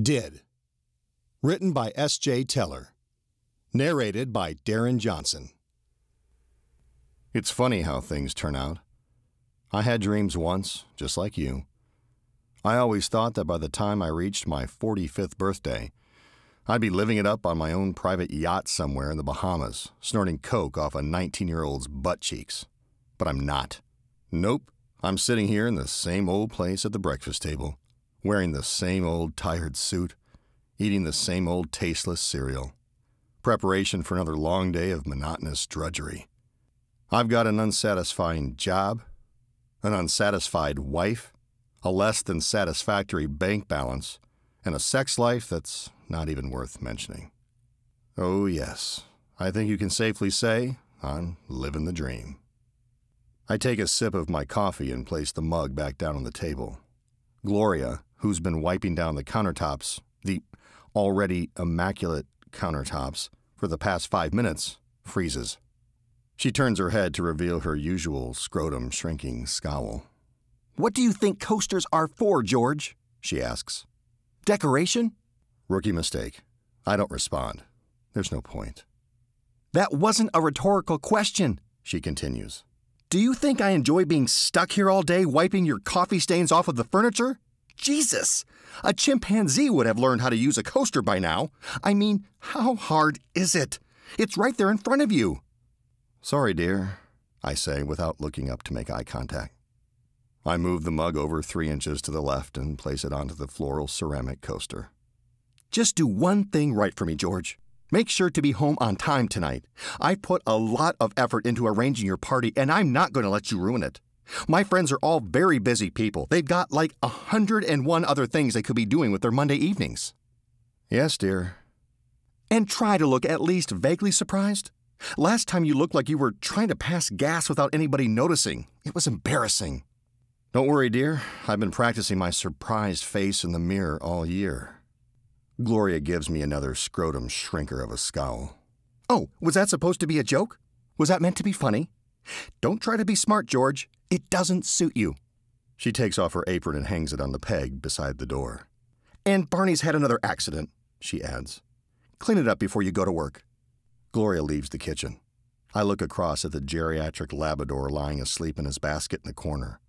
DiD. Written by S.J. Tellor. Narrated by Darren Johnson. It's funny how things turn out. I had dreams once, just like you. I always thought that by the time I reached my 45th birthday, I'd be living it up on my own private yacht somewhere in the Bahamas, snorting coke off a 19-year-old's butt cheeks. But I'm not. Nope, I'm sitting here in the same old place at the breakfast table, wearing the same old tired suit, eating the same old tasteless cereal. Preparation for another long day of monotonous drudgery. I've got an unsatisfying job, an unsatisfied wife, a less than satisfactory bank balance, and a sex life that's not even worth mentioning. Oh yes, I think you can safely say I'm living the dream. I take a sip of my coffee and place the mug back down on the table. Gloria, who's been wiping down the countertops, the already immaculate countertops, for the past 5 minutes, freezes. She turns her head to reveal her usual scrotum-shrinking scowl. "What do you think coasters are for, George?" she asks. "Decoration?" Rookie mistake. I don't respond. There's no point. "That wasn't a rhetorical question," she continues. "Do you think I enjoy being stuck here all day wiping your coffee stains off of the furniture? Jesus! A chimpanzee would have learned how to use a coaster by now. I mean, how hard is it? It's right there in front of you." "Sorry, dear," I say without looking up to make eye contact. I move the mug over 3 inches to the left and place it onto the floral ceramic coaster. "Just do one thing right for me, George. Make sure to be home on time tonight. I put a lot of effort into arranging your party, and I'm not going to let you ruin it. My friends are all very busy people. They've got like 101 other things they could be doing with their Monday evenings." "Yes, dear." "And try to look at least vaguely surprised. Last time you looked like you were trying to pass gas without anybody noticing. It was embarrassing." "Don't worry, dear. I've been practicing my surprised face in the mirror all year." Gloria gives me another scrotum shrinker of a scowl. "Oh, was that supposed to be a joke? Was that meant to be funny? Don't try to be smart, George. It doesn't suit you." She takes off her apron and hangs it on the peg beside the door. "And Barney's had another accident," she adds. "Clean it up before you go to work." Gloria leaves the kitchen. I look across at the geriatric Labrador lying asleep in his basket in the corner.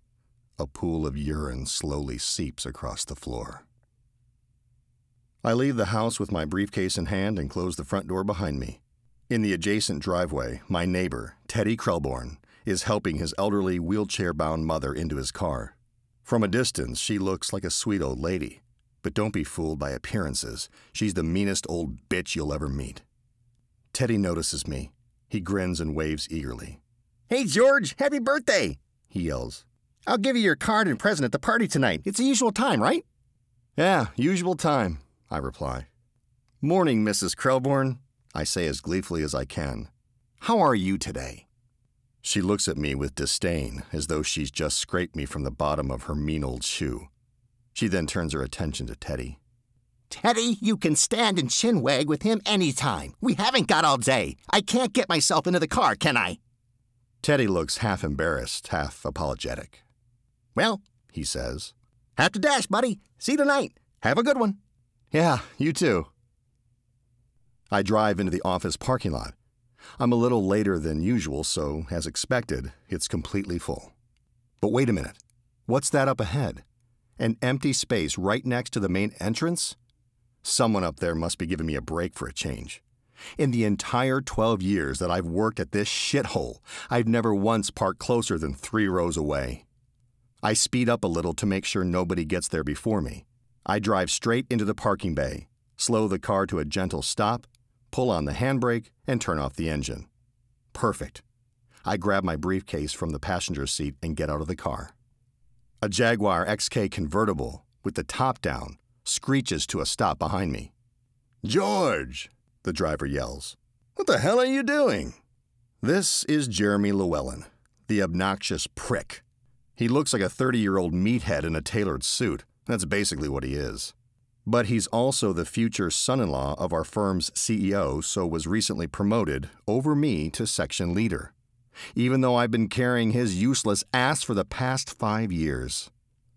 A pool of urine slowly seeps across the floor. I leave the house with my briefcase in hand and close the front door behind me. In the adjacent driveway, my neighbor, Teddy Krelborn, is helping his elderly wheelchair-bound mother into his car. From a distance, she looks like a sweet old lady. But don't be fooled by appearances. She's the meanest old bitch you'll ever meet. Teddy notices me. He grins and waves eagerly. "Hey, George, happy birthday!" he yells. "I'll give you your card and present at the party tonight. It's the usual time, right?" "Yeah, usual time," I reply. "Morning, Mrs. Krelborn," I say as gleefully as I can. "How are you today?" She looks at me with disdain, as though she's just scraped me from the bottom of her mean old shoe. She then turns her attention to Teddy. "Teddy, you can stand and chinwag with him anytime. We haven't got all day. I can't get myself into the car, can I?" Teddy looks half embarrassed, half apologetic. "Well," he says, "have to dash, buddy. See you tonight. Have a good one." "Yeah, you too." I drive into the office parking lot. I'm a little later than usual, so, as expected, it's completely full. But wait a minute. What's that up ahead? An empty space right next to the main entrance? Someone up there must be giving me a break for a change. In the entire 12 years that I've worked at this shithole, I've never once parked closer than 3 rows away. I speed up a little to make sure nobody gets there before me. I drive straight into the parking bay, slow the car to a gentle stop, pull on the handbrake, and turn off the engine. Perfect. I grab my briefcase from the passenger seat and get out of the car. A Jaguar XK convertible, with the top down, screeches to a stop behind me. "George!" the driver yells. "What the hell are you doing?" This is Jeremy Llewellyn, the obnoxious prick. He looks like a 30-year-old meathead in a tailored suit. That's basically what he is. But he's also the future son-in-law of our firm's CEO, so was recently promoted over me to section leader, even though I've been carrying his useless ass for the past 5 years.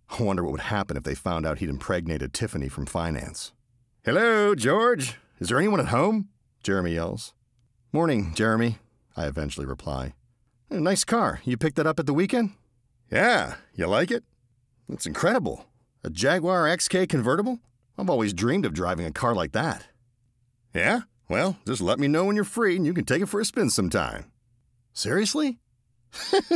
I wonder what would happen if they found out he'd impregnated Tiffany from finance. Hello, George. Is there anyone at home? Jeremy yells. Morning, Jeremy, I eventually reply. Nice car. You picked that up at the weekend? Yeah. You like it? It's incredible. A Jaguar XK convertible? I've always dreamed of driving a car like that. Yeah? Well, just let me know when you're free and you can take it for a spin sometime. Seriously?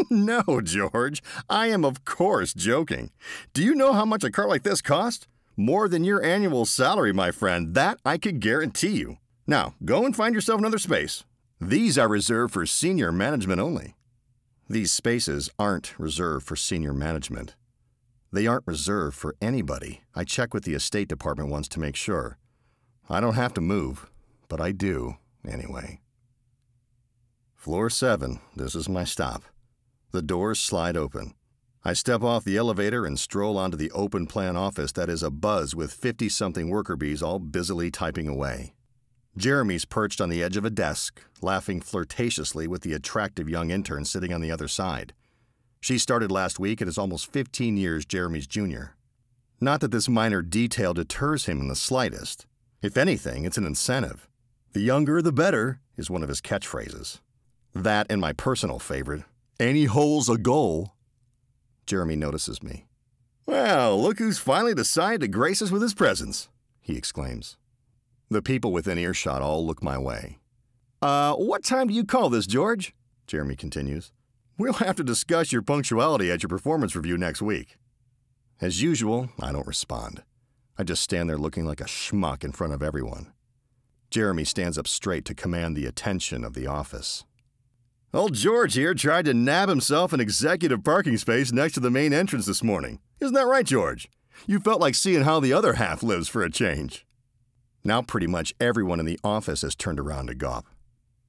No, George. I am of course joking. Do you know how much a car like this costs? More than your annual salary, my friend. That I could guarantee you. Now, go and find yourself another space. These are reserved for senior management only. These spaces aren't reserved for senior management. They aren't reserved for anybody. I checked with the estate department once to make sure. I don't have to move, but I do anyway. Floor 7, this is my stop. The doors slide open. I step off the elevator and stroll onto the open-plan office that is abuzz with 50-something worker bees all busily typing away. Jeremy's perched on the edge of a desk, laughing flirtatiously with the attractive young intern sitting on the other side. She started last week and is almost 15 years Jeremy's junior. Not that this minor detail deters him in the slightest. If anything, it's an incentive. The younger, the better, is one of his catchphrases. That and my personal favorite, any hole's a goal. Jeremy notices me. Well, look who's finally decided to grace us with his presence, he exclaims. The people within earshot all look my way. What time do you call this, George? Jeremy continues. We'll have to discuss your punctuality at your performance review next week. As usual, I don't respond. I just stand there looking like a schmuck in front of everyone. Jeremy stands up straight to command the attention of the office. Old George here tried to nab himself an executive parking space next to the main entrance this morning. Isn't that right, George? You felt like seeing how the other half lives for a change. Now pretty much everyone in the office has turned around to gawp.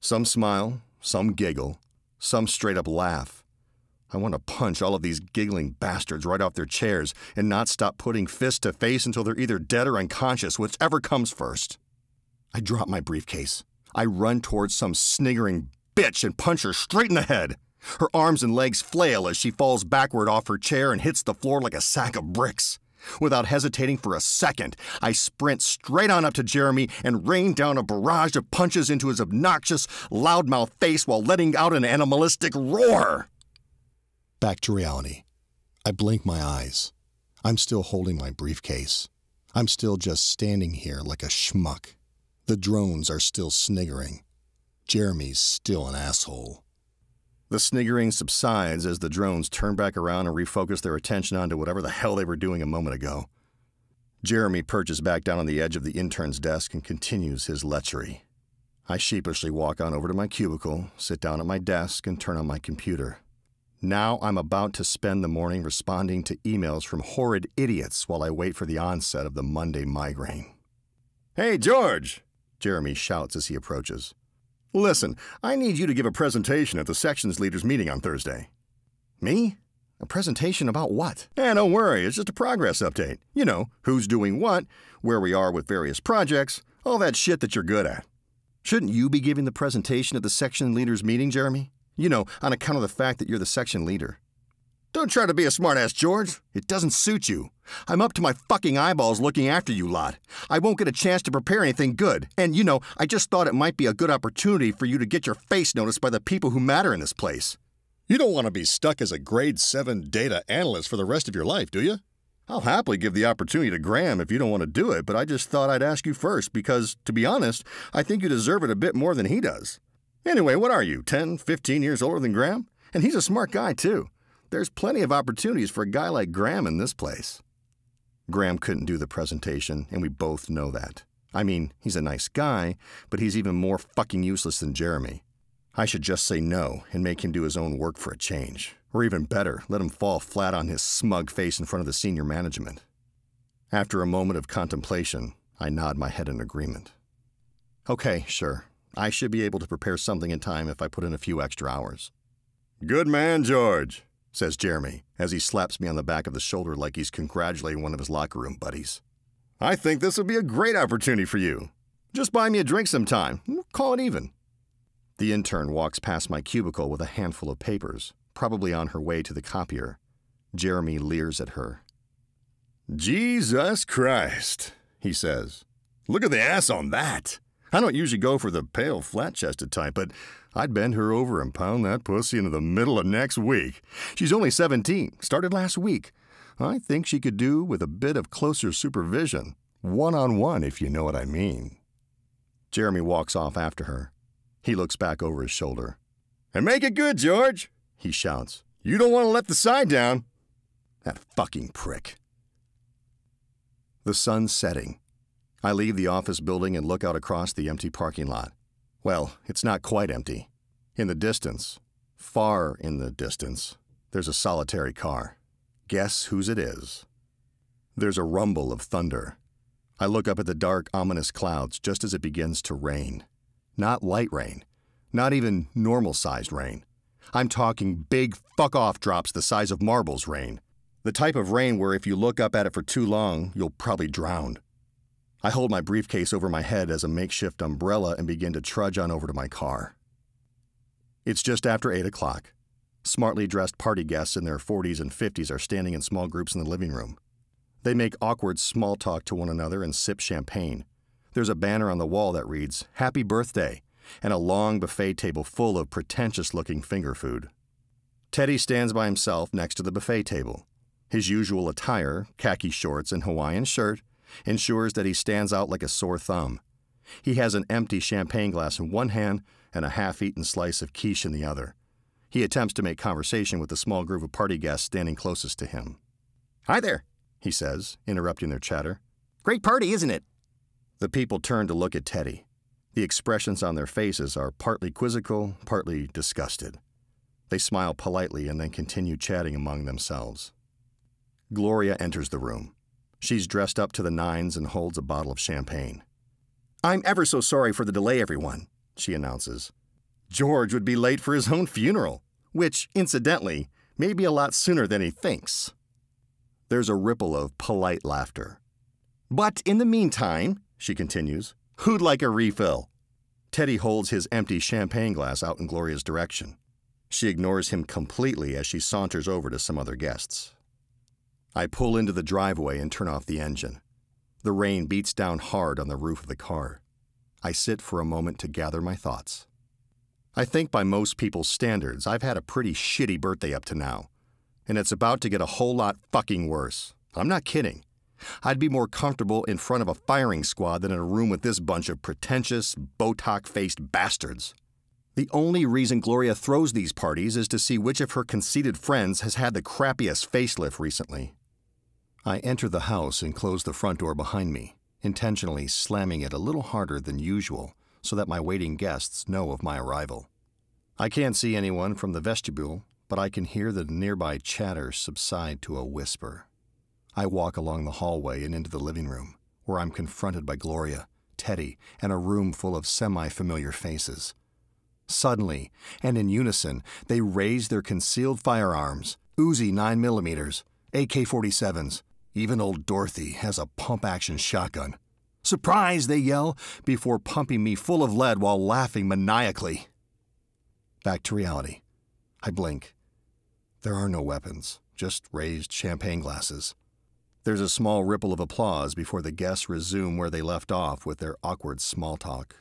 Some smile, some giggle, some straight up laugh. I want to punch all of these giggling bastards right off their chairs and not stop putting fist to face until they're either dead or unconscious, whichever comes first. I drop my briefcase. I run towards some sniggering bitch and punch her straight in the head. Her arms and legs flail as she falls backward off her chair and hits the floor like a sack of bricks. Without hesitating for a second, I sprint straight on up to Jeremy and rain down a barrage of punches into his obnoxious, loudmouth face while letting out an animalistic roar. Back to reality. I blink my eyes. I'm still holding my briefcase. I'm still just standing here like a schmuck. The drones are still sniggering. Jeremy's still an asshole. The sniggering subsides as the drones turn back around and refocus their attention onto whatever the hell they were doing a moment ago. Jeremy perches back down on the edge of the intern's desk and continues his lechery. I sheepishly walk on over to my cubicle, sit down at my desk, and turn on my computer. Now I'm about to spend the morning responding to emails from horrid idiots while I wait for the onset of the Monday migraine. Hey, George! Jeremy shouts as he approaches. Listen, I need you to give a presentation at the sections leaders meeting on Thursday. Me? A presentation about what? Don't worry, it's just a progress update. You know, who's doing what, where we are with various projects, all that shit that you're good at. Shouldn't you be giving the presentation at the section leaders meeting, Jeremy? You know, on account of the fact that you're the section leader. Don't try to be a smartass, George. It doesn't suit you. I'm up to my fucking eyeballs looking after you lot. I won't get a chance to prepare anything good. And, you know, I just thought it might be a good opportunity for you to get your face noticed by the people who matter in this place. You don't want to be stuck as a grade 7 data analyst for the rest of your life, do you? I'll happily give the opportunity to Graham if you don't want to do it, but I just thought I'd ask you first because, to be honest, I think you deserve it a bit more than he does. Anyway, what are you, 10, 15 years older than Graham? And he's a smart guy, too. There's plenty of opportunities for a guy like Graham in this place. Graham couldn't do the presentation, and we both know that. I mean, he's a nice guy, but he's even more fucking useless than Jeremy. I should just say no and make him do his own work for a change. Or even better, let him fall flat on his smug face in front of the senior management. After a moment of contemplation, I nod my head in agreement. Okay, sure. I should be able to prepare something in time if I put in a few extra hours. Good man, George, says Jeremy, as he slaps me on the back of the shoulder like he's congratulating one of his locker room buddies. I think this would be a great opportunity for you. Just buy me a drink sometime. We'll call it even. The intern walks past my cubicle with a handful of papers, probably on her way to the copier. Jeremy leers at her. Jesus Christ, he says. Look at the ass on that. I don't usually go for the pale, flat-chested type, but I'd bend her over and pound that pussy into the middle of next week. She's only 17, started last week. I think she could do with a bit of closer supervision. One-on-one, if you know what I mean. Jeremy walks off after her. He looks back over his shoulder. "And make it good, George," he shouts. "You don't want to let the side down." That fucking prick. The sun's setting. I leave the office building and look out across the empty parking lot. Well, it's not quite empty. In the distance, far in the distance, there's a solitary car. Guess whose it is? There's a rumble of thunder. I look up at the dark, ominous clouds just as it begins to rain. Not light rain. Not even normal-sized rain. I'm talking big fuck-off drops the size of marbles rain. The type of rain where if you look up at it for too long, you'll probably drown. I hold my briefcase over my head as a makeshift umbrella and begin to trudge on over to my car. It's just after 8 o'clock. Smartly dressed party guests in their 40s and 50s are standing in small groups in the living room. They make awkward small talk to one another and sip champagne. There's a banner on the wall that reads, "Happy Birthday," and a long buffet table full of pretentious-looking finger food. Teddy stands by himself next to the buffet table. His usual attire, khaki shorts and Hawaiian shirt, ensures that he stands out like a sore thumb. He has an empty champagne glass in one hand and a half-eaten slice of quiche in the other. He attempts to make conversation with the small group of party guests standing closest to him. "Hi there," he says, interrupting their chatter. "Great party, isn't it?" The people turn to look at Teddy. The expressions on their faces are partly quizzical, partly disgusted. They smile politely and then continue chatting among themselves. Gloria enters the room. She's dressed up to the nines and holds a bottle of champagne. "I'm ever so sorry for the delay, everyone," she announces. "George would be late for his own funeral, which, incidentally, may be a lot sooner than he thinks." There's a ripple of polite laughter. "But in the meantime," she continues, "who'd like a refill?" Teddy holds his empty champagne glass out in Gloria's direction. She ignores him completely as she saunters over to some other guests. I pull into the driveway and turn off the engine. The rain beats down hard on the roof of the car. I sit for a moment to gather my thoughts. I think by most people's standards, I've had a pretty shitty birthday up to now. And it's about to get a whole lot fucking worse. I'm not kidding. I'd be more comfortable in front of a firing squad than in a room with this bunch of pretentious, Botox-faced bastards. The only reason Gloria throws these parties is to see which of her conceited friends has had the crappiest facelift recently. I enter the house and close the front door behind me, intentionally slamming it a little harder than usual so that my waiting guests know of my arrival. I can't see anyone from the vestibule, but I can hear the nearby chatter subside to a whisper. I walk along the hallway and into the living room, where I'm confronted by Gloria, Teddy, and a room full of semi-familiar faces. Suddenly, and in unison, they raise their concealed firearms, Uzi 9mm, AK-47s. Even old Dorothy has a pump-action shotgun. "Surprise!" they yell, before pumping me full of lead while laughing maniacally. Back to reality. I blink. There are no weapons, just raised champagne glasses. There's a small ripple of applause before the guests resume where they left off with their awkward small talk.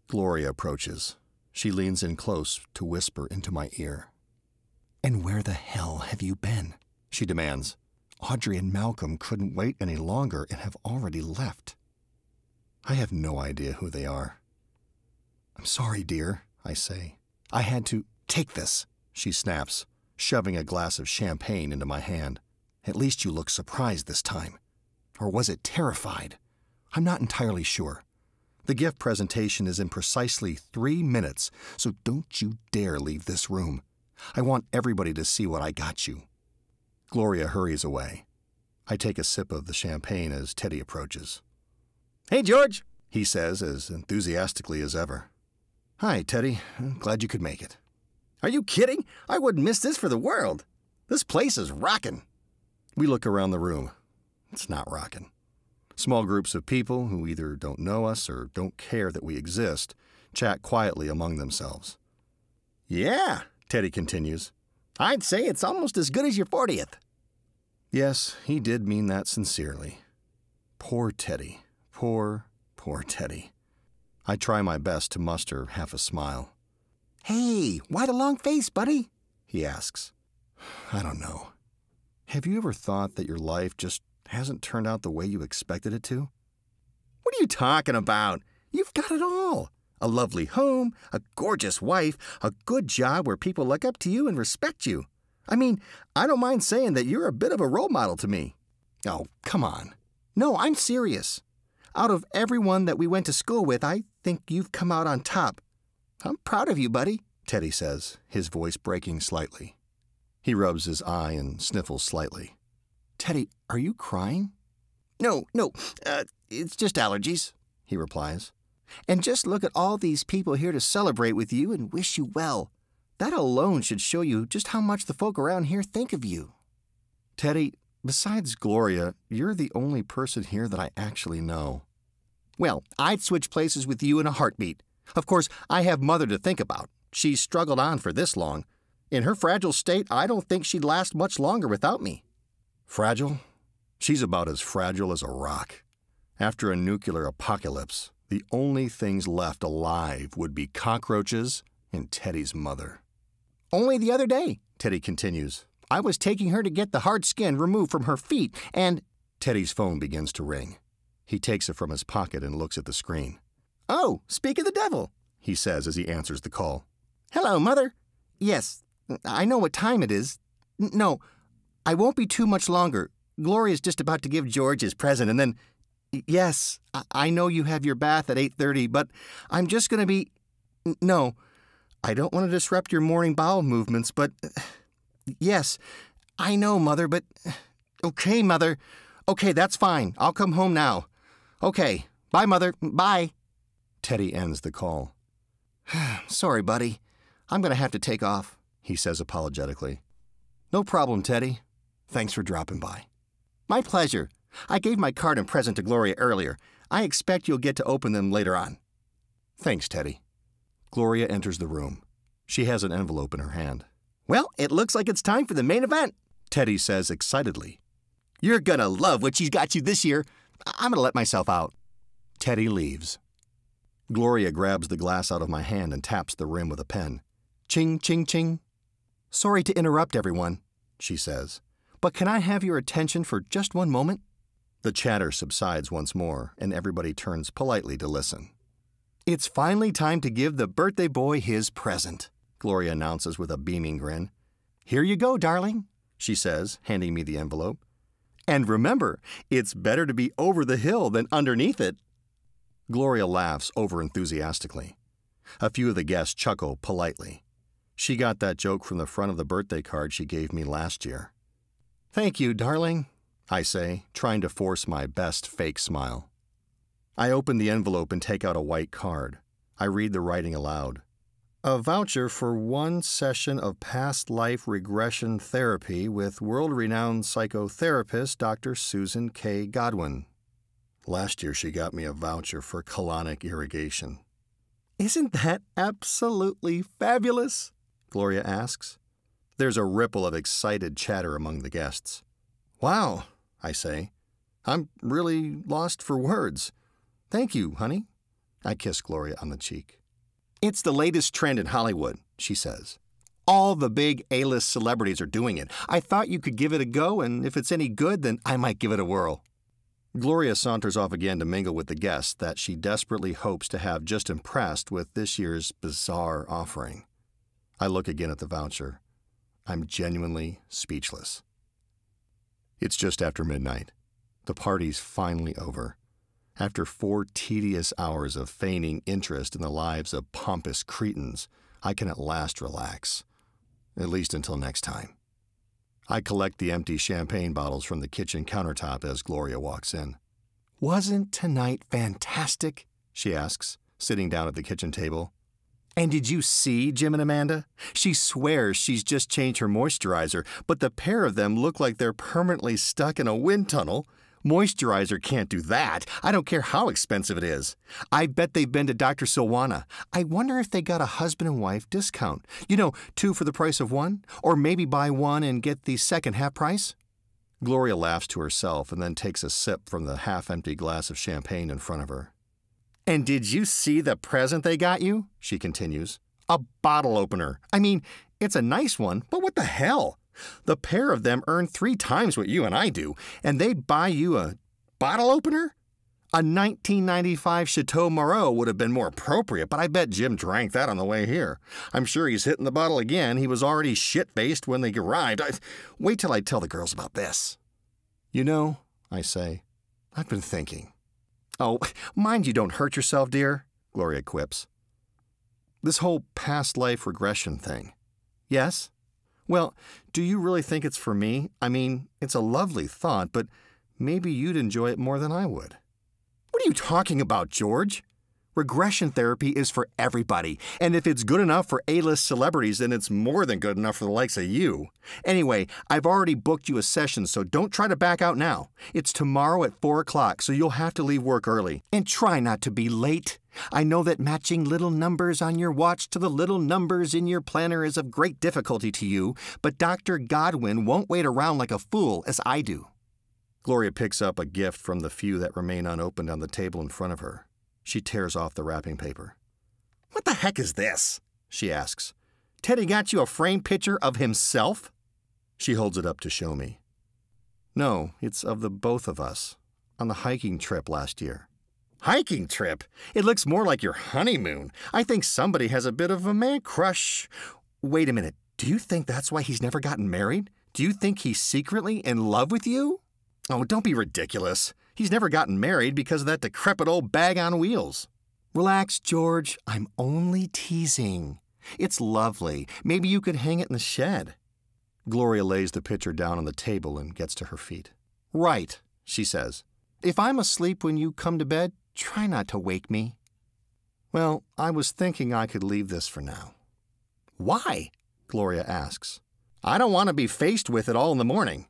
Gloria approaches. She leans in close to whisper into my ear. "And where the hell have you been?" she demands. "Audrey and Malcolm couldn't wait any longer and have already left." I have no idea who they are. "I'm sorry, dear," I say. "I had to take this," she snaps, shoving a glass of champagne into my hand. "At least you look surprised this time. Or was it terrified? I'm not entirely sure. The gift presentation is in precisely 3 minutes, so don't you dare leave this room. I want everybody to see what I got you." Gloria hurries away. I take a sip of the champagne as Teddy approaches. "Hey, George," he says as enthusiastically as ever. "Hi, Teddy. I'm glad you could make it." "Are you kidding? I wouldn't miss this for the world. This place is rockin'." We look around the room. It's not rockin'. Small groups of people who either don't know us or don't care that we exist chat quietly among themselves. "Yeah," Teddy continues. "I'd say it's almost as good as your 40th. Yes, he did mean that sincerely. Poor Teddy. Poor, Poor Teddy. I try my best to muster half a smile. "Hey, why the long face, buddy?" he asks. I don't know. Have you ever thought that your life just hasn't turned out the way you expected it to? What are you talking about? You've got it all. A lovely home, a gorgeous wife, a good job where people look up to you and respect you. I mean, I don't mind saying that you're a bit of a role model to me. Oh, come on. No, I'm serious. Out of everyone that we went to school with, I think you've come out on top. I'm proud of you, buddy, Teddy says, his voice breaking slightly. He rubs his eye and sniffles slightly. Teddy, are you crying? No, it's just allergies, he replies. And just look at all these people here to celebrate with you and wish you well. That alone should show you just how much the folk around here think of you. Teddy, besides Gloria, you're the only person here that I actually know. Well, I'd switch places with you in a heartbeat. Of course, I have Mother to think about. She's struggled on for this long. In her fragile state, I don't think she'd last much longer without me. Fragile? She's about as fragile as a rock. After a nuclear apocalypse, the only things left alive would be cockroaches and Teddy's mother. Only the other day, Teddy continues, I was taking her to get the hard skin removed from her feet, and... Teddy's phone begins to ring. He takes it from his pocket and looks at the screen. Oh, speak of the devil, he says as he answers the call. Hello, Mother. Yes, I know what time it is. No, I won't be too much longer. Gloria's just about to give George his present, and then... Yes, I know you have your bath at 8:30, but I'm just going to be... No, I don't want to disrupt your morning bowel movements, but... Yes, I know, Mother, but... Okay, Mother. Okay, that's fine. I'll come home now. Okay, bye, Mother. Bye. Teddy ends the call. Sorry, buddy. I'm going to have to take off, he says apologetically. No problem, Teddy. Thanks for dropping by. My pleasure. I gave my card and present to Gloria earlier. I expect you'll get to open them later on. Thanks, Teddy. Gloria enters the room. She has an envelope in her hand. Well, it looks like it's time for the main event, Teddy says excitedly. You're gonna love what she's got you this year. I'm gonna let myself out. Teddy leaves. Gloria grabs the glass out of my hand and taps the rim with a pen. Ching, ching, ching. Sorry to interrupt, everyone, she says, but can I have your attention for just one moment? The chatter subsides once more, and everybody turns politely to listen. It's finally time to give the birthday boy his present, Gloria announces with a beaming grin. Here you go, darling, she says, handing me the envelope. And remember, it's better to be over the hill than underneath it. Gloria laughs over-enthusiastically. A few of the guests chuckle politely. She got that joke from the front of the birthday card she gave me last year. Thank you, darling, I say, trying to force my best fake smile. I open the envelope and take out a white card. I read the writing aloud. A voucher for 1 session of past life regression therapy with world-renowned psychotherapist Dr. Susan K. Godwin. Last year she got me a voucher for colonic irrigation. Isn't that absolutely fabulous? Gloria asks. There's a ripple of excited chatter among the guests. Wow, I say. I'm really lost for words. Thank you, honey. I kiss Gloria on the cheek. It's the latest trend in Hollywood, she says. All the big A-list celebrities are doing it. I thought you could give it a go, and if it's any good, then I might give it a whirl. Gloria saunters off again to mingle with the guests that she desperately hopes to have just impressed with this year's bizarre offering. I look again at the voucher. I'm genuinely speechless. It's just after midnight. The party's finally over. After 4 tedious hours of feigning interest in the lives of pompous cretins, I can at last relax. At least until next time. I collect the empty champagne bottles from the kitchen countertop as Gloria walks in. Wasn't tonight fantastic? She asks, sitting down at the kitchen table. And did you see Jim and Amanda? She swears she's just changed her moisturizer, but the pair of them look like they're permanently stuck in a wind tunnel. Moisturizer can't do that. I don't care how expensive it is. I bet they've been to Dr. Silwana. I wonder if they got a husband and wife discount. 2 for the price of 1? Or maybe buy 1 and get the second half price? Gloria laughs to herself and then takes a sip from the half-empty glass of champagne in front of her. And did you see the present they got you? She continues. A bottle opener. I mean, it's a nice one, but what the hell? The pair of them earn 3 times what you and I do, and they buy you a bottle opener? A 1995 Chateau Margaux would have been more appropriate, but I bet Jim drank that on the way here. I'm sure he's hitting the bottle again. He was already shit-faced when they arrived. Wait till I tell the girls about this. You know, I say, I've been thinking. Oh, mind you don't hurt yourself, dear, Gloria quips. This whole past life regression thing. Yes? Well, do you really think it's for me? I mean, it's a lovely thought, but maybe you'd enjoy it more than I would. What are you talking about, George? Regression therapy is for everybody, and if it's good enough for A-list celebrities, then it's more than good enough for the likes of you. Anyway, I've already booked you a session, so don't try to back out now. It's tomorrow at 4 o'clock, so you'll have to leave work early. And try not to be late. I know that matching little numbers on your watch to the little numbers in your planner is of great difficulty to you, but Dr. Godwin won't wait around like a fool, as I do. Gloria picks up a gift from the few that remain unopened on the table in front of her. She tears off the wrapping paper. What the heck is this? She asks. Teddy got you a framed picture of himself? She holds it up to show me. No, it's of the both of us, on the hiking trip last year. Hiking trip? It looks more like your honeymoon. I think somebody has a bit of a man crush. Wait a minute. Do you think that's why he's never gotten married? Do you think he's secretly in love with you? Oh, don't be ridiculous. He's never gotten married because of that decrepit old bag on wheels. Relax, George. I'm only teasing. It's lovely. Maybe you could hang it in the shed. Gloria lays the picture down on the table and gets to her feet. Right, she says. If I'm asleep when you come to bed, try not to wake me. Well, I was thinking I could leave this for now. Why? Gloria asks. I don't want to be faced with it all in the morning.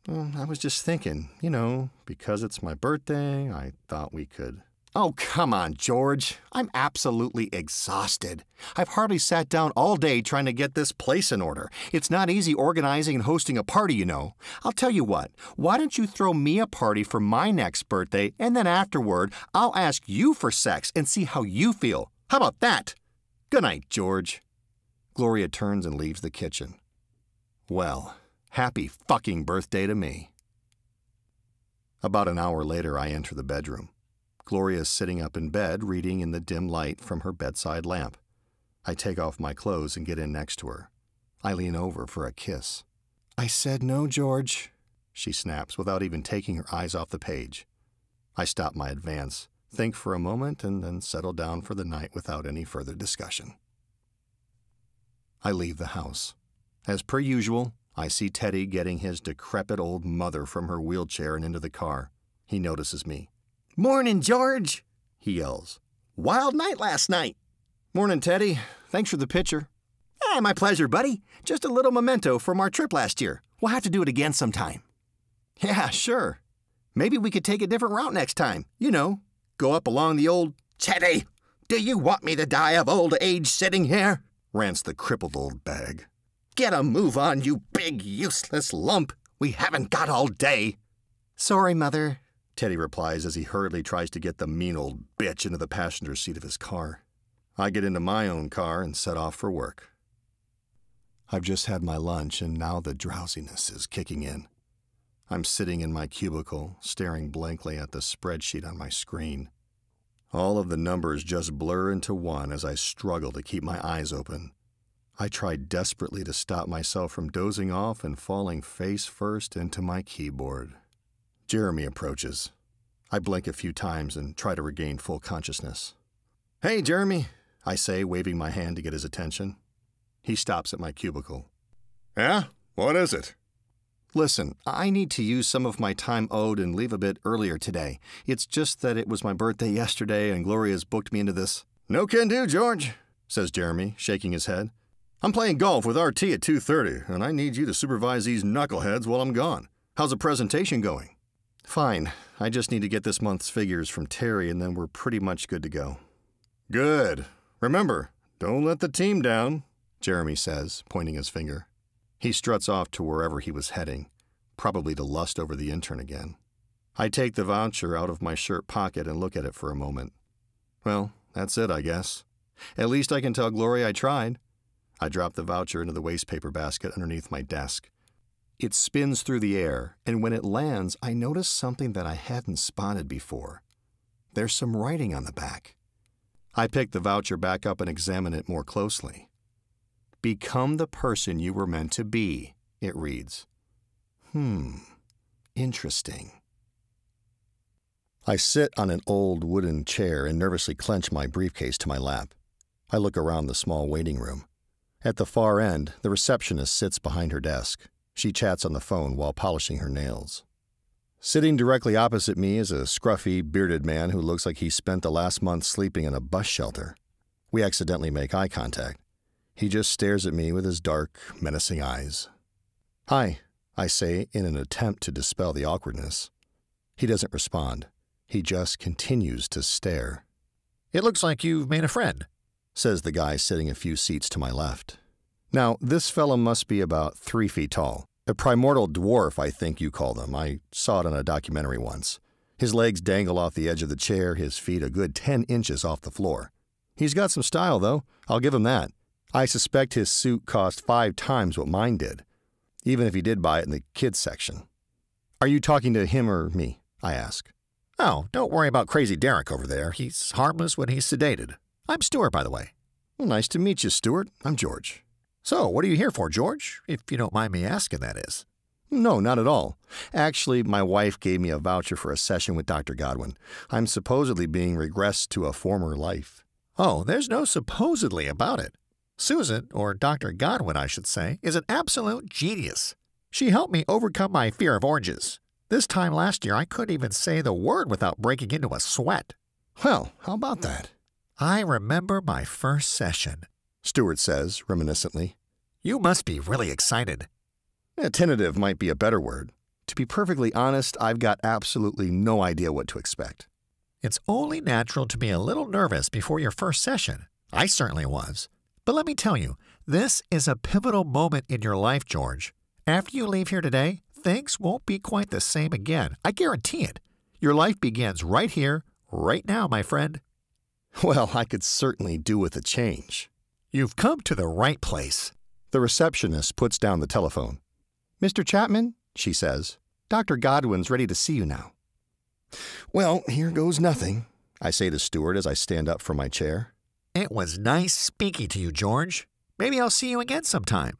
Well, I was just thinking, because it's my birthday, I thought we could. Oh, come on, George. I'm absolutely exhausted. I've hardly sat down all day trying to get this place in order. It's not easy organizing and hosting a party, I'll tell you what. Why don't you throw me a party for my next birthday, and then afterward, I'll ask you for sex and see how you feel. How about that? Good night, George. Gloria turns and leaves the kitchen. Well, happy fucking birthday to me. About an hour later, I enter the bedroom. Gloria is sitting up in bed, reading in the dim light from her bedside lamp. I take off my clothes and get in next to her. I lean over for a kiss. I said no, George, she snaps without even taking her eyes off the page. I stop my advance, think for a moment, and then settle down for the night without any further discussion. I leave the house. As per usual, I see Teddy getting his decrepit old mother from her wheelchair and into the car. He notices me. Morning, George, he yells. Wild night last night. Morning, Teddy. Thanks for the picture. My pleasure, buddy. Just a little memento from our trip last year. We'll have to do it again sometime. Yeah, sure. Maybe we could take a different route next time. Go up along the old... Teddy, do you want me to die of old age sitting here? Rants the crippled old bag. Get a move on, you big, useless lump. We haven't got all day. Sorry, Mother, Teddy replies as he hurriedly tries to get the mean old bitch into the passenger seat of his car. I get into my own car and set off for work. I've just had my lunch, and now the drowsiness is kicking in. I'm sitting in my cubicle, staring blankly at the spreadsheet on my screen. All of the numbers just blur into one as I struggle to keep my eyes open. I try desperately to stop myself from dozing off and falling face first into my keyboard. Jeremy approaches. I blink a few times and try to regain full consciousness. Hey, Jeremy, I say, waving my hand to get his attention. He stops at my cubicle. Yeah? What is it? Listen, I need to use some of my time owed and leave a bit earlier today. It's just that it was my birthday yesterday and Gloria's booked me into this. No can do, George, says Jeremy, shaking his head. I'm playing golf with RT at 2:30, and I need you to supervise these knuckleheads while I'm gone. How's the presentation going? Fine. I just need to get this month's figures from Terry, and then we're pretty much good to go. Good. Remember, don't let the team down, Jeremy says, pointing his finger. He struts off to wherever he was heading, probably to lust over the intern again. I take the voucher out of my shirt pocket and look at it for a moment. Well, that's it, I guess. At least I can tell Gloria I tried. I drop the voucher into the wastepaper basket underneath my desk. It spins through the air, and when it lands, I notice something that I hadn't spotted before. There's some writing on the back. I pick the voucher back up and examine it more closely. Become the person you were meant to be, it reads. Interesting. I sit on an old wooden chair and nervously clench my briefcase to my lap. I look around the small waiting room. At the far end, the receptionist sits behind her desk. She chats on the phone while polishing her nails. Sitting directly opposite me is a scruffy, bearded man who looks like he spent the last month sleeping in a bus shelter. We accidentally make eye contact. He just stares at me with his dark, menacing eyes. "Hi," I say in an attempt to dispel the awkwardness. He doesn't respond. He just continues to stare. "It looks like you've made a friend," says the guy sitting a few seats to my left. Now, this fellow must be about 3 feet tall. A primordial dwarf, I think you call them. I saw it on a documentary once. His legs dangle off the edge of the chair, his feet a good 10 inches off the floor. He's got some style, though. I'll give him that. I suspect his suit cost 5 times what mine did, even if he did buy it in the kids section. "Are you talking to him or me?" I ask. "Oh, don't worry about crazy Derek over there. He's harmless when he's sedated. I'm Stuart, by the way." "Well, nice to meet you, Stuart. I'm George." "So, what are you here for, George? If you don't mind me asking, that is." "No, not at all. Actually, my wife gave me a voucher for a session with Dr. Godwin. I'm supposedly being regressed to a former life." "Oh, there's no supposedly about it. Susan, or Dr. Godwin, I should say, is an absolute genius. She helped me overcome my fear of oranges. This time last year, I couldn't even say the word without breaking into a sweat." "Well, how about that?" "I remember my first session," Stuart says reminiscently. "You must be really excited." Tentative might be a better word. To be perfectly honest, I've got absolutely no idea what to expect. "It's only natural to be a little nervous before your first session. I certainly was. But let me tell you, this is a pivotal moment in your life, George. After you leave here today, things won't be quite the same again. I guarantee it. Your life begins right here, right now, my friend." Well, I could certainly do with a change. "You've come to the right place." The receptionist puts down the telephone. "Mr. Chapman," she says, "Dr. Godwin's ready to see you now." "Well, here goes nothing," I say to Stuart as I stand up from my chair. "It was nice speaking to you, George. Maybe I'll see you again sometime."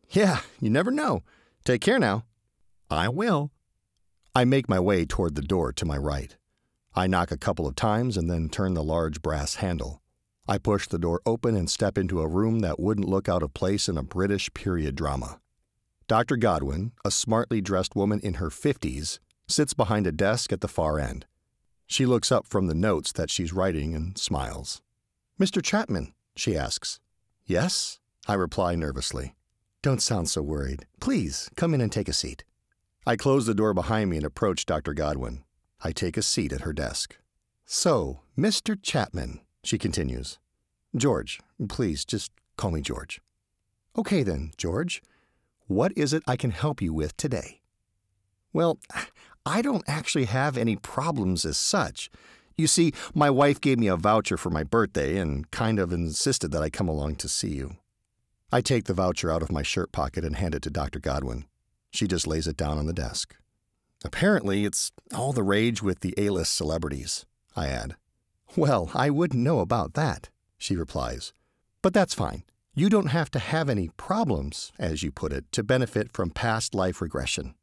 "Yeah, you never know. Take care now." "I will." I make my way toward the door to my right. I knock a couple of times and then turn the large brass handle. I push the door open and step into a room that wouldn't look out of place in a British period drama. Dr. Godwin, a smartly dressed woman in her 50s, sits behind a desk at the far end. She looks up from the notes that she's writing and smiles. "Mr. Chapman," she asks. "Yes?" I reply nervously. "Don't sound so worried. Please, come in and take a seat." I close the door behind me and approach Dr. Godwin. I take a seat at her desk. "So, Mr. Chapman," she continues. "George, please, just call me George." "Okay then, George. What is it I can help you with today?" "Well, I don't actually have any problems as such. You see, my wife gave me a voucher for my birthday and kind of insisted that I come along to see you." I take the voucher out of my shirt pocket and hand it to Dr. Godwin. She just lays it down on the desk. "Apparently, it's all the rage with the A-list celebrities," I add. "Well, I wouldn't know about that," she replies. "But that's fine. You don't have to have any problems, as you put it, to benefit from past life regression."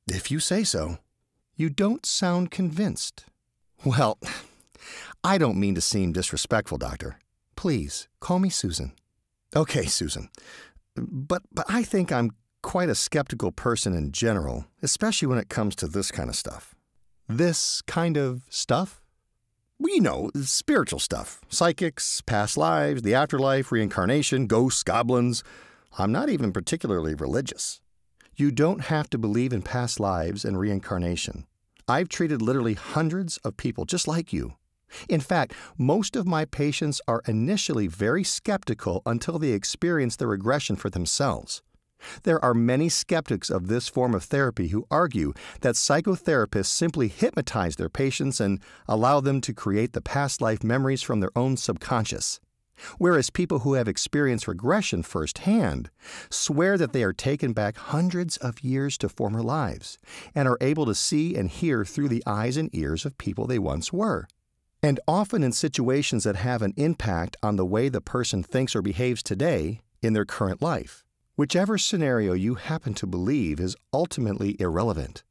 "If you say so." "You don't sound convinced." "Well, I don't mean to seem disrespectful, Doctor. Please, call me Susan." "Okay, Susan. But I think I'm quite a skeptical person in general, especially when it comes to this kind of stuff." "This kind of stuff?" "Well, you know, spiritual stuff. Psychics, past lives, the afterlife, reincarnation, ghosts, goblins. I'm not even particularly religious." "You don't have to believe in past lives and reincarnation. I've treated literally hundreds of people just like you. In fact, most of my patients are initially very skeptical until they experience the regression for themselves. There are many skeptics of this form of therapy who argue that psychotherapists simply hypnotize their patients and allow them to create the past life memories from their own subconscious, whereas people who have experienced regression firsthand swear that they are taken back hundreds of years to former lives and are able to see and hear through the eyes and ears of people they once were, and often in situations that have an impact on the way the person thinks or behaves today in their current life. Whichever scenario you happen to believe is ultimately irrelevant.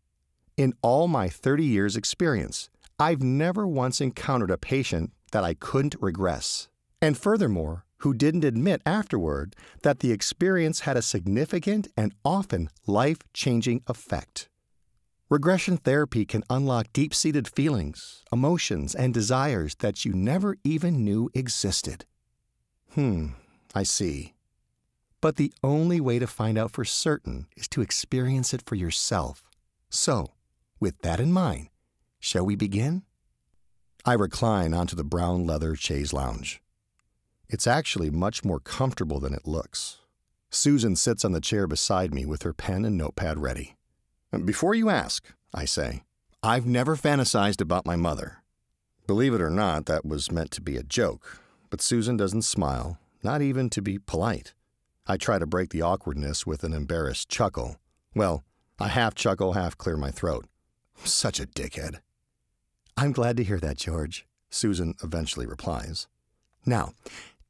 In all my 30 years' experience, I've never once encountered a patient that I couldn't regress, and furthermore, who didn't admit afterward that the experience had a significant and often life-changing effect. Regression therapy can unlock deep-seated feelings, emotions, and desires that you never even knew existed. I see. But the only way to find out for certain is to experience it for yourself. So, with that in mind, shall we begin? I recline onto the brown leather chaise lounge. It's actually much more comfortable than it looks. Susan sits on the chair beside me with her pen and notepad ready. Before you ask, I say, I've never fantasized about my mother. Believe it or not, that was meant to be a joke, but Susan doesn't smile, not even to be polite. I try to break the awkwardness with an embarrassed chuckle. Well, I half chuckle, half clear my throat. Such a dickhead. I'm glad to hear that, George, Susan eventually replies. Now,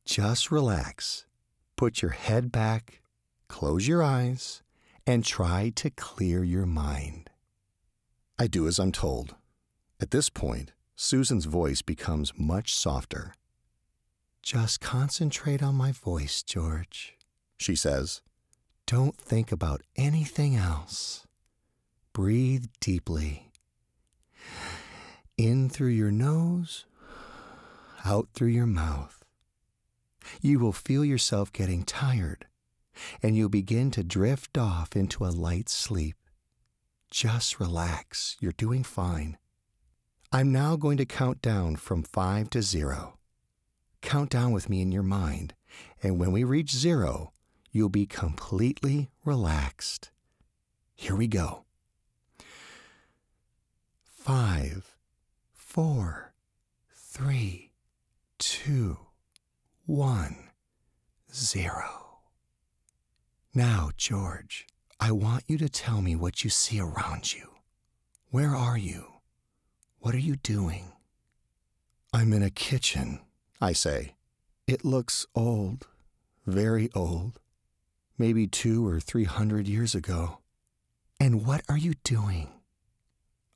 just relax. Put your head back, close your eyes, and try to clear your mind. I do as I'm told. At this point, Susan's voice becomes much softer. Just concentrate on my voice, George, she says. Don't think about anything else. Breathe deeply. In through your nose, out through your mouth. You will feel yourself getting tired, and you'll begin to drift off into a light sleep. Just relax. You're doing fine. I'm now going to count down from 5 to 0. Count down with me in your mind, and when we reach 0, you'll be completely relaxed. Here we go. 5, 4, 3, 2, 1, 0. Now, George, I want you to tell me what you see around you. Where are you? What are you doing? I'm in a kitchen, I say. It looks old, very old. Maybe 200 or 300 years ago. And what are you doing?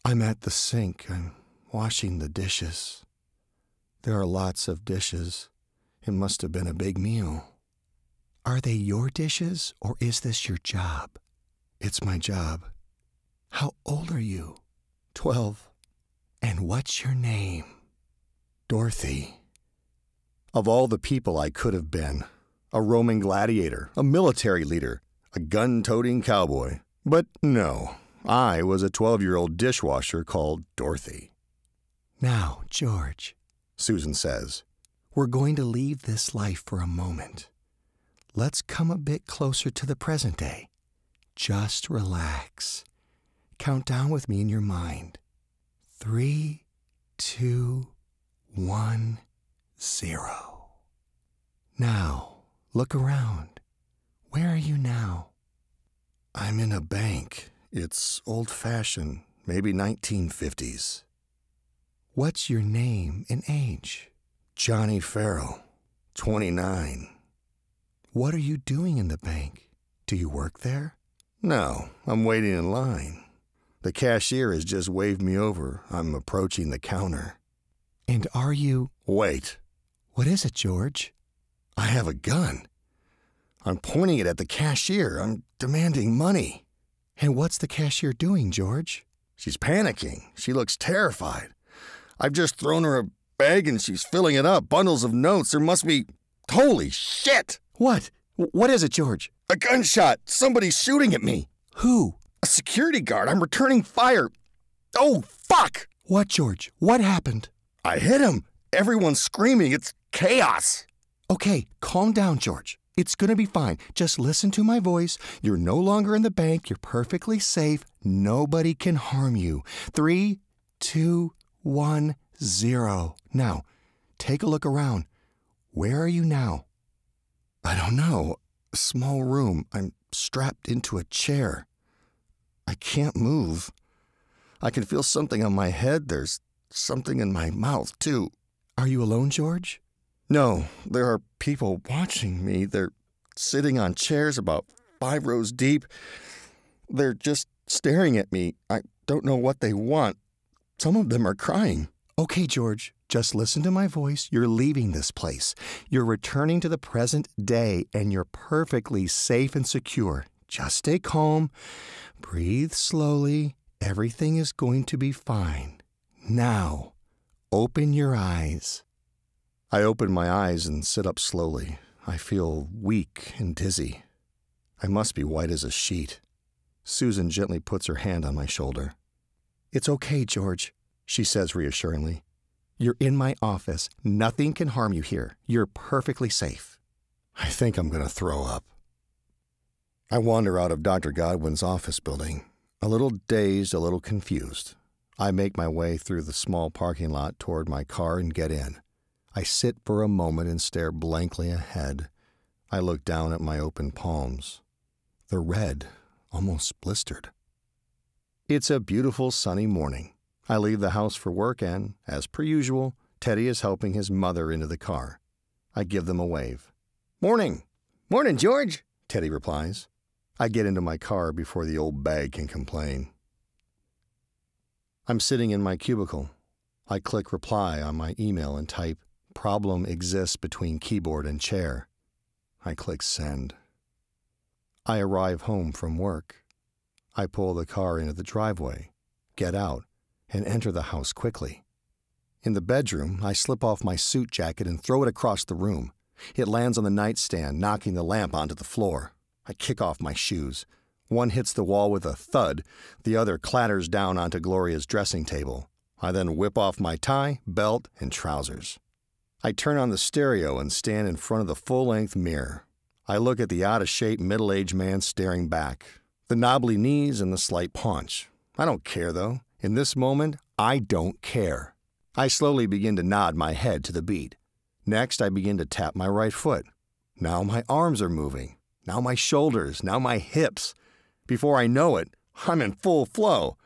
I'm at the sink. I'm washing the dishes. There are lots of dishes. It must have been a big meal. Are they your dishes, or is this your job? It's my job. How old are you? 12. And what's your name? Dorothy. Of all the people I could have been, a Roman gladiator, a military leader, a gun-toting cowboy. But no, I was a 12-year-old dishwasher called Dorothy. Now, George, Susan says, we're going to leave this life for a moment. Let's come a bit closer to the present day. Just relax. Count down with me in your mind. 3, 2, 1, 0. Now, look around. Where are you now? I'm in a bank. It's old-fashioned, maybe 1950s. What's your name and age? Johnny Farrell, 29. What are you doing in the bank? Do you work there? No, I'm waiting in line. The cashier has just waved me over. I'm approaching the counter. And are you... Wait. What is it, George? I have a gun. I'm pointing it at the cashier. I'm demanding money. And what's the cashier doing, George? She's panicking. She looks terrified. I've just thrown her a bag and she's filling it up. Bundles of notes. There must be... Holy shit! What? What is it, George? A gunshot. Somebody's shooting at me. Who? A security guard. I'm returning fire. Oh, fuck! What, George? What happened? I hit him. Everyone's screaming. It's chaos. Okay, calm down, George. It's going to be fine. Just listen to my voice. You're no longer in the bank. You're perfectly safe. Nobody can harm you. 3, 2, 1, 0. Now, take a look around. Where are you now? I don't know. A small room. I'm strapped into a chair. I can't move. I can feel something on my head. There's something in my mouth, too. Are you alone, George? No, there are people watching me. They're sitting on chairs about 5 rows deep. They're just staring at me. I don't know what they want. Some of them are crying. Okay, George, just listen to my voice. You're leaving this place. You're returning to the present day, and you're perfectly safe and secure. Just stay calm. Breathe slowly. Everything is going to be fine. Now, open your eyes. I open my eyes and sit up slowly. I feel weak and dizzy. I must be white as a sheet. Susan gently puts her hand on my shoulder. It's okay, George, she says reassuringly. You're in my office. Nothing can harm you here. You're perfectly safe. I think I'm going to throw up. I wander out of Dr. Godwin's office building, a little dazed, a little confused. I make my way through the small parking lot toward my car and get in. I sit for a moment and stare blankly ahead. I look down at my open palms. They're red, almost blistered. It's a beautiful sunny morning. I leave the house for work and, as per usual, Teddy is helping his mother into the car. I give them a wave. Morning. Morning, George, Teddy replies. I get into my car before the old bag can complain. I'm sitting in my cubicle. I click reply on my email and type, "Problem exists between keyboard and chair." I click send. I arrive home from work. I pull the car into the driveway, get out, and enter the house quickly. In the bedroom, I slip off my suit jacket and throw it across the room. It lands on the nightstand, knocking the lamp onto the floor. I kick off my shoes. One hits the wall with a thud. The other clatters down onto Gloria's dressing table. I then whip off my tie, belt, and trousers. I turn on the stereo and stand in front of the full-length mirror. I look at the out-of-shape middle-aged man staring back, the knobbly knees and the slight paunch. I don't care, though. In this moment, I don't care. I slowly begin to nod my head to the beat. Next, I begin to tap my right foot. Now my arms are moving. Now my shoulders. Now my hips. Before I know it, I'm in full flow.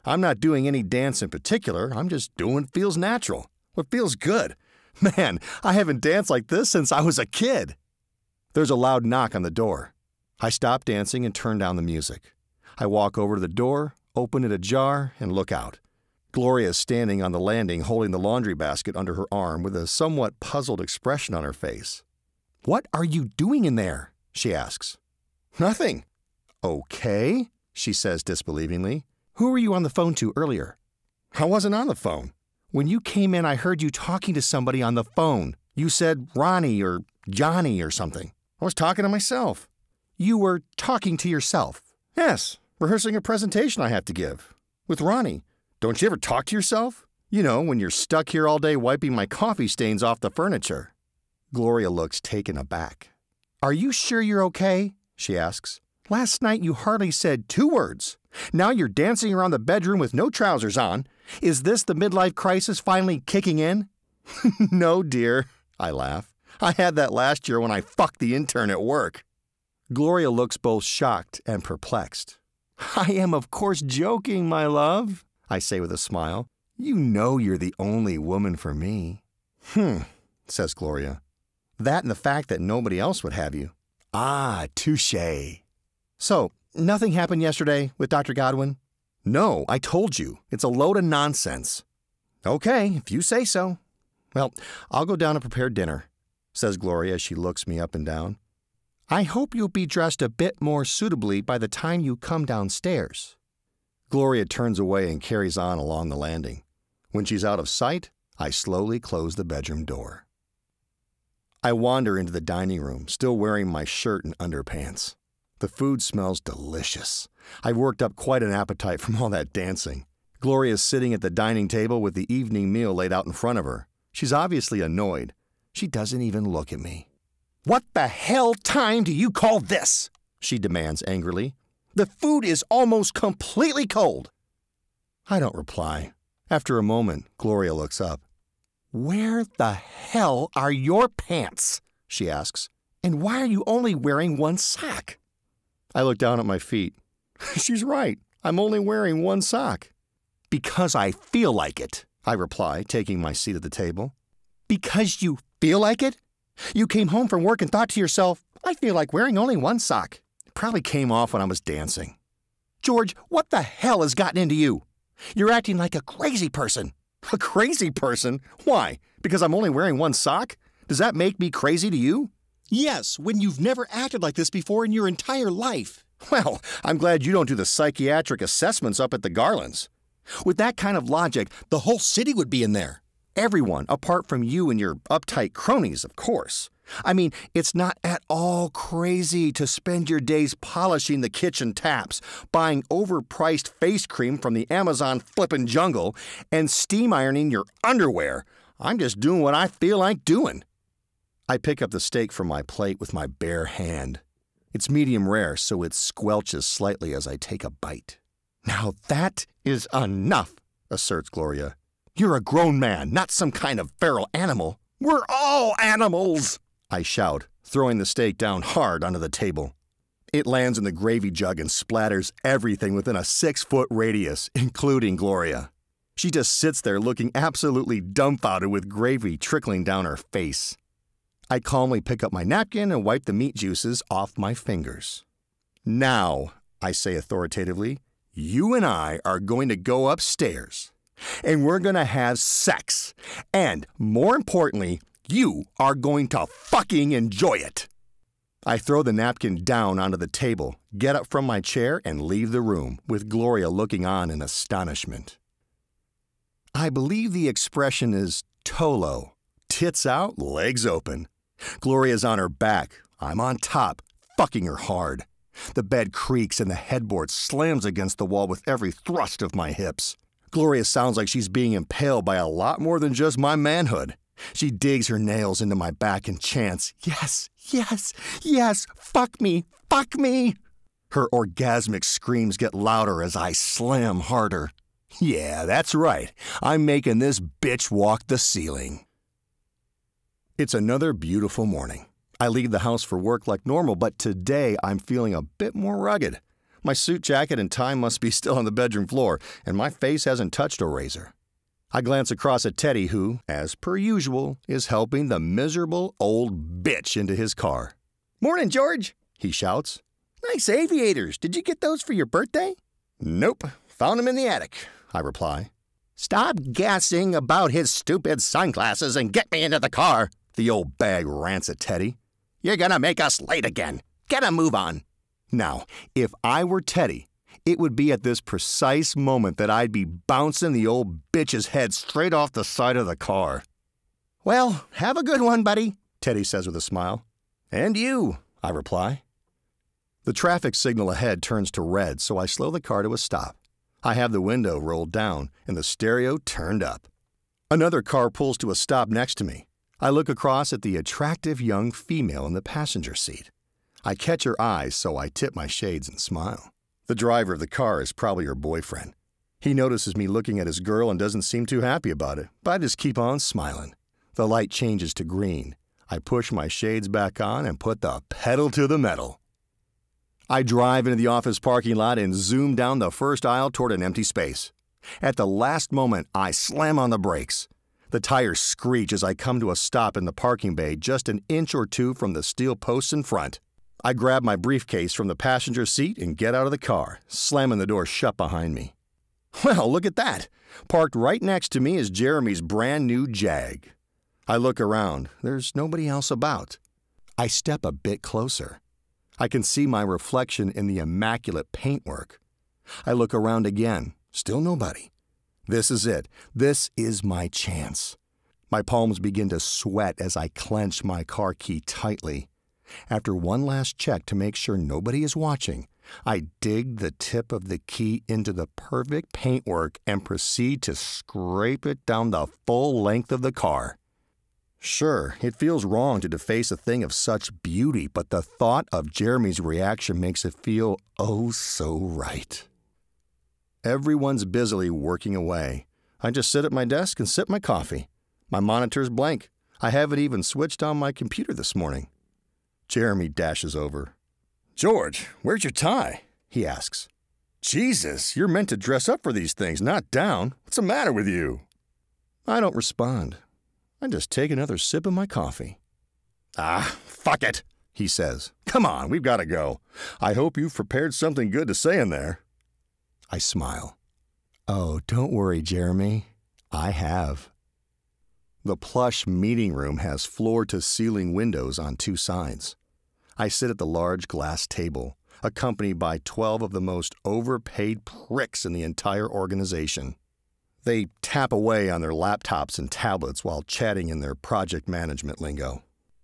I'm not doing any dance in particular. I'm just doing what feels natural, what feels good. Man, I haven't danced like this since I was a kid. There's a loud knock on the door. I stop dancing and turn down the music. I walk over to the door, open it ajar, and look out. Gloria is standing on the landing holding the laundry basket under her arm with a somewhat puzzled expression on her face. "What are you doing in there?" she asks. "Nothing." "Okay," she says disbelievingly. "Who were you on the phone to earlier?" "I wasn't on the phone." "When you came in, I heard you talking to somebody on the phone. You said Ronnie or Johnny or something." "I was talking to myself." "You were talking to yourself?" "Yes, rehearsing a presentation I have to give. With Ronnie. Don't you ever talk to yourself? You know, when you're stuck here all day wiping my coffee stains off the furniture." Gloria looks taken aback. "Are you sure you're okay?" she asks. "Last night you hardly said 2 words. Now you're dancing around the bedroom with no trousers on. Is this the midlife crisis finally kicking in?" "No, dear," I laugh. "I had that last year when I fucked the intern at work." Gloria looks both shocked and perplexed. "I am of course joking, my love," I say with a smile. "You know you're the only woman for me." Says Gloria. "That and the fact that nobody else would have you." "Ah, touché." "So, nothing happened yesterday with Dr. Godwin?" "No, I told you. It's a load of nonsense." "Okay, if you say so." "Well, I'll go down and prepare dinner," says Gloria as she looks me up and down. "I hope you'll be dressed a bit more suitably by the time you come downstairs." Gloria turns away and carries on along the landing. When she's out of sight, I slowly close the bedroom door. I wander into the dining room, still wearing my shirt and underpants. The food smells delicious. I've worked up quite an appetite from all that dancing. Gloria's sitting at the dining table with the evening meal laid out in front of her. She's obviously annoyed. She doesn't even look at me. What the hell time do you call this? She demands angrily. The food is almost completely cold. I don't reply. After a moment, Gloria looks up. Where the hell are your pants? She asks. And why are you only wearing one sock? I look down at my feet. She's right. I'm only wearing one sock. Because I feel like it, I reply, taking my seat at the table. Because you feel like it? You came home from work and thought to yourself, I feel like wearing only one sock. It probably came off when I was dancing. George, what the hell has gotten into you? You're acting like a crazy person. A crazy person? Why? Because I'm only wearing one sock? Does that make me crazy to you? Yes, when you've never acted like this before in your entire life. Well, I'm glad you don't do the psychiatric assessments up at the Garlands. With that kind of logic, the whole city would be in there. Everyone, apart from you and your uptight cronies, of course. I mean, it's not at all crazy to spend your days polishing the kitchen taps, buying overpriced face cream from the Amazon flippin' jungle, and steam ironing your underwear. I'm just doing what I feel like doing. I pick up the steak from my plate with my bare hand. It's medium rare, so it squelches slightly as I take a bite. Now that is enough, asserts Gloria. You're a grown man, not some kind of feral animal. We're all animals, I shout, throwing the steak down hard onto the table. It lands in the gravy jug and splatters everything within a 6-foot radius, including Gloria. She just sits there looking absolutely dumbfounded with gravy trickling down her face. I calmly pick up my napkin and wipe the meat juices off my fingers. Now, I say authoritatively, you and I are going to go upstairs, and we're going to have sex. And, more importantly, you are going to fucking enjoy it. I throw the napkin down onto the table, get up from my chair, and leave the room, with Gloria looking on in astonishment. I believe the expression is TOLO, tits out, legs open. Gloria's on her back, I'm on top, fucking her hard. The bed creaks and the headboard slams against the wall with every thrust of my hips. Gloria sounds like she's being impaled by a lot more than just my manhood. She digs her nails into my back and chants, yes, yes, yes, fuck me, fuck me. Her orgasmic screams get louder as I slam harder. Yeah, that's right. I'm making this bitch walk the ceiling. It's another beautiful morning. I leave the house for work like normal, but today I'm feeling a bit more rugged. My suit jacket and tie must be still on the bedroom floor, and my face hasn't touched a razor. I glance across at Teddy, who, as per usual, is helping the miserable old bitch into his car. Morning, George, he shouts. Nice aviators. Did you get those for your birthday? Nope. Found them in the attic, I reply. Stop gassing about his stupid sunglasses and get me into the car, the old bag rants at Teddy. You're gonna make us late again. Get a move on. Now, if I were Teddy, it would be at this precise moment that I'd be bouncing the old bitch's head straight off the side of the car. Well, have a good one, buddy, Teddy says with a smile. And you, I reply. The traffic signal ahead turns to red, so I slow the car to a stop. I have the window rolled down and the stereo turned up. Another car pulls to a stop next to me. I look across at the attractive young female in the passenger seat. I catch her eyes, so I tip my shades and smile. The driver of the car is probably her boyfriend. He notices me looking at his girl and doesn't seem too happy about it, but I just keep on smiling. The light changes to green. I push my shades back on and put the pedal to the metal. I drive into the office parking lot and zoom down the first aisle toward an empty space. At the last moment, I slam on the brakes. The tires screech as I come to a stop in the parking bay just an inch or two from the steel posts in front. I grab my briefcase from the passenger seat and get out of the car, slamming the door shut behind me. Well, look at that. Parked right next to me is Jeremy's brand new Jag. I look around. There's nobody else about. I step a bit closer. I can see my reflection in the immaculate paintwork. I look around again. Still nobody. This is it. This is my chance. My palms begin to sweat as I clench my car key tightly. After one last check to make sure nobody is watching, I dig the tip of the key into the perfect paintwork and proceed to scrape it down the full length of the car. Sure, it feels wrong to deface a thing of such beauty, but the thought of Jeremy's reaction makes it feel oh so right. Everyone's busily working away. I just sit at my desk and sip my coffee. My monitor's blank. I haven't even switched on my computer this morning. Jeremy dashes over. "George, where's your tie?" he asks. "Jesus, you're meant to dress up for these things, not down. What's the matter with you?" I don't respond. I just take another sip of my coffee. "Ah, fuck it," he says. "Come on, we've got to go. I hope you've prepared something good to say in there." I smile. "Oh, don't worry, Jeremy. I have." The plush meeting room has floor-to-ceiling windows on two sides. I sit at the large glass table, accompanied by 12 of the most overpaid pricks in the entire organization. They tap away on their laptops and tablets while chatting in their project management lingo.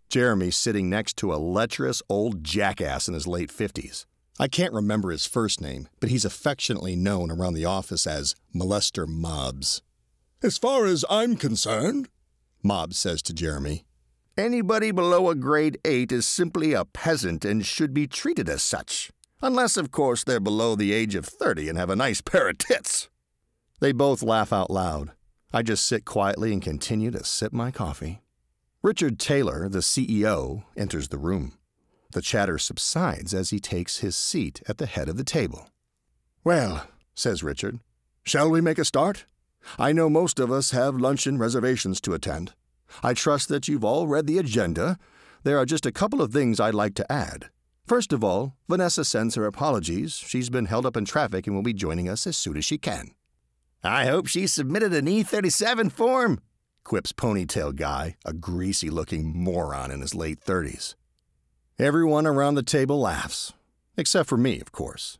Jeremy's sitting next to a lecherous old jackass in his late 50s. I can't remember his first name, but he's affectionately known around the office as Molester Mobbs. "As far as I'm concerned," Mobbs says to Jeremy, "anybody below a grade 8 is simply a peasant and should be treated as such. Unless, of course, they're below the age of 30 and have a nice pair of tits." They both laugh out loud. I just sit quietly and continue to sip my coffee. Richard Tellor, the CEO, enters the room. The chatter subsides as he takes his seat at the head of the table. "Well," says Richard, "shall we make a start? I know most of us have luncheon reservations to attend. I trust that you've all read the agenda. There are just a couple of things I'd like to add. First of all, Vanessa sends her apologies. She's been held up in traffic and will be joining us as soon as she can." "I hope she submitted an E37 form," quips Ponytail Guy, a greasy-looking moron in his late 30s. Everyone around the table laughs, except for me, of course.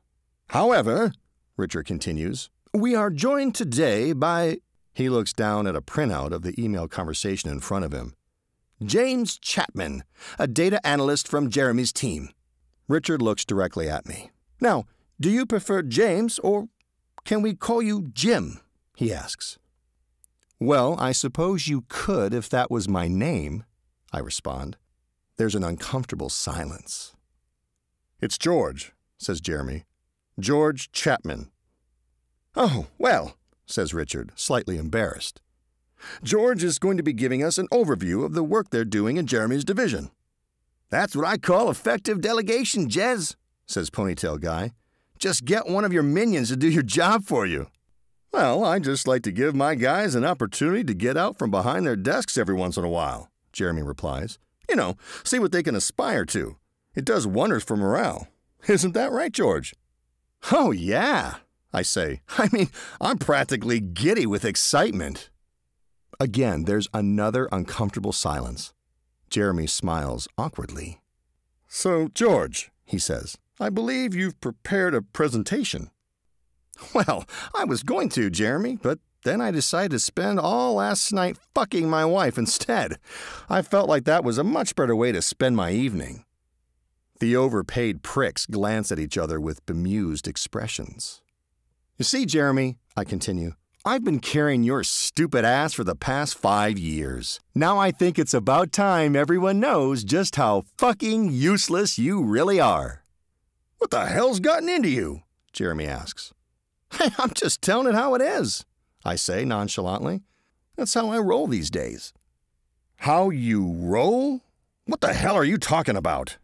"However," Richard continues, "we are joined today by—" He looks down at a printout of the email conversation in front of him. "James Chapman, a data analyst from Jeremy's team." Richard looks directly at me. "Now, do you prefer James or can we call you Jim?" he asks. "Well, I suppose you could if that was my name," I respond. There's an uncomfortable silence. "It's George," says Jeremy. "George Chapman." "Oh, well," says Richard, slightly embarrassed. "George is going to be giving us an overview of the work they're doing in Jeremy's division." "That's what I call effective delegation, Jez," says Ponytail Guy. "Just get one of your minions to do your job for you." "Well, I just like to give my guys an opportunity to get out from behind their desks every once in a while," Jeremy replies. "You know, see what they can aspire to. It does wonders for morale. Isn't that right, George?" "Oh, yeah," I say. I mean, I'm practically giddy with excitement. Again, there's another uncomfortable silence. Jeremy smiles awkwardly. "So, George," he says, "I believe you've prepared a presentation." "Well, I was going to, Jeremy, but then I decided to spend all last night fucking my wife instead. I felt like that was a much better way to spend my evening." The overpaid pricks glance at each other with bemused expressions. "You see, Jeremy," I continue, "I've been carrying your stupid ass for the past 5 years. Now I think it's about time everyone knows just how fucking useless you really are." "What the hell's gotten into you?" Jeremy asks. "Hey, I'm just telling it how it is," I say nonchalantly. "That's how I roll these days." "How you roll? What the hell are you talking about?"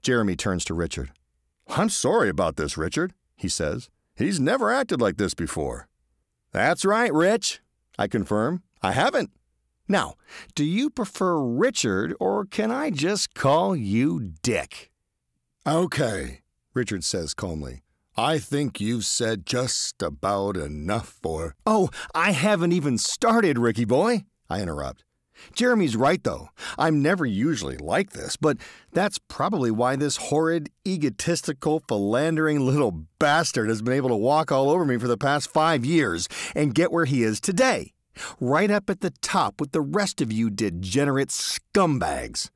Jeremy turns to Richard. "I'm sorry about this, Richard," he says. "He's never acted like this before." "That's right, Rich," I confirm. "I haven't. Now, do you prefer Richard or can I just call you Dick?" "Okay," Richard says calmly. "I think you've said just about enough for—" "Oh, I haven't even started, Ricky boy," I interrupt. "Jeremy's right, though. I'm never usually like this, but that's probably why this horrid, egotistical, philandering little bastard has been able to walk all over me for the past 5 years and get where he is today. Right up at the top with the rest of you degenerate scumbags.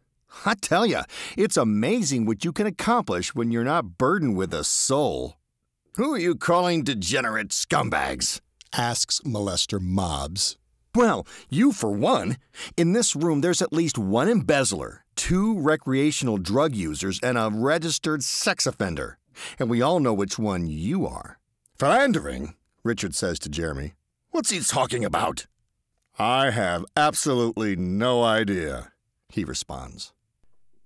I tell ya, it's amazing what you can accomplish when you're not burdened with a soul." "Who are you calling degenerate scumbags?" asks Molester Mobbs. Well, you for one. In this room, there's at least one embezzler, 2 recreational drug users, and a registered sex offender. And we all know which one you are. Philandering, Richard says to Jeremy. What's he talking about? I have absolutely no idea, he responds.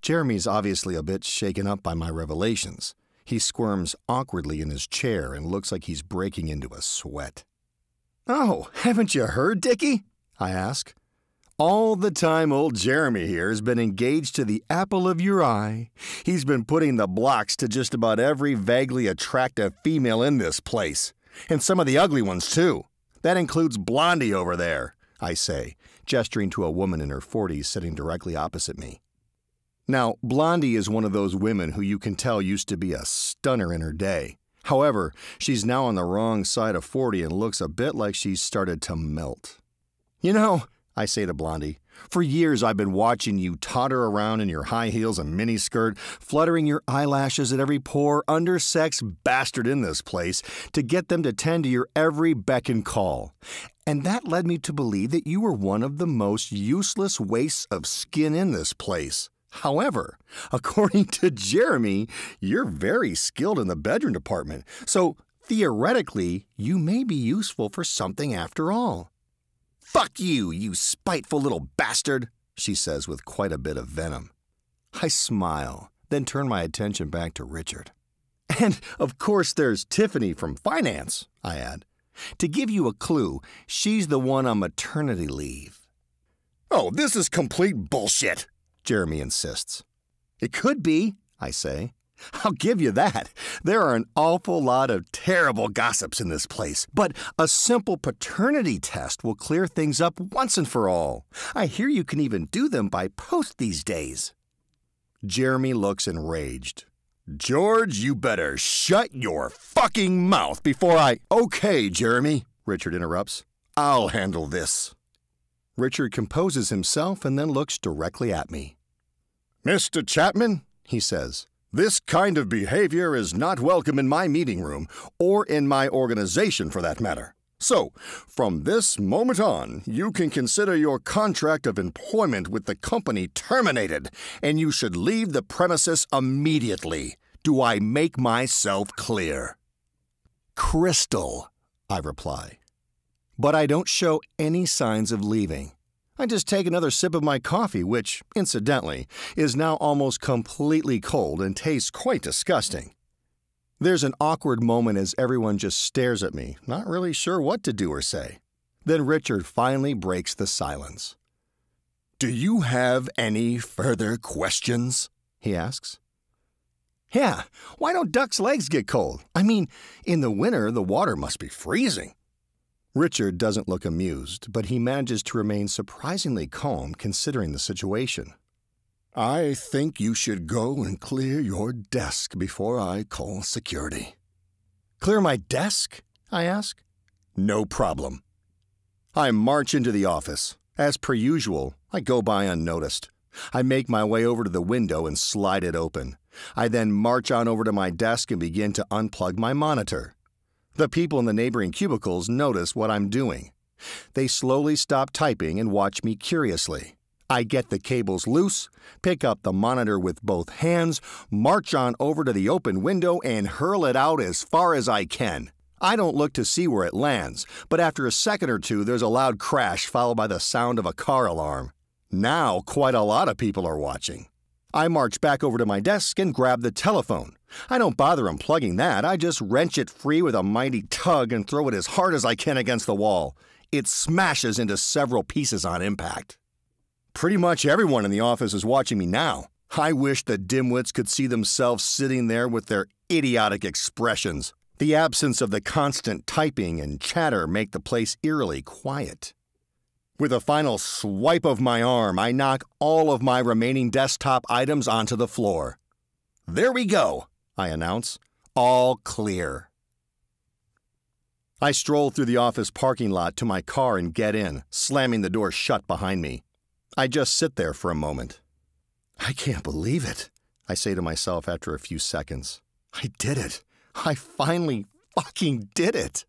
Jeremy's obviously a bit shaken up by my revelations. He squirms awkwardly in his chair and looks like he's breaking into a sweat. Oh, haven't you heard, Dickie? I ask. All the time old Jeremy here has been engaged to the apple of your eye. He's been putting the blocks to just about every vaguely attractive female in this place. And some of the ugly ones, too. That includes Blondie over there, I say, gesturing to a woman in her 40s sitting directly opposite me. Now, Blondie is one of those women who you can tell used to be a stunner in her day. However, she's now on the wrong side of 40 and looks a bit like she's started to melt. You know, I say to Blondie, for years I've been watching you totter around in your high heels and miniskirt, fluttering your eyelashes at every poor, undersexed bastard in this place to get them to tend to your every beck and call. And that led me to believe that you were one of the most useless wastes of skin in this place. However, according to Jeremy, you're very skilled in the bedroom department, so theoretically, you may be useful for something after all. Fuck you, you spiteful little bastard, she says with quite a bit of venom. I smile, then turn my attention back to Richard. And, of course, there's Tiffany from finance, I add. To give you a clue, she's the one on maternity leave. Oh, this is complete bullshit, Jeremy insists. It could be, I say. I'll give you that. There are an awful lot of terrible gossips in this place, but a simple paternity test will clear things up once and for all. I hear you can even do them by post these days. Jeremy looks enraged. George, you better shut your fucking mouth before I— Okay, Jeremy, Richard interrupts. I'll handle this. Richard composes himself and then looks directly at me. Mr. Chapman, he says, this kind of behavior is not welcome in my meeting room, or in my organization for that matter. So, from this moment on, you can consider your contract of employment with the company terminated, and you should leave the premises immediately. Do I make myself clear? Crystal, I reply. But I don't show any signs of leaving. I just take another sip of my coffee, which, incidentally, is now almost completely cold and tastes quite disgusting. There's an awkward moment as everyone just stares at me, not really sure what to do or say. Then Richard finally breaks the silence. Do you have any further questions? He asks. Yeah, why don't ducks' legs get cold? I mean, in the winter, the water must be freezing. Richard doesn't look amused, but he manages to remain surprisingly calm considering the situation. I think you should go and clear your desk before I call security. Clear my desk? I ask. No problem. I march into the office. As per usual, I go by unnoticed. I make my way over to the window and slide it open. I then march on over to my desk and begin to unplug my monitor. The people in the neighboring cubicles notice what I'm doing. They slowly stop typing and watch me curiously. I get the cables loose, pick up the monitor with both hands, march on over to the open window, and hurl it out as far as I can. I don't look to see where it lands, but after a second or two, there's a loud crash followed by the sound of a car alarm. Now, quite a lot of people are watching. I march back over to my desk and grab the telephone. I don't bother unplugging that. I just wrench it free with a mighty tug and throw it as hard as I can against the wall. It smashes into several pieces on impact. Pretty much everyone in the office is watching me now. I wish the dimwits could see themselves sitting there with their idiotic expressions. The absence of the constant typing and chatter make the place eerily quiet. With a final swipe of my arm, I knock all of my remaining desktop items onto the floor. There we go, I announce. All clear. I stroll through the office parking lot to my car and get in, slamming the door shut behind me. I just sit there for a moment. I can't believe it, I say to myself after a few seconds. I did it. I finally fucking did it.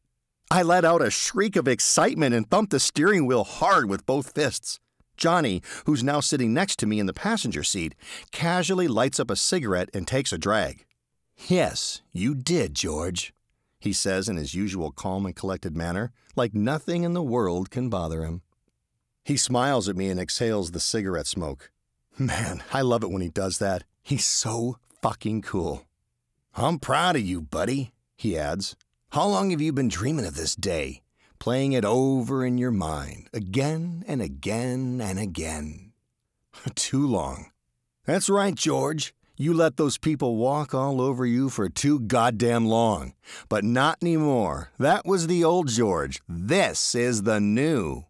I let out a shriek of excitement and thumped the steering wheel hard with both fists. Johnny, who's now sitting next to me in the passenger seat, casually lights up a cigarette and takes a drag. "Yes, you did, George," he says in his usual calm and collected manner, like nothing in the world can bother him. He smiles at me and exhales the cigarette smoke. Man, I love it when he does that. He's so fucking cool. "I'm proud of you, buddy," he adds. "How long have you been dreaming of this day? Playing it over in your mind, again and again and again." Too long. That's right, George. You let those people walk all over you for too goddamn long. But not anymore. That was the old George. This is the new.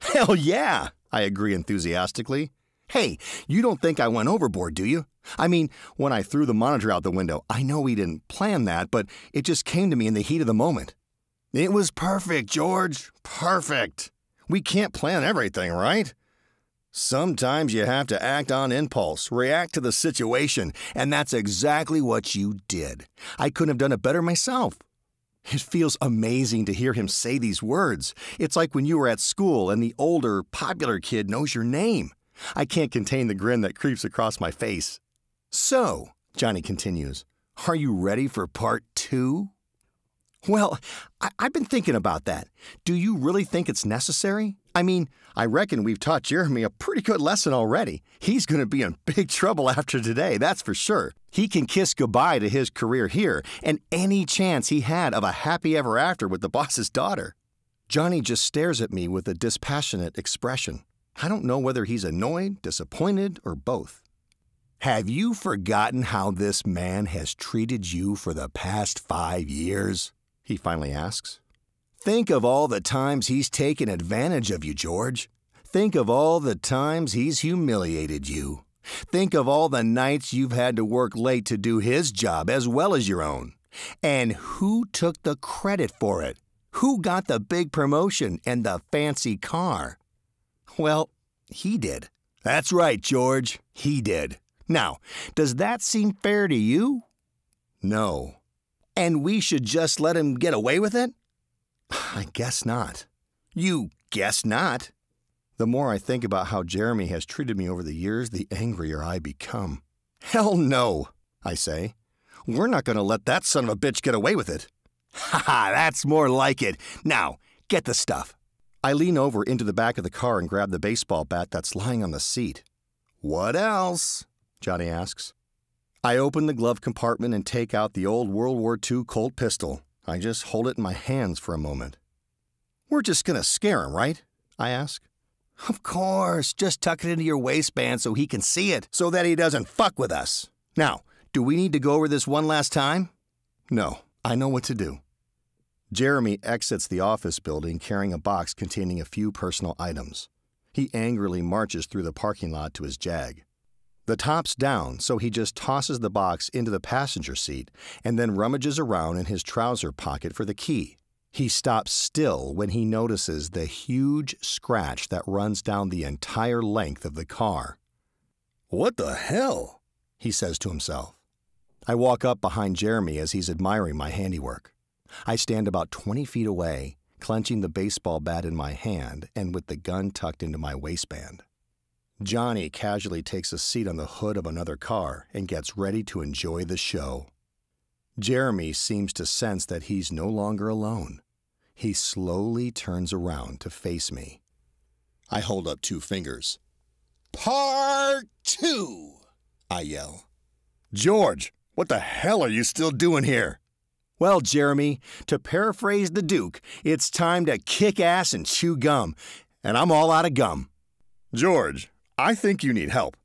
Hell yeah, I agree enthusiastically. Hey, you don't think I went overboard, do you? I mean, when I threw the monitor out the window, I know we didn't plan that, but it just came to me in the heat of the moment. It was perfect, George. Perfect. We can't plan everything, right? Sometimes you have to act on impulse, react to the situation, and that's exactly what you did. I couldn't have done it better myself. It feels amazing to hear him say these words. It's like when you were at school and the older, popular kid knows your name. I can't contain the grin that creeps across my face. "So," Johnny continues, "are you ready for part 2? Well, I've been thinking about that. Do you really think it's necessary? I mean, I reckon we've taught Jeremy a pretty good lesson already. He's going to be in big trouble after today, that's for sure. He can kiss goodbye to his career here and any chance he had of a happy ever after with the boss's daughter." Johnny just stares at me with a dispassionate expression. I don't know whether he's annoyed, disappointed, or both. "Have you forgotten how this man has treated you for the past 5 years?" he finally asks. "Think of all the times he's taken advantage of you, George. Think of all the times he's humiliated you. Think of all the nights you've had to work late to do his job as well as your own. And who took the credit for it? Who got the big promotion and the fancy car? Well, he did. That's right, George. He did. Now, does that seem fair to you? No. And we should just let him get away with it? I guess not. You guess not? The more I think about how Jeremy has treated me over the years, the angrier I become. Hell no, I say. We're not going to let that son of a bitch get away with it. Ha ha, that's more like it. Now, get the stuff. I lean over into the back of the car and grab the baseball bat that's lying on the seat. What else? Johnny asks. I open the glove compartment and take out the old World War II Colt pistol. I just hold it in my hands for a moment. We're just going to scare him, right? I ask. Of course, just tuck it into your waistband so he can see it, so that he doesn't fuck with us. Now, do we need to go over this one last time? No, I know what to do. Jeremy exits the office building carrying a box containing a few personal items. He angrily marches through the parking lot to his Jag. The top's down, so he just tosses the box into the passenger seat and then rummages around in his trouser pocket for the key. He stops still when he notices the huge scratch that runs down the entire length of the car. What the hell? He says to himself. I walk up behind Jeremy as he's admiring my handiwork. I stand about 20 feet away, clenching the baseball bat in my hand and with the gun tucked into my waistband. Johnny casually takes a seat on the hood of another car and gets ready to enjoy the show. Jeremy seems to sense that he's no longer alone. He slowly turns around to face me. I hold up 2 fingers. Part 2, I yell. George, what the hell are you still doing here? Well, Jeremy, to paraphrase the Duke, it's time to kick ass and chew gum, and I'm all out of gum. George, I think you need help.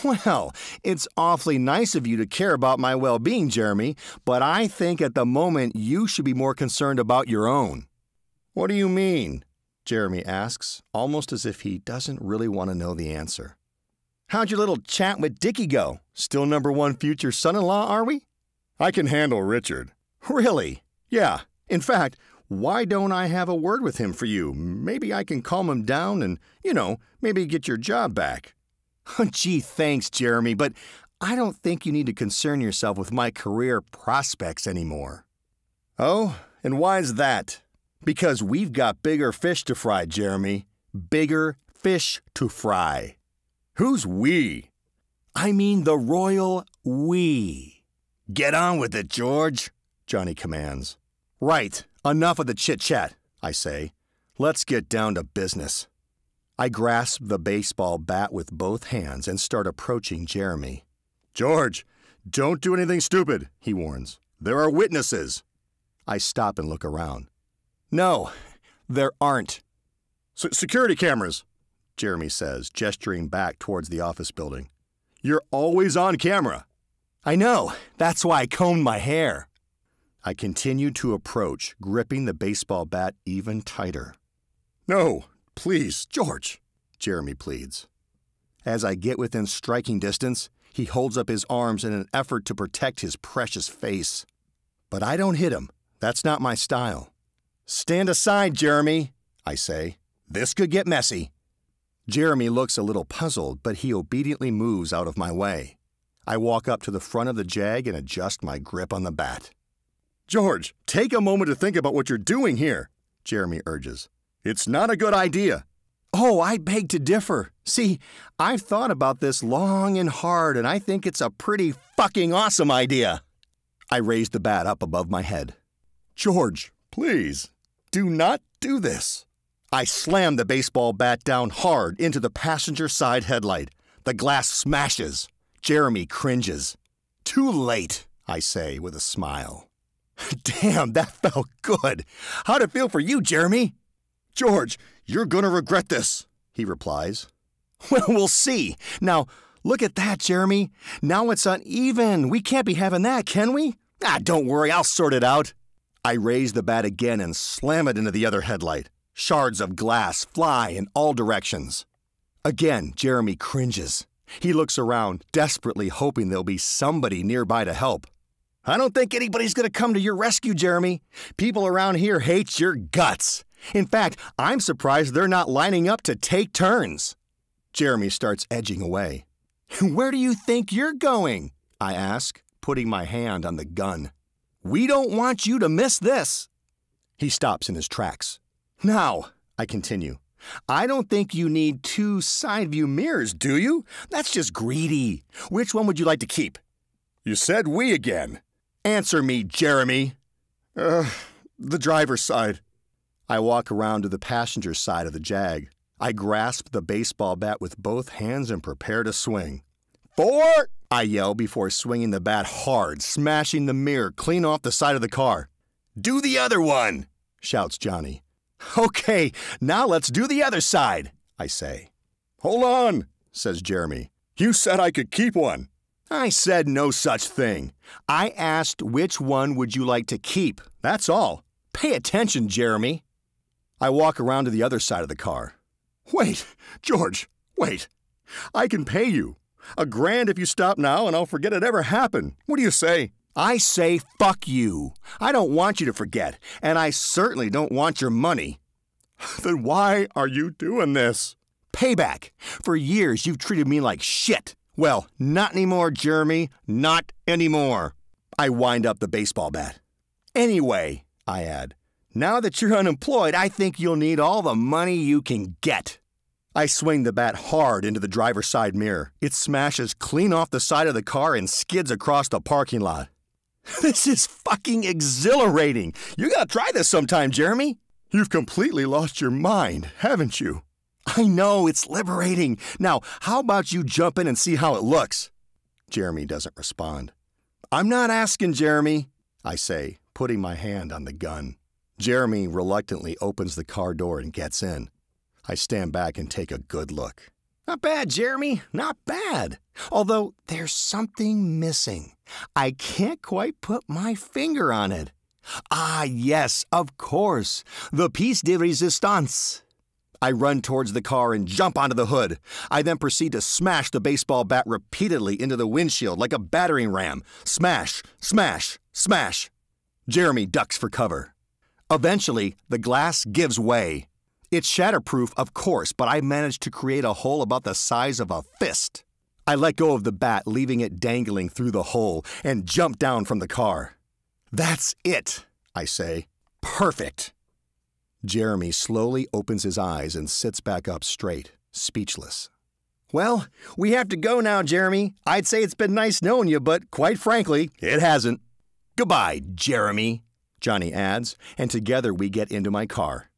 Well, it's awfully nice of you to care about my well-being, Jeremy, but I think at the moment you should be more concerned about your own. What do you mean? Jeremy asks, almost as if he doesn't really want to know the answer. How'd your little chat with Dickie go? Still #1 future son-in-law, are we? I can handle Richard. Really? Yeah. In fact, why don't I have a word with him for you? Maybe I can calm him down and, maybe get your job back. Gee, thanks, Jeremy, but I don't think you need to concern yourself with my career prospects anymore. Oh, and why's that? Because we've got bigger fish to fry, Jeremy. Bigger fish to fry. Who's we? I mean the royal we. Get on with it, George, Johnny commands. Right, enough of the chit-chat, I say. Let's get down to business. I grasp the baseball bat with both hands and start approaching Jeremy. George, don't do anything stupid, he warns. There are witnesses. I stop and look around. No, there aren't. Security cameras, Jeremy says, gesturing back towards the office building. You're always on camera. I know. That's why I combed my hair. I continue to approach, gripping the baseball bat even tighter. No, please, George, Jeremy pleads. As I get within striking distance, he holds up his arms in an effort to protect his precious face. But I don't hit him. That's not my style. Stand aside, Jeremy, I say. This could get messy. Jeremy looks a little puzzled, but he obediently moves out of my way. I walk up to the front of the Jag and adjust my grip on the bat. George, take a moment to think about what you're doing here, Jeremy urges. It's not a good idea. Oh, I beg to differ. See, I've thought about this long and hard, and I think it's a pretty fucking awesome idea. I raise the bat up above my head. George, please, do not do this. I slam the baseball bat down hard into the passenger side headlight. The glass smashes. Jeremy cringes. Too late, I say with a smile. Damn, that felt good. How'd it feel for you, Jeremy? George, you're gonna regret this, he replies. Well, we'll see. Now, look at that, Jeremy. Now it's uneven. We can't be having that, can we? Don't worry, I'll sort it out. I raise the bat again and slam it into the other headlight. Shards of glass fly in all directions. Again, Jeremy cringes. He looks around, desperately hoping there'll be somebody nearby to help. I don't think anybody's gonna come to your rescue, Jeremy. People around here hate your guts. In fact, I'm surprised they're not lining up to take turns. Jeremy starts edging away. Where do you think you're going? I ask, putting my hand on the gun. We don't want you to miss this. He stops in his tracks. Now, I continue, I don't think you need 2 side view mirrors, do you? That's just greedy. Which one would you like to keep? You said we again. Answer me, Jeremy. The driver's side. I walk around to the passenger side of the Jag. I grasp the baseball bat with both hands and prepare to swing. 4! I yell before swinging the bat hard, smashing the mirror clean off the side of the car. Do the other one, shouts Johnny. Okay, now let's do the other side, I say. Hold on, says Jeremy. You said I could keep one. I said no such thing. I asked which one would you like to keep, that's all. Pay attention, Jeremy. I walk around to the other side of the car. Wait, George, wait. I can pay you. $1,000 if you stop now and I'll forget it ever happened. What do you say? I say fuck you. I don't want you to forget, and I certainly don't want your money. Then why are you doing this? Payback. For years you've treated me like shit. Well, not anymore, Jeremy. Not anymore. I wind up the baseball bat. Anyway, I add, now that you're unemployed, I think you'll need all the money you can get. I swing the bat hard into the driver's side mirror. It smashes clean off the side of the car and skids across the parking lot. This is fucking exhilarating. You gotta try this sometime, Jeremy. You've completely lost your mind, haven't you? I know, it's liberating. Now, how about you jump in and see how it looks? Jeremy doesn't respond. I'm not asking, Jeremy, I say, putting my hand on the gun. Jeremy reluctantly opens the car door and gets in. I stand back and take a good look. Not bad, Jeremy, not bad. Although there's something missing. I can't quite put my finger on it. Ah, yes, of course. The piece de resistance. I run towards the car and jump onto the hood. I then proceed to smash the baseball bat repeatedly into the windshield like a battering ram. Smash, smash, smash. Jeremy ducks for cover. Eventually, the glass gives way. It's shatterproof, of course, but I managed to create a hole about the size of a fist. I let go of the bat, leaving it dangling through the hole, and jump down from the car. That's it, I say. Perfect. Jeremy slowly opens his eyes and sits back up straight, speechless. Well, we have to go now, Jeremy. I'd say it's been nice knowing you, but quite frankly, it hasn't. Goodbye, Jeremy, Johnny adds, and together we get into my car.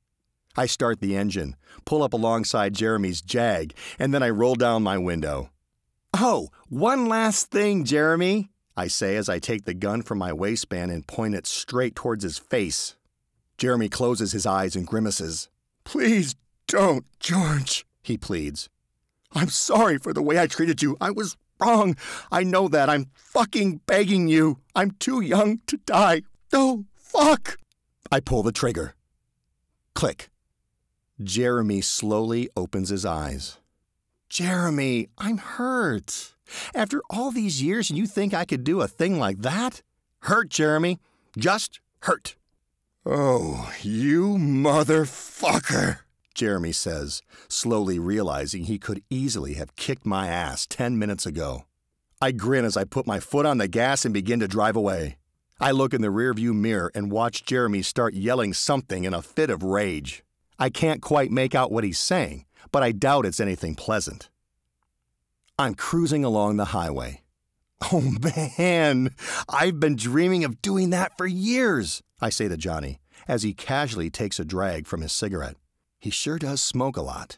I start the engine, pull up alongside Jeremy's Jag, and then I roll down my window. Oh, one last thing, Jeremy, I say as I take the gun from my waistband and point it straight towards his face. Jeremy closes his eyes and grimaces. Please don't, George, he pleads. I'm sorry for the way I treated you. I was wrong. I know that. I'm fucking begging you. I'm too young to die. Oh, fuck. I pull the trigger. Click. Jeremy slowly opens his eyes. Jeremy, I'm hurt. After all these years and you think I could do a thing like that? Hurt, Jeremy. Just hurt. Oh, you motherfucker, Jeremy says, slowly realizing he could easily have kicked my ass 10 minutes ago. I grin as I put my foot on the gas and begin to drive away. I look in the rearview mirror and watch Jeremy start yelling something in a fit of rage. I can't quite make out what he's saying, but I doubt it's anything pleasant. I'm cruising along the highway. Oh man, I've been dreaming of doing that for years, I say to Johnny, as he casually takes a drag from his cigarette. He sure does smoke a lot.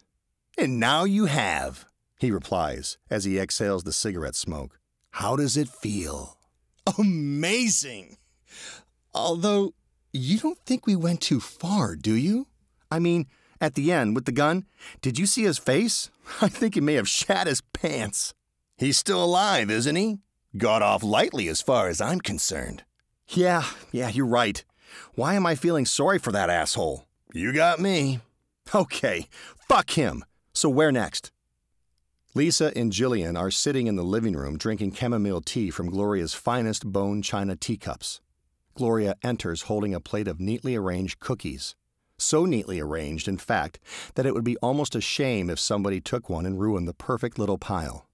And now you have, he replies as he exhales the cigarette smoke. How does it feel? Amazing! Although, you don't think we went too far, do you? I mean, at the end with the gun, did you see his face? I think he may have shat his pants. He's still alive, isn't he? Got off lightly as far as I'm concerned. Yeah, you're right. Why am I feeling sorry for that asshole? You got me. Okay, fuck him. So where next? Lisa and Jillian are sitting in the living room drinking chamomile tea from Gloria's finest bone china teacups. Gloria enters holding a plate of neatly arranged cookies. So neatly arranged, in fact, that it would be almost a shame if somebody took one and ruined the perfect little pile.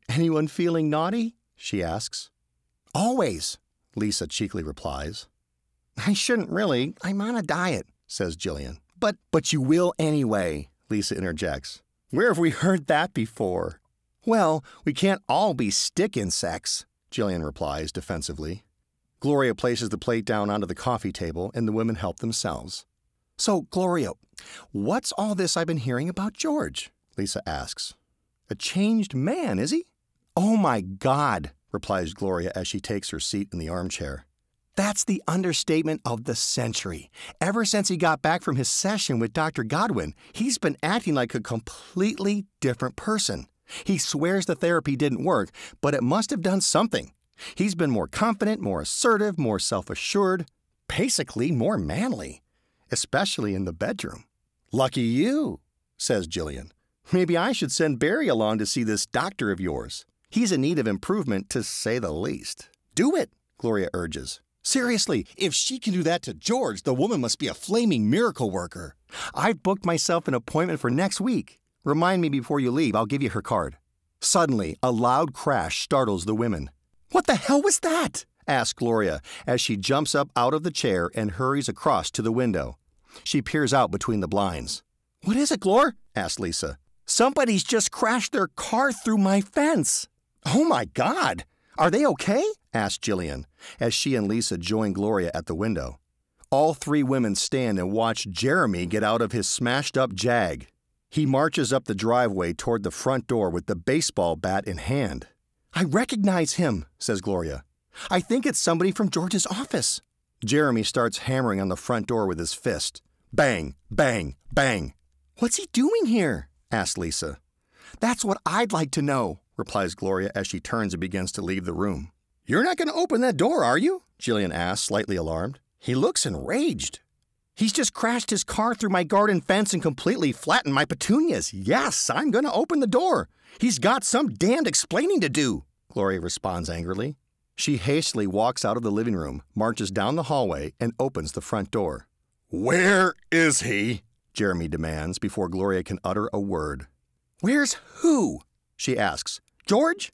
Anyone feeling naughty? She asks. Always, Lisa cheekily replies. I shouldn't really. I'm on a diet, says Jillian. But you will anyway, Lisa interjects. Where have we heard that before? Well, we can't all be stick insects, Jillian replies defensively. Gloria places the plate down onto the coffee table and the women help themselves. So, Gloria, what's all this I've been hearing about George? Lisa asks. A changed man, is he? Oh my God, replies Gloria as she takes her seat in the armchair. That's the understatement of the century. Ever since he got back from his session with Dr. Godwin, he's been acting like a completely different person. He swears the therapy didn't work, but it must have done something. He's been more confident, more assertive, more self-assured, basically more manly, especially in the bedroom. Lucky you, says Jillian. Maybe I should send Barry along to see this doctor of yours. He's in need of improvement, to say the least. Do it, Gloria urges. Seriously, if she can do that to George, the woman must be a flaming miracle worker. I've booked myself an appointment for next week. Remind me before you leave, I'll give you her card. Suddenly, a loud crash startles the women. What the hell was that? Asks Gloria as she jumps up out of the chair and hurries across to the window. She peers out between the blinds. What is it, Glor? Asks Lisa. Somebody's just crashed their car through my fence. Oh my God! Are they okay? Asked Jillian, as she and Lisa join Gloria at the window. All three women stand and watch Jeremy get out of his smashed-up Jag. He marches up the driveway toward the front door with the baseball bat in hand. I recognize him, says Gloria. I think it's somebody from George's office. Jeremy starts hammering on the front door with his fist. Bang, bang, bang. What's he doing here? Asked Lisa. That's what I'd like to know, replies Gloria as she turns and begins to leave the room. You're not going to open that door, are you? Jillian asks, slightly alarmed. He looks enraged. He's just crashed his car through my garden fence and completely flattened my petunias. Yes, I'm going to open the door. He's got some damned explaining to do, Gloria responds angrily. She hastily walks out of the living room, marches down the hallway, and opens the front door. Where is he? Jeremy demands before Gloria can utter a word. Where's who? She asks. George?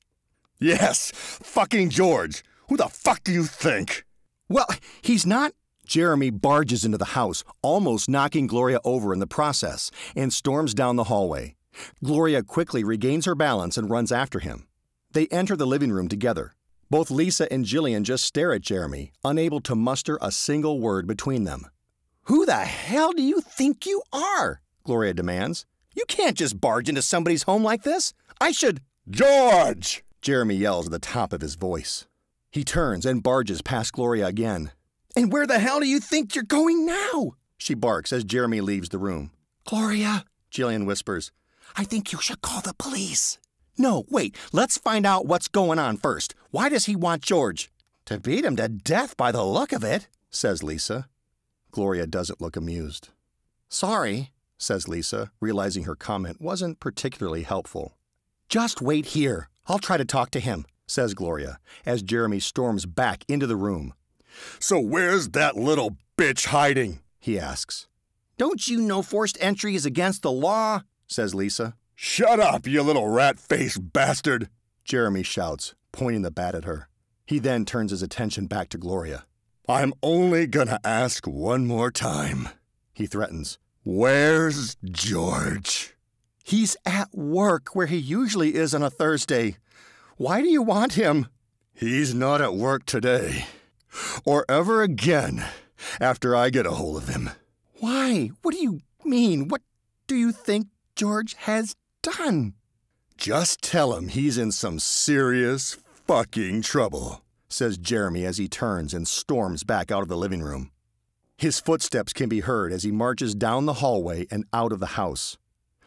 Yes, fucking George. Who the fuck do you think? Well, he's not Jeremy barges into the house, almost knocking Gloria over in the process, and storms down the hallway. Gloria quickly regains her balance and runs after him. They enter the living room together. Both Lisa and Jillian just stare at Jeremy, unable to muster a single word between them. "Who the hell do you think you are?" Gloria demands. "You can't just barge into somebody's home like this. I should—" "George!" Jeremy yells at the top of his voice. He turns and barges past Gloria again. "And where the hell do you think you're going now?" she barks as Jeremy leaves the room. "Gloria," Jillian whispers, "I think you should call the police." "No, wait, let's find out what's going on first. Why does he want George?" "To beat him to death by the look of it," says Lisa. Gloria doesn't look amused. "Sorry," says Lisa, realizing her comment wasn't particularly helpful. "Just wait here. I'll try to talk to him," says Gloria, as Jeremy storms back into the room. "So where's that little bitch hiding?" he asks. "Don't you know forced entry is against the law?" says Lisa. "Shut up, you little rat-faced bastard!" Jeremy shouts, pointing the bat at her. He then turns his attention back to Gloria. "I'm only gonna ask one more time," he threatens. "Where's George?" "He's at work where he usually is on a Thursday. Why do you want him?" "He's not at work today. Or ever again after I get a hold of him." "Why? What do you mean? What do you think George has done?" "Just tell him he's in some serious fucking trouble," says Jeremy as he turns and storms back out of the living room. His footsteps can be heard as he marches down the hallway and out of the house.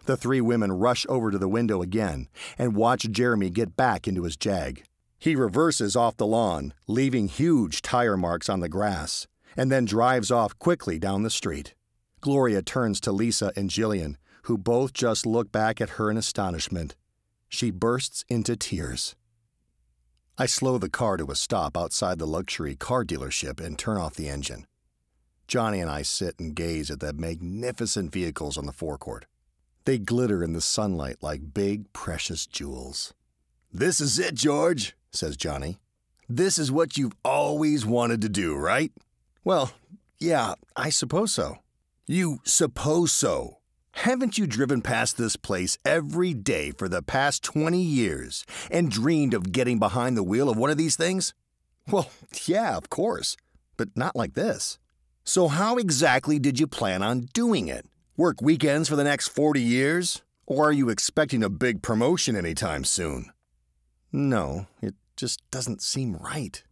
The three women rush over to the window again and watch Jeremy get back into his Jag. He reverses off the lawn, leaving huge tire marks on the grass, and then drives off quickly down the street. Gloria turns to Lisa and Jillian, who both just look back at her in astonishment. She bursts into tears. I slow the car to a stop outside the luxury car dealership and turn off the engine. Johnny and I sit and gaze at the magnificent vehicles on the forecourt. They glitter in the sunlight like big, precious jewels. "This is it, George," says Johnny. "This is what you've always wanted to do, right?" "Well, yeah, I suppose so." "You suppose so? Haven't you driven past this place every day for the past 20 years and dreamed of getting behind the wheel of one of these things?" "Well, yeah, of course, but not like this." "So how exactly did you plan on doing it? Work weekends for the next 40 years? Or are you expecting a big promotion anytime soon?" "No, it just doesn't seem right."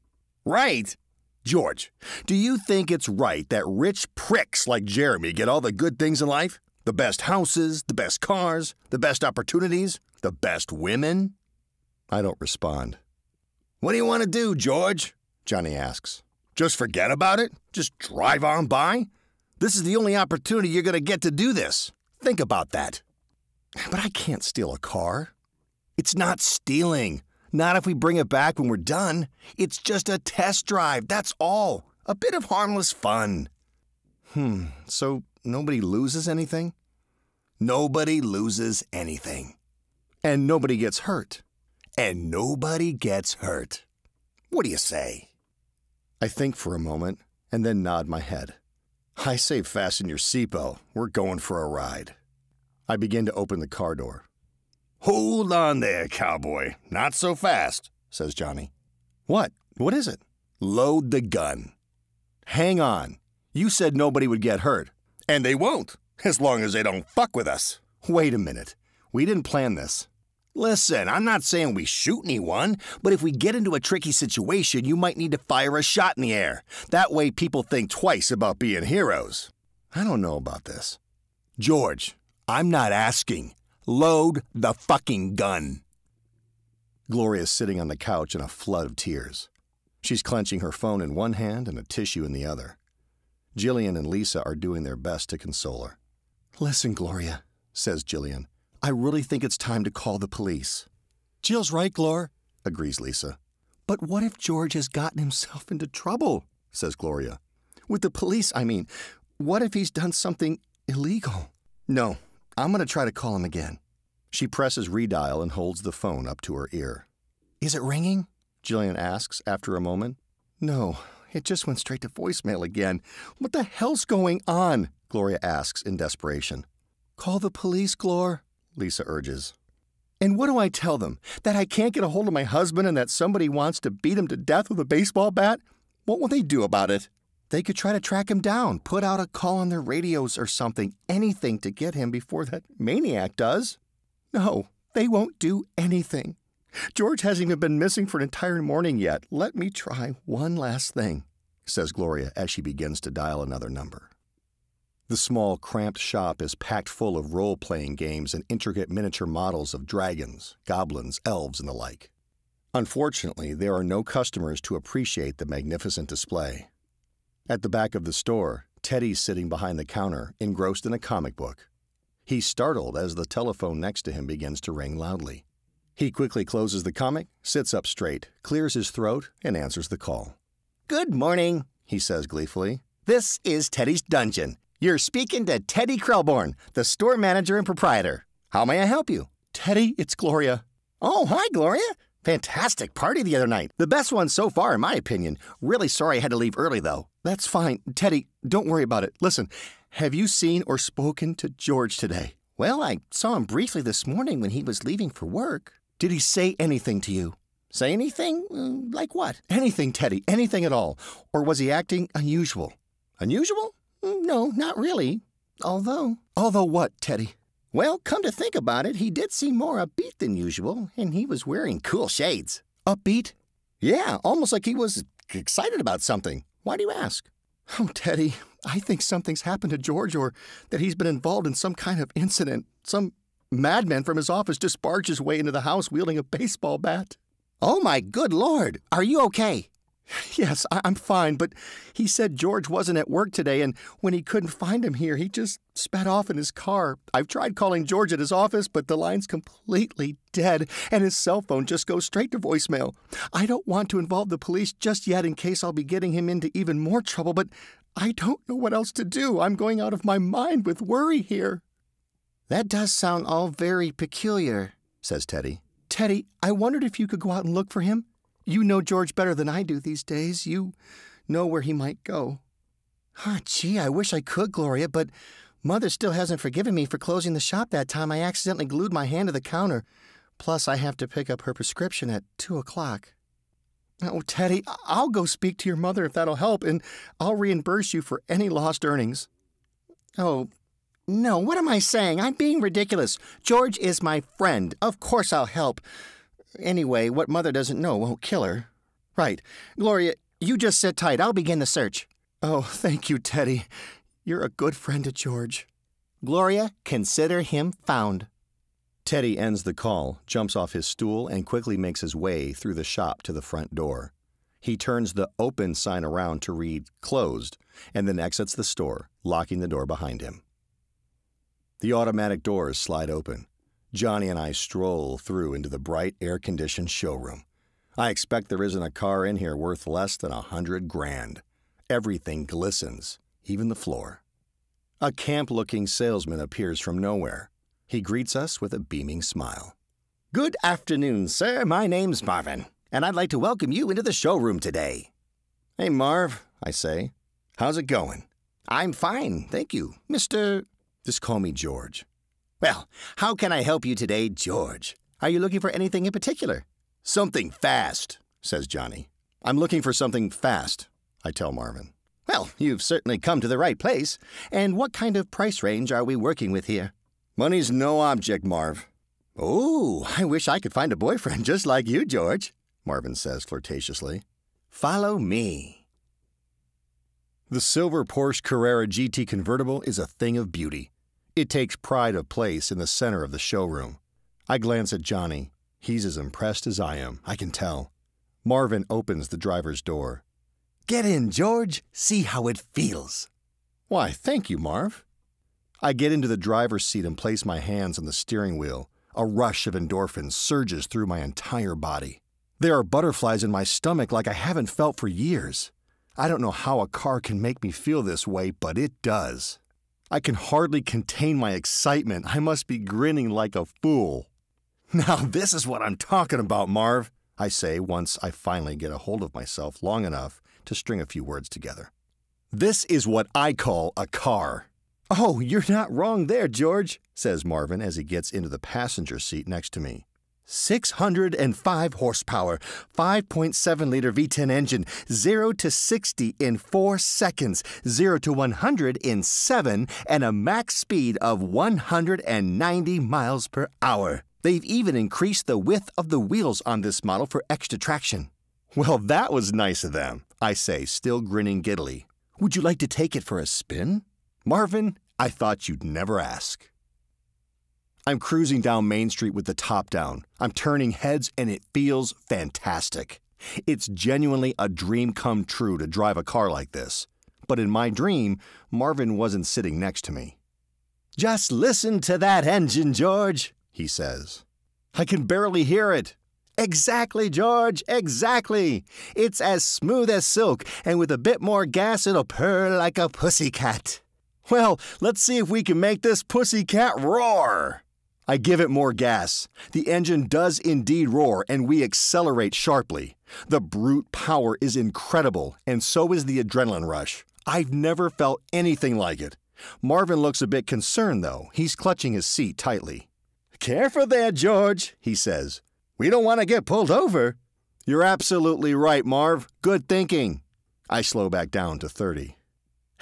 "Right? George, do you think it's right that rich pricks like Jeremy get all the good things in life? The best houses, the best cars, the best opportunities, the best women?" I don't respond. "What do you want to do, George?" Johnny asks. "Just forget about it? Just drive on by? This is the only opportunity you're going to get to do this. Think about that." "But I can't steal a car." "It's not stealing. Not if we bring it back when we're done. It's just a test drive, that's all. A bit of harmless fun." So nobody loses anything? "Nobody loses anything." And nobody gets hurt? "And nobody gets hurt. What do you say?" I think for a moment and then nod my head. "I say fasten your seatbelt. We're going for a ride." I begin to open the car door. "Hold on there, cowboy. Not so fast," says Johnny. "What? What is it?" "Load the gun." "Hang on. You said nobody would get hurt." "And they won't, as long as they don't fuck with us." "Wait a minute. We didn't plan this." "Listen, I'm not saying we shoot anyone, but if we get into a tricky situation, you might need to fire a shot in the air. That way people think twice about being heroes." I don't know about this. "George, I'm not asking. Load the fucking gun." Gloria's sitting on the couch in a flood of tears. She's clenching her phone in one hand and a tissue in the other. Jillian and Lisa are doing their best to console her. "Listen, Gloria," says Jillian. "I really think it's time to call the police." "Jill's right, Glor," agrees Lisa. "But what if George has gotten himself into trouble?" says Gloria. "With the police, I mean. What if he's done something illegal?" "No, I'm going to try to call him again." She presses redial and holds the phone up to her ear. "Is it ringing?" Jillian asks after a moment. "No, it just went straight to voicemail again. What the hell's going on? Gloria asks in desperation. Call the police, Glor, Lisa urges. And what do I tell them? That I can't get a hold of my husband and that somebody wants to beat him to death with a baseball bat? What will they do about it? They could try to track him down, put out a call on their radios or something, anything to get him before that maniac does. No, they won't do anything. George hasn't even been missing for an entire morning yet. Let me try one last thing, says Gloria as she begins to dial another number. The small, cramped shop is packed full of role-playing games and intricate miniature models of dragons, goblins, elves, and the like. Unfortunately, there are no customers to appreciate the magnificent display. At the back of the store, Teddy's sitting behind the counter, engrossed in a comic book. He's startled as the telephone next to him begins to ring loudly. He quickly closes the comic, sits up straight, clears his throat, and answers the call. Good morning, he says gleefully. This is Teddy's Dungeon. You're speaking to Teddy Krelborn, the store manager and proprietor. How may I help you? Teddy, it's Gloria. Oh, hi, Gloria. Fantastic party the other night. The best one so far, in my opinion. Really sorry I had to leave early, though. That's fine. Teddy, don't worry about it. Listen, have you seen or spoken to George today? Well, I saw him briefly this morning when he was leaving for work. Did he say anything to you? Say anything? Like what? Anything, Teddy. Anything at all. Or was he acting unusual? Unusual? No, not really. Although what, Teddy? Well, come to think about it, he did seem more upbeat than usual, and he was wearing cool shades. Upbeat? Yeah, almost like he was excited about something. Why do you ask? Oh, Teddy, I think something's happened to George or that he's been involved in some kind of incident. Some madman from his office just barged his way into the house wielding a baseball bat. Oh, my good Lord. Are you okay? Yes, I'm fine, but he said George wasn't at work today, and when he couldn't find him here, he just sped off in his car. I've tried calling George at his office, but the line's completely dead, and his cell phone just goes straight to voicemail. I don't want to involve the police just yet in case I'll be getting him into even more trouble, but I don't know what else to do. I'm going out of my mind with worry here. That does sound all very peculiar, says Teddy. Teddy, I wondered if you could go out and look for him. You know George better than I do these days. You know where he might go. Gee, I wish I could, Gloria, but Mother still hasn't forgiven me for closing the shop that time I accidentally glued my hand to the counter. Plus, I have to pick up her prescription at 2 o'clock. Oh, Teddy, I'll go speak to your mother if that'll help, and I'll reimburse you for any lost earnings. Oh, no, what am I saying? I'm being ridiculous. George is my friend. Of course I'll help. Anyway, what Mother doesn't know won't kill her. Right. Gloria, you just sit tight. I'll begin the search. Oh, thank you, Teddy. You're a good friend to George. Gloria, consider him found. Teddy ends the call, jumps off his stool, and quickly makes his way through the shop to the front door. He turns the open sign around to read closed, and then exits the store, locking the door behind him. The automatic doors slide open. Johnny and I stroll through into the bright, air-conditioned showroom. I expect there isn't a car in here worth less than $100,000. Everything glistens, even the floor. A camp-looking salesman appears from nowhere. He greets us with a beaming smile. Good afternoon, sir. My name's Marvin, and I'd like to welcome you into the showroom today. Hey, Marv, I say. How's it going? I'm fine, thank you, Mr. Just call me George. Well, how can I help you today, George? Are you looking for anything in particular? Something fast, says Johnny. I'm looking for something fast, I tell Marvin. Well, you've certainly come to the right place. And what kind of price range are we working with here? Money's no object, Marv. Oh, I wish I could find a boyfriend just like you, George, Marvin says flirtatiously. Follow me. The silver Porsche Carrera GT convertible is a thing of beauty. It takes pride of place in the center of the showroom. I glance at Johnny. He's as impressed as I am, I can tell. Marvin opens the driver's door. Get in, George. See how it feels. Why, thank you, Marv. I get into the driver's seat and place my hands on the steering wheel. A rush of endorphins surges through my entire body. There are butterflies in my stomach like I haven't felt for years. I don't know how a car can make me feel this way, but it does. I can hardly contain my excitement. I must be grinning like a fool. Now this is what I'm talking about, Marv, I say once I finally get a hold of myself long enough to string a few words together. "This is what I call a car." "Oh, you're not wrong there, George," says Marvin as he gets into the passenger seat next to me. 605 horsepower, 5.7-liter V10 engine, 0 to 60 in 4 seconds, 0 to 100 in 7, and a max speed of 190 miles per hour. They've even increased the width of the wheels on this model for extra traction. "Well, that was nice of them," I say, still grinning giddily. "Would you like to take it for a spin?" "Marvin, I thought you'd never ask." I'm cruising down Main Street with the top down. I'm turning heads and it feels fantastic. It's genuinely a dream come true to drive a car like this. But in my dream, Marvin wasn't sitting next to me. "Just listen to that engine, George," he says. "I can barely hear it." "Exactly, George, exactly. It's as smooth as silk, and with a bit more gas it'll purr like a pussycat." "Well, let's see if we can make this pussycat roar." I give it more gas. The engine does indeed roar, and we accelerate sharply. The brute power is incredible, and so is the adrenaline rush. I've never felt anything like it. Marvin looks a bit concerned, though. He's clutching his seat tightly. "Careful there, George," he says. "We don't want to get pulled over." "You're absolutely right, Marv. Good thinking." I slow back down to 30.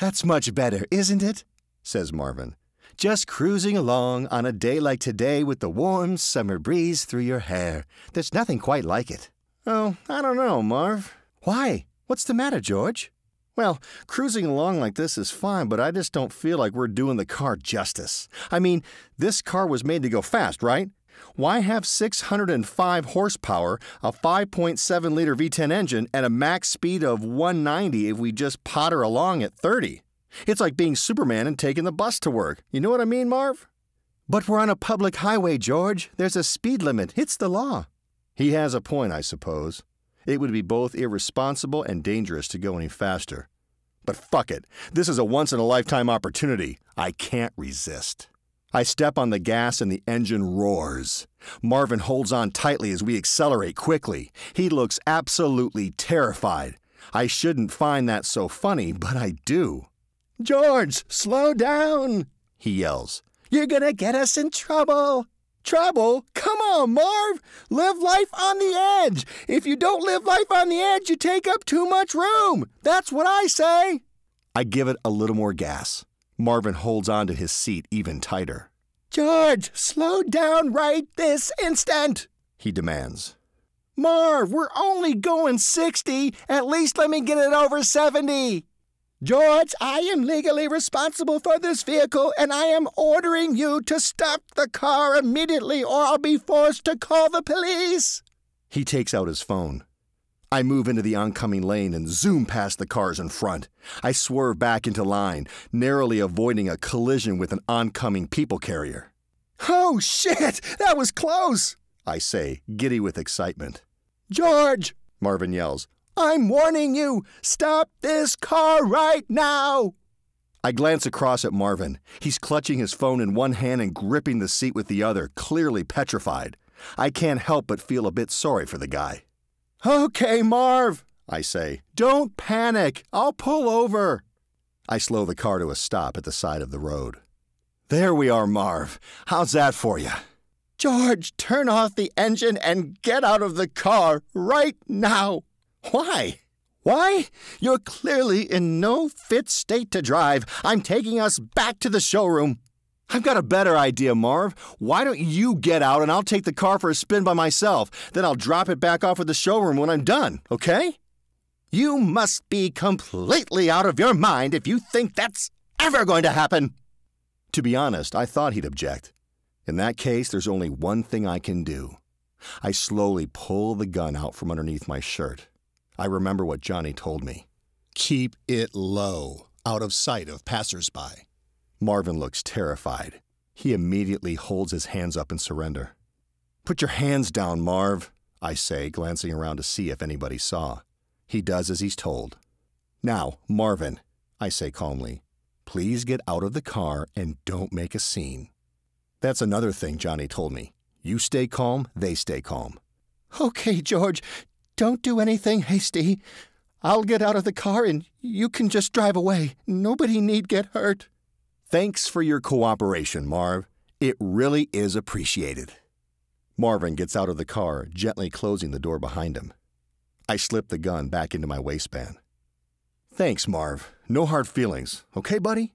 "That's much better, isn't it?" says Marvin. "Just cruising along on a day like today with the warm summer breeze through your hair. There's nothing quite like it." "Oh, I don't know, Marv." "Why? What's the matter, George?" "Well, cruising along like this is fine, but I just don't feel like we're doing the car justice. I mean, this car was made to go fast, right? Why have 605 horsepower, a 5.7-liter V10 engine, and a max speed of 190 if we just potter along at 30? It's like being Superman and taking the bus to work. You know what I mean, Marv?" "But we're on a public highway, George. There's a speed limit. It's the law." He has a point, I suppose. It would be both irresponsible and dangerous to go any faster. But fuck it. This is a once-in-a-lifetime opportunity. I can't resist. I step on the gas and the engine roars. Marvin holds on tightly as we accelerate quickly. He looks absolutely terrified. I shouldn't find that so funny, but I do. "George, slow down," he yells. "You're gonna get us in trouble." "Trouble? Come on, Marv. Live life on the edge. If you don't live life on the edge, you take up too much room. That's what I say." I give it a little more gas. Marvin holds on to his seat even tighter. "George, slow down right this instant," he demands. "Marv, we're only going 60. At least let me get it over 70. "George, I am legally responsible for this vehicle, and I am ordering you to stop the car immediately, or I'll be forced to call the police." He takes out his phone. I move into the oncoming lane and zoom past the cars in front. I swerve back into line, narrowly avoiding a collision with an oncoming people carrier. "Oh, shit! That was close!" I say, giddy with excitement. "George!" Marvin yells. "I'm warning you! Stop this car right now!" I glance across at Marvin. He's clutching his phone in one hand and gripping the seat with the other, clearly petrified. I can't help but feel a bit sorry for the guy. "Okay, Marv," I say. "Don't panic. I'll pull over." I slow the car to a stop at the side of the road. "There we are, Marv. How's that for you?" "George, turn off the engine and get out of the car right now." "Why?" "Why? You're clearly in no fit state to drive. I'm taking us back to the showroom." "I've got a better idea, Marv. Why don't you get out and I'll take the car for a spin by myself. Then I'll drop it back off at the showroom when I'm done, okay?" "You must be completely out of your mind if you think that's ever going to happen." To be honest, I thought he'd object. In that case, there's only one thing I can do. I slowly pull the gun out from underneath my shirt. I remember what Johnny told me. Keep it low, out of sight of passersby. Marvin looks terrified. He immediately holds his hands up in surrender. "Put your hands down, Marv," I say, glancing around to see if anybody saw. He does as he's told. "Now, Marvin," I say calmly, "please get out of the car and don't make a scene." That's another thing Johnny told me. You stay calm, they stay calm. "Okay, George. Don't do anything hasty. I'll get out of the car and you can just drive away. Nobody need get hurt. Thanks for your cooperation, Marv. It really is appreciated. Marvin gets out of the car, gently closing the door behind him. I slip the gun back into my waistband. Thanks, Marv. No hard feelings. Okay, buddy?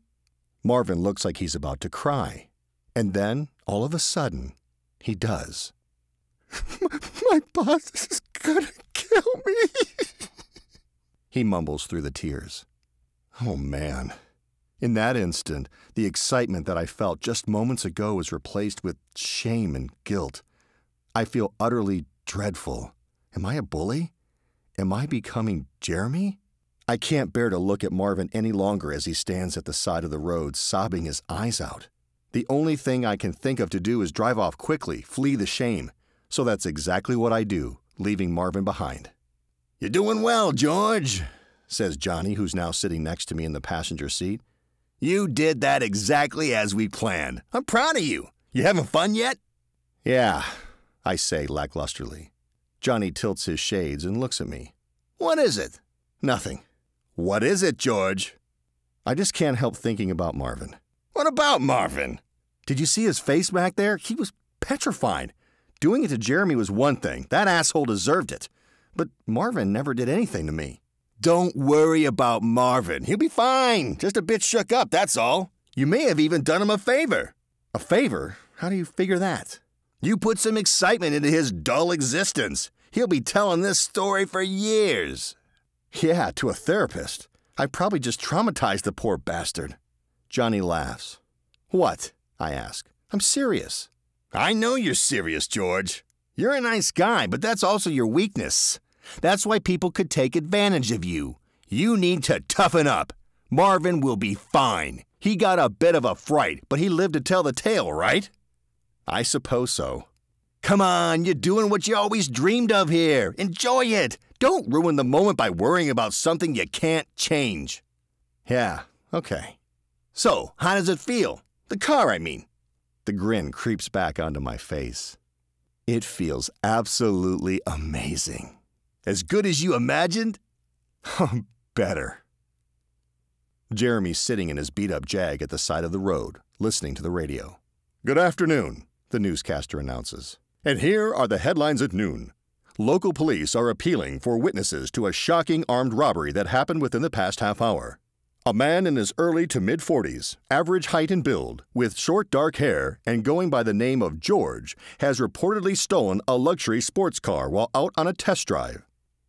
Marvin looks like he's about to cry. And then, all of a sudden, he does. My boss is gonna kill me. He mumbles through the tears. Oh, man. In that instant, the excitement that I felt just moments ago is replaced with shame and guilt. I feel utterly dreadful. Am I a bully? Am I becoming Jeremy? I can't bear to look at Marvin any longer as he stands at the side of the road, sobbing his eyes out. The only thing I can think of to do is drive off quickly, flee the shame. So that's exactly what I do, leaving Marvin behind. "You're doing well, George," says Johnny, who's now sitting next to me in the passenger seat. "You did that exactly as we planned. I'm proud of you. You having fun yet?" "Yeah," I say lacklusterly. Johnny tilts his shades and looks at me. "What is it?" "Nothing." "What is it, George?" I just can't help thinking about Marvin. "What about Marvin?" "Did you see his face back there? He was petrified. Doing it to Jeremy was one thing. That asshole deserved it. But Marvin never did anything to me." "Don't worry about Marvin. He'll be fine. Just a bit shook up, that's all. You may have even done him a favor." "A favor? How do you figure that?" "You put some excitement into his dull existence. He'll be telling this story for years." "Yeah, to a therapist. I probably just traumatized the poor bastard." Johnny laughs. "What?" I ask. "I'm serious." "I know you're serious, George. You're a nice guy, but that's also your weakness. That's why people could take advantage of you. You need to toughen up. Marvin will be fine. He got a bit of a fright, but he lived to tell the tale, right?" "I suppose so." "Come on, you're doing what you always dreamed of here. Enjoy it. Don't ruin the moment by worrying about something you can't change." "Yeah, okay." "So, how does it feel? The car, I mean." The grin creeps back onto my face. "It feels absolutely amazing." "As good as you imagined?" "Better." Jeremy's sitting in his beat-up Jag at the side of the road, listening to the radio. "Good afternoon," the newscaster announces. "And here are the headlines at noon. Local police are appealing for witnesses to a shocking armed robbery that happened within the past half hour. A man in his early to mid-40s, average height and build, with short dark hair and going by the name of George, has reportedly stolen a luxury sports car while out on a test drive.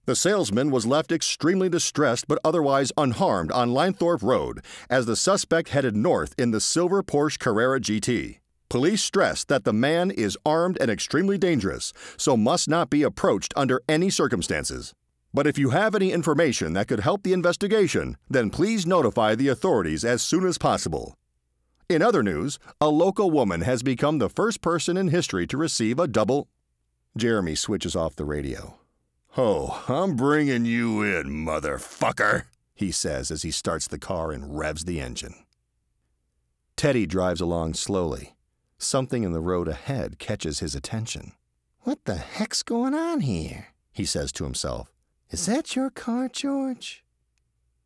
The salesman was left extremely distressed but otherwise unharmed on Linethorpe Road as the suspect headed north in the silver Porsche Carrera GT. Police stress that the man is armed and extremely dangerous, so must not be approached under any circumstances. But if you have any information that could help the investigation, then please notify the authorities as soon as possible." In other news, a local woman has become the first person in history to receive a double... Jeremy switches off the radio. "Oh, I'm bringing you in, motherfucker," he says as he starts the car and revs the engine. Teddy drives along slowly. Something in the road ahead catches his attention. "What the heck's going on here?" he says to himself. "Is that your car, George?"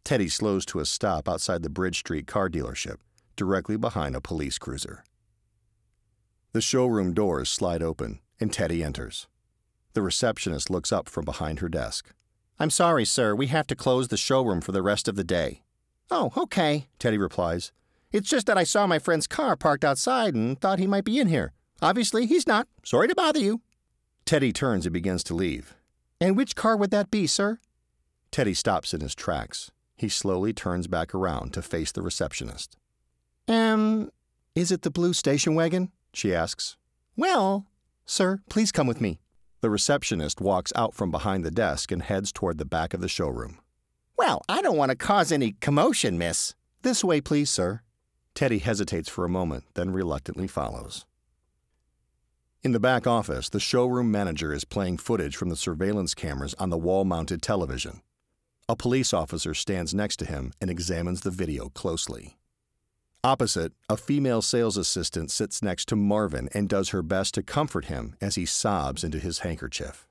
Teddy slows to a stop outside the Bridge Street car dealership, directly behind a police cruiser. The showroom doors slide open, and Teddy enters. The receptionist looks up from behind her desk. "I'm sorry, sir. We have to close the showroom for the rest of the day." "Oh, okay," Teddy replies. "It's just that I saw my friend's car parked outside and thought he might be in here. Obviously, he's not. Sorry to bother you." Teddy turns and begins to leave. "And which car would that be, sir?" Teddy stops in his tracks. He slowly turns back around to face the receptionist. Is it the blue station wagon?" she asks. "Well, sir, please come with me." The receptionist walks out from behind the desk and heads toward the back of the showroom. "Well, I don't want to cause any commotion, miss." "This way, please, sir." Teddy hesitates for a moment, then reluctantly follows. In the back office, the showroom manager is playing footage from the surveillance cameras on the wall-mounted television. A police officer stands next to him and examines the video closely. Opposite, a female sales assistant sits next to Marvin and does her best to comfort him as he sobs into his handkerchief.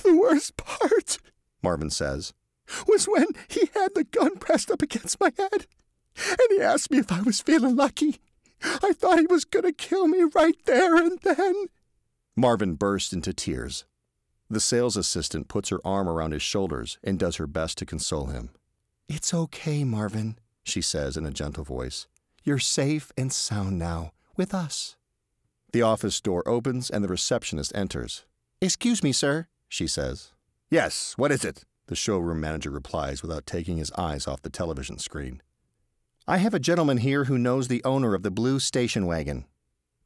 "The worst part," Marvin says, was when he had the gun pressed up against my head, and he asked me if I was feeling lucky. I thought he was going to kill me right there and then." Marvin burst into tears. The sales assistant puts her arm around his shoulders and does her best to console him. "It's okay, Marvin," she says in a gentle voice. "You're safe and sound now, with us." The office door opens and the receptionist enters. "Excuse me, sir," she says. "Yes, what is it?" the showroom manager replies without taking his eyes off the television screen. "I have a gentleman here who knows the owner of the blue station wagon."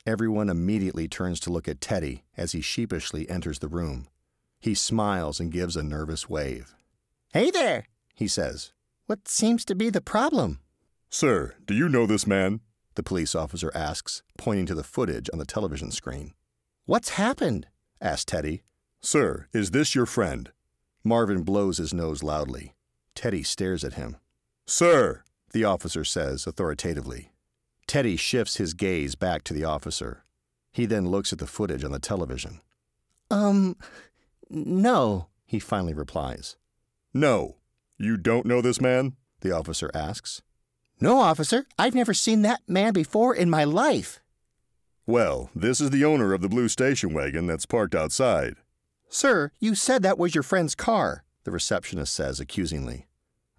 Everyone immediately turns to look at Teddy as he sheepishly enters the room. He smiles and gives a nervous wave. "Hey there," he says. "What seems to be the problem?" "Sir, do you know this man?" the police officer asks, pointing to the footage on the television screen. "What's happened?" asked Teddy. "Sir, is this your friend?" Marvin blows his nose loudly. Teddy stares at him. "Sir!" the officer says authoritatively. Teddy shifts his gaze back to the officer. He then looks at the footage on the television. No, he finally replies. "No, you don't know this man?" the officer asks. "No, officer, I've never seen that man before in my life." "Well, this is the owner of the blue station wagon that's parked outside." "Sir, you said that was your friend's car," the receptionist says accusingly.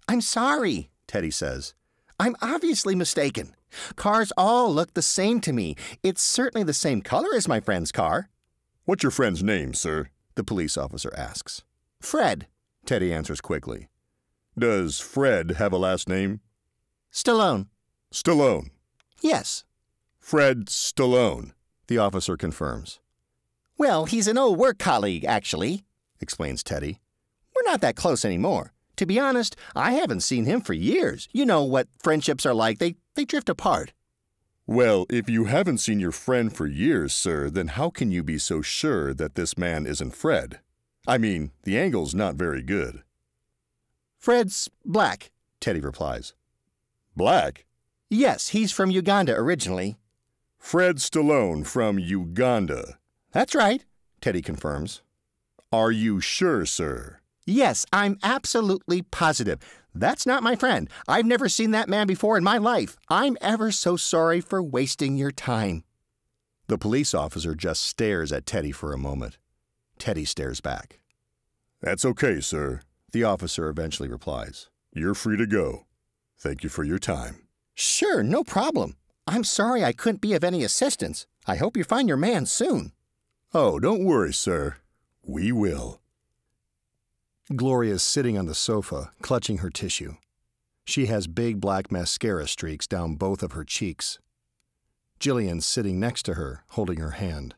"I'm sorry," Teddy says. "I'm obviously mistaken. Cars all look the same to me. It's certainly the same color as my friend's car." "What's your friend's name, sir?" the police officer asks. "Fred," Teddy answers quickly. "Does Fred have a last name?" "Stallone." "Stallone." "Yes." "Fred Stallone," the officer confirms. "Well, he's an old work colleague, actually," explains Teddy. "We're not that close anymore. To be honest, I haven't seen him for years. You know what friendships are like. They drift apart." "Well, if you haven't seen your friend for years, sir, then how can you be so sure that this man isn't Fred? I mean, the angle's not very good." "Fred's black," Teddy replies. "Black?" "Yes, he's from Uganda originally." "Fred Stallone from Uganda." "That's right," Teddy confirms. "Are you sure, sir?" "Yes, I'm absolutely positive. That's not my friend. I've never seen that man before in my life. I'm ever so sorry for wasting your time." The police officer just stares at Teddy for a moment. Teddy stares back. "That's okay, sir," the officer eventually replies. "You're free to go. Thank you for your time." "Sure, no problem. I'm sorry I couldn't be of any assistance. I hope you find your man soon." "Oh, don't worry, sir. We will." Gloria's sitting on the sofa, clutching her tissue. She has big black mascara streaks down both of her cheeks. Jillian's sitting next to her, holding her hand.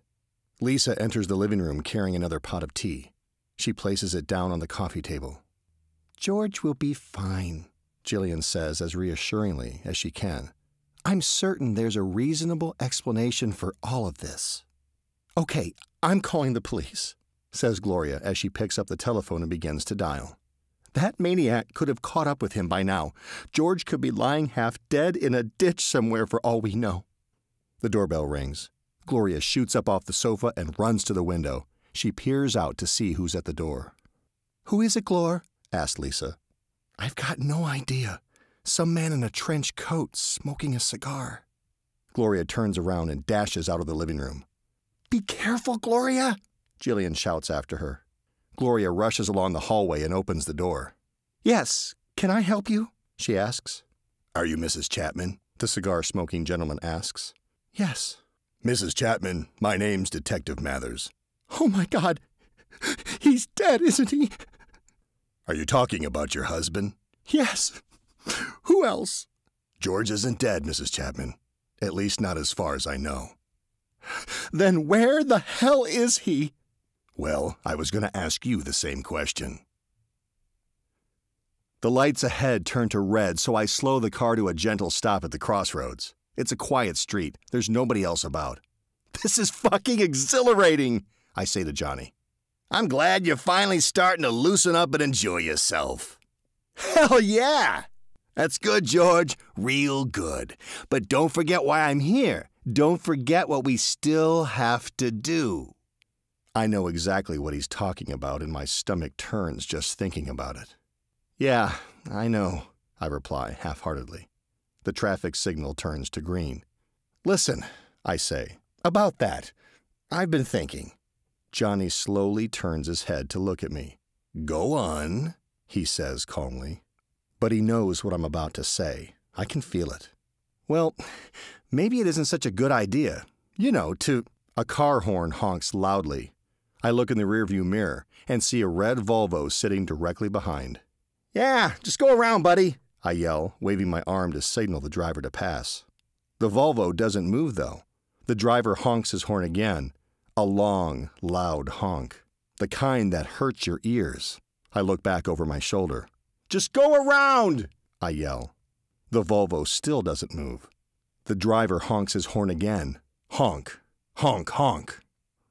Lisa enters the living room carrying another pot of tea. She places it down on the coffee table. "George will be fine," Jillian says as reassuringly as she can. "I'm certain there's a reasonable explanation for all of this." "Okay, I'm calling the police," says Gloria as she picks up the telephone and begins to dial. "That maniac could have caught up with him by now. George could be lying half dead in a ditch somewhere for all we know." The doorbell rings. Gloria shoots up off the sofa and runs to the window. She peers out to see who's at the door. "Who is it, Glor?" asked Lisa. "I've got no idea. Some man in a trench coat smoking a cigar." Gloria turns around and dashes out of the living room. "Be careful, Gloria!" Jillian shouts after her. Gloria rushes along the hallway and opens the door. "Yes, can I help you?" she asks. "Are you Mrs. Chapman?" the cigar-smoking gentleman asks. "Yes." "Mrs. Chapman, my name's Detective Mathers." "Oh, my God! He's dead, isn't he?" "Are you talking about your husband?" "Yes. Who else?" "George isn't dead, Mrs. Chapman. At least not as far as I know." "Then where the hell is he?" "Well, I was going to ask you the same question." The lights ahead turn to red, so I slow the car to a gentle stop at the crossroads. It's a quiet street. There's nobody else about. "This is fucking exhilarating," I say to Johnny. "I'm glad you're finally starting to loosen up and enjoy yourself." "Hell yeah!" "That's good, George. Real good. But don't forget why I'm here. Don't forget what we still have to do." I know exactly what he's talking about, and my stomach turns just thinking about it. Yeah, I know, I reply half-heartedly. The traffic signal turns to green. Listen, I say, about that. I've been thinking. Johnny slowly turns his head to look at me. Go on, he says calmly. But he knows what I'm about to say. I can feel it. Well, maybe it isn't such a good idea. To... A car horn honks loudly. I look in the rearview mirror and see a red Volvo sitting directly behind. Yeah, just go around, buddy, I yell, waving my arm to signal the driver to pass. The Volvo doesn't move, though. The driver honks his horn again. A long, loud honk. The kind that hurts your ears. I look back over my shoulder. Just go around, I yell. The Volvo still doesn't move. The driver honks his horn again. Honk. Honk, honk.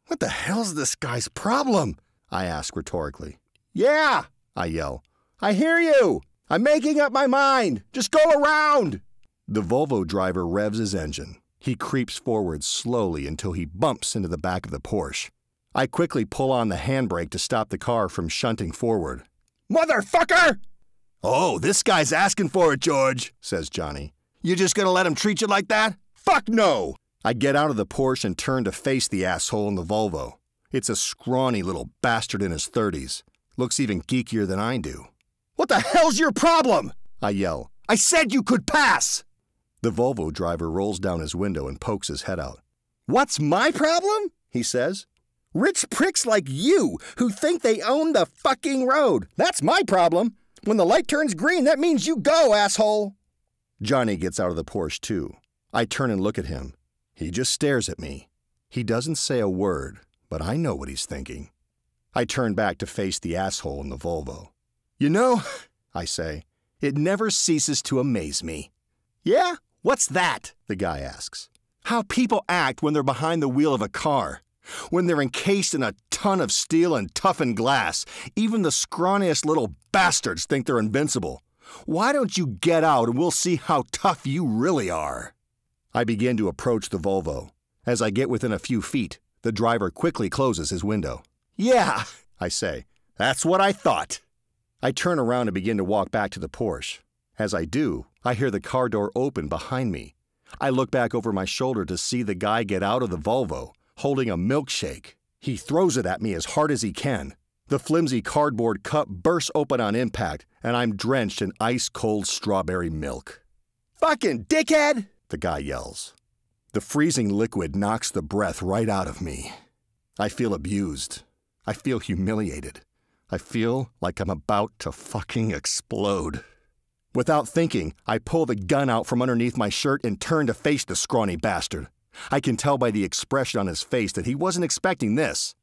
What the hell's this guy's problem? I ask rhetorically. Yeah, I yell. I hear you. I'm making up my mind. Just go around. The Volvo driver revs his engine. He creeps forward slowly until he bumps into the back of the Porsche. I quickly pull on the handbrake to stop the car from shunting forward. Motherfucker! Oh, this guy's asking for it, George, says Johnny. You just gonna let him treat you like that? Fuck no! I get out of the Porsche and turn to face the asshole in the Volvo. It's a scrawny little bastard in his 30s. Looks even geekier than I do. What the hell's your problem? I yell. I said you could pass! The Volvo driver rolls down his window and pokes his head out. What's my problem? He says. Rich pricks like you who think they own the fucking road. That's my problem. When the light turns green, that means you go, asshole. Johnny gets out of the Porsche too. I turn and look at him. He just stares at me. He doesn't say a word, but I know what he's thinking. I turn back to face the asshole in the Volvo. I say, it never ceases to amaze me. Yeah? What's that? The guy asks. How people act when they're behind the wheel of a car. When they're encased in a ton of steel and toughened glass. Even the scrawniest little bastards think they're invincible. Why don't you get out and we'll see how tough you really are? I begin to approach the Volvo. As I get within a few feet, the driver quickly closes his window. Yeah, I say. That's what I thought. I turn around and begin to walk back to the Porsche. As I do, I hear the car door open behind me. I look back over my shoulder to see the guy get out of the Volvo, holding a milkshake. He throws it at me as hard as he can. The flimsy cardboard cup bursts open on impact, and I'm drenched in ice-cold strawberry milk. Fucking dickhead! The guy yells. The freezing liquid knocks the breath right out of me. I feel abused. I feel humiliated. I feel like I'm about to fucking explode. Without thinking, I pull the gun out from underneath my shirt and turn to face the scrawny bastard. I can tell by the expression on his face that he wasn't expecting this.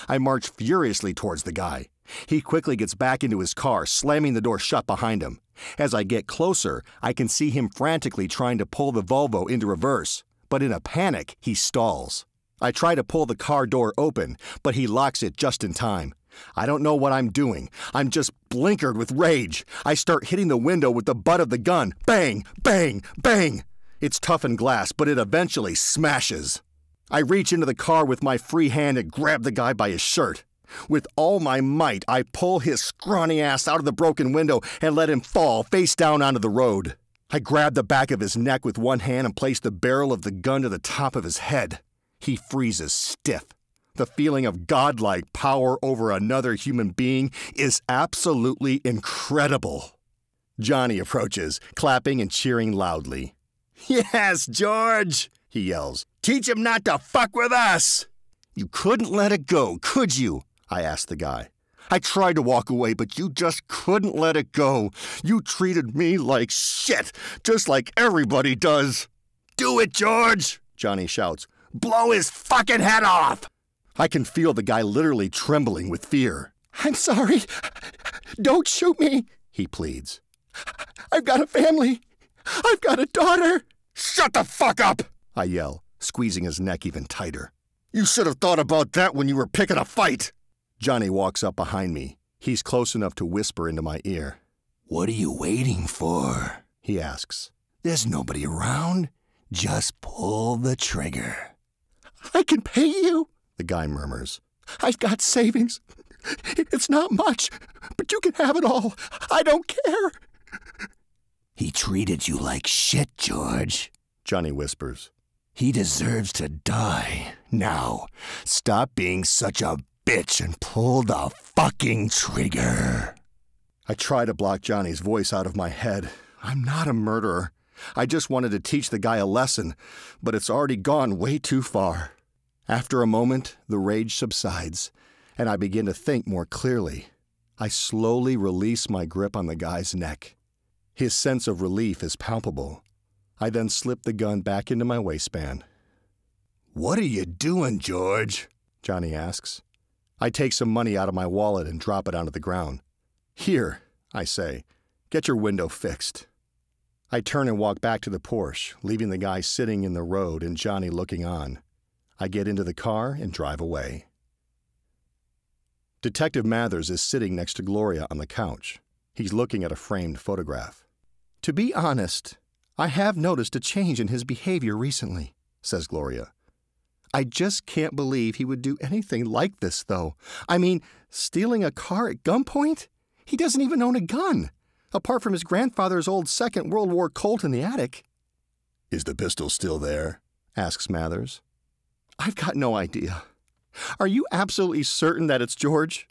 I march furiously towards the guy. He quickly gets back into his car, slamming the door shut behind him. As I get closer, I can see him frantically trying to pull the Volvo into reverse. But in a panic, he stalls. I try to pull the car door open, but he locks it just in time. I don't know what I'm doing. I'm just blinkered with rage. I start hitting the window with the butt of the gun. Bang, bang, bang. It's toughened glass, but it eventually smashes. I reach into the car with my free hand and grab the guy by his shirt. With all my might, I pull his scrawny ass out of the broken window and let him fall face down onto the road. I grab the back of his neck with one hand and place the barrel of the gun to the top of his head. He freezes stiff. The feeling of godlike power over another human being is absolutely incredible. Johnny approaches, clapping and cheering loudly. Yes, George, he yells. Teach him not to fuck with us. You couldn't let it go, could you? I asked the guy. I tried to walk away, but you just couldn't let it go. You treated me like shit, just like everybody does. Do it, George, Johnny shouts. Blow his fucking head off. I can feel the guy literally trembling with fear. I'm sorry. Don't shoot me, he pleads. I've got a family. I've got a daughter. Shut the fuck up, I yell, squeezing his neck even tighter. You should have thought about that when you were picking a fight. Johnny walks up behind me. He's close enough to whisper into my ear. What are you waiting for? He asks. There's nobody around. Just pull the trigger. I can pay you, the guy murmurs. I've got savings. It's not much, but you can have it all. I don't care. He treated you like shit, George, Johnny whispers. He deserves to die. Now, stop being such a bitch and pull the fucking trigger. I try to block Johnny's voice out of my head. I'm not a murderer. I just wanted to teach the guy a lesson, but it's already gone way too far. After a moment, the rage subsides, and I begin to think more clearly. I slowly release my grip on the guy's neck. His sense of relief is palpable. I then slip the gun back into my waistband. What are you doing, George? Johnny asks. I take some money out of my wallet and drop it onto the ground. Here, I say, get your window fixed. I turn and walk back to the Porsche, leaving the guy sitting in the road and Johnny looking on. I get into the car and drive away. Detective Mathers is sitting next to Gloria on the couch. He's looking at a framed photograph. To be honest, I have noticed a change in his behavior recently, says Gloria. I just can't believe he would do anything like this, though. I mean, stealing a car at gunpoint? He doesn't even own a gun, apart from his grandfather's old Second World War Colt in the attic. Is the pistol still there? Asks Mathers. I've got no idea. Are you absolutely certain that it's George?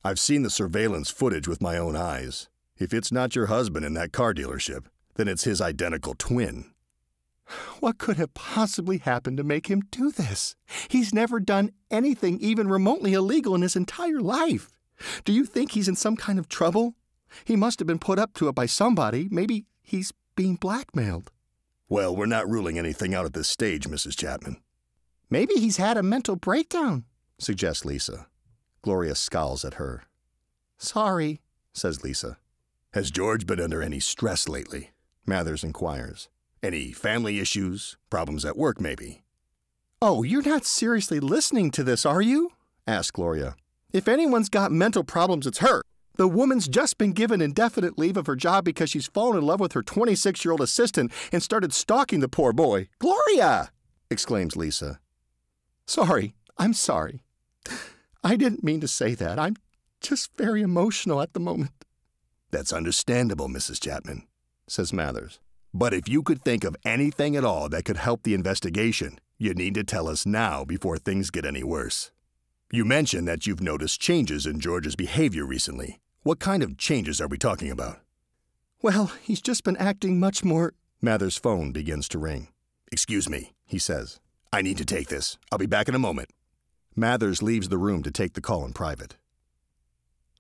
I've seen the surveillance footage with my own eyes. If it's not your husband in that car dealership, then it's his identical twin. What could have possibly happened to make him do this? He's never done anything even remotely illegal in his entire life. Do you think he's in some kind of trouble? He must have been put up to it by somebody. Maybe he's being blackmailed. Well, we're not ruling anything out at this stage, Mrs. Chapman. Maybe he's had a mental breakdown, suggests Lisa. Gloria scowls at her. Sorry, says Lisa. Has George been under any stress lately? Mathers inquires. Any family issues? Problems at work, maybe? Oh, you're not seriously listening to this, are you? Asked Gloria. If anyone's got mental problems, it's her. The woman's just been given indefinite leave of her job because she's fallen in love with her 26-year-old assistant and started stalking the poor boy. Gloria! Exclaims Lisa. Sorry, I'm sorry. I didn't mean to say that. I'm just very emotional at the moment. That's understandable, Mrs. Chapman, says Mathers. But if you could think of anything at all that could help the investigation, you need to tell us now before things get any worse. You mentioned that you've noticed changes in George's behavior recently. What kind of changes are we talking about? Well, he's just been acting much more... Mathers' phone begins to ring. Excuse me, he says. I need to take this. I'll be back in a moment. Mathers leaves the room to take the call in private.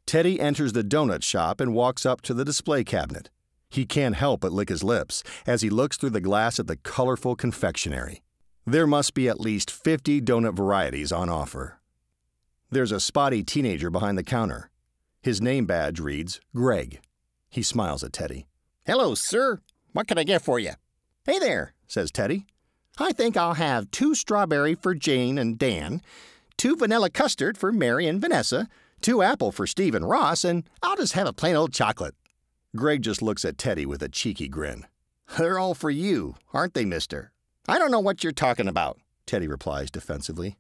Teddy enters the donut shop and walks up to the display cabinet. He can't help but lick his lips as he looks through the glass at the colorful confectionery. There must be at least 50 donut varieties on offer. There's a spotty teenager behind the counter. His name badge reads Greg. He smiles at Teddy. Hello, sir. What can I get for you? Hey there, says Teddy. I think I'll have 2 strawberry for Jane and Dan, 2 vanilla custard for Mary and Vanessa, 2 apple for Steve and Ross, and I'll just have a plain old chocolate. Greg just looks at Teddy with a cheeky grin. They're all for you, aren't they, mister? I don't know what you're talking about, Teddy replies defensively.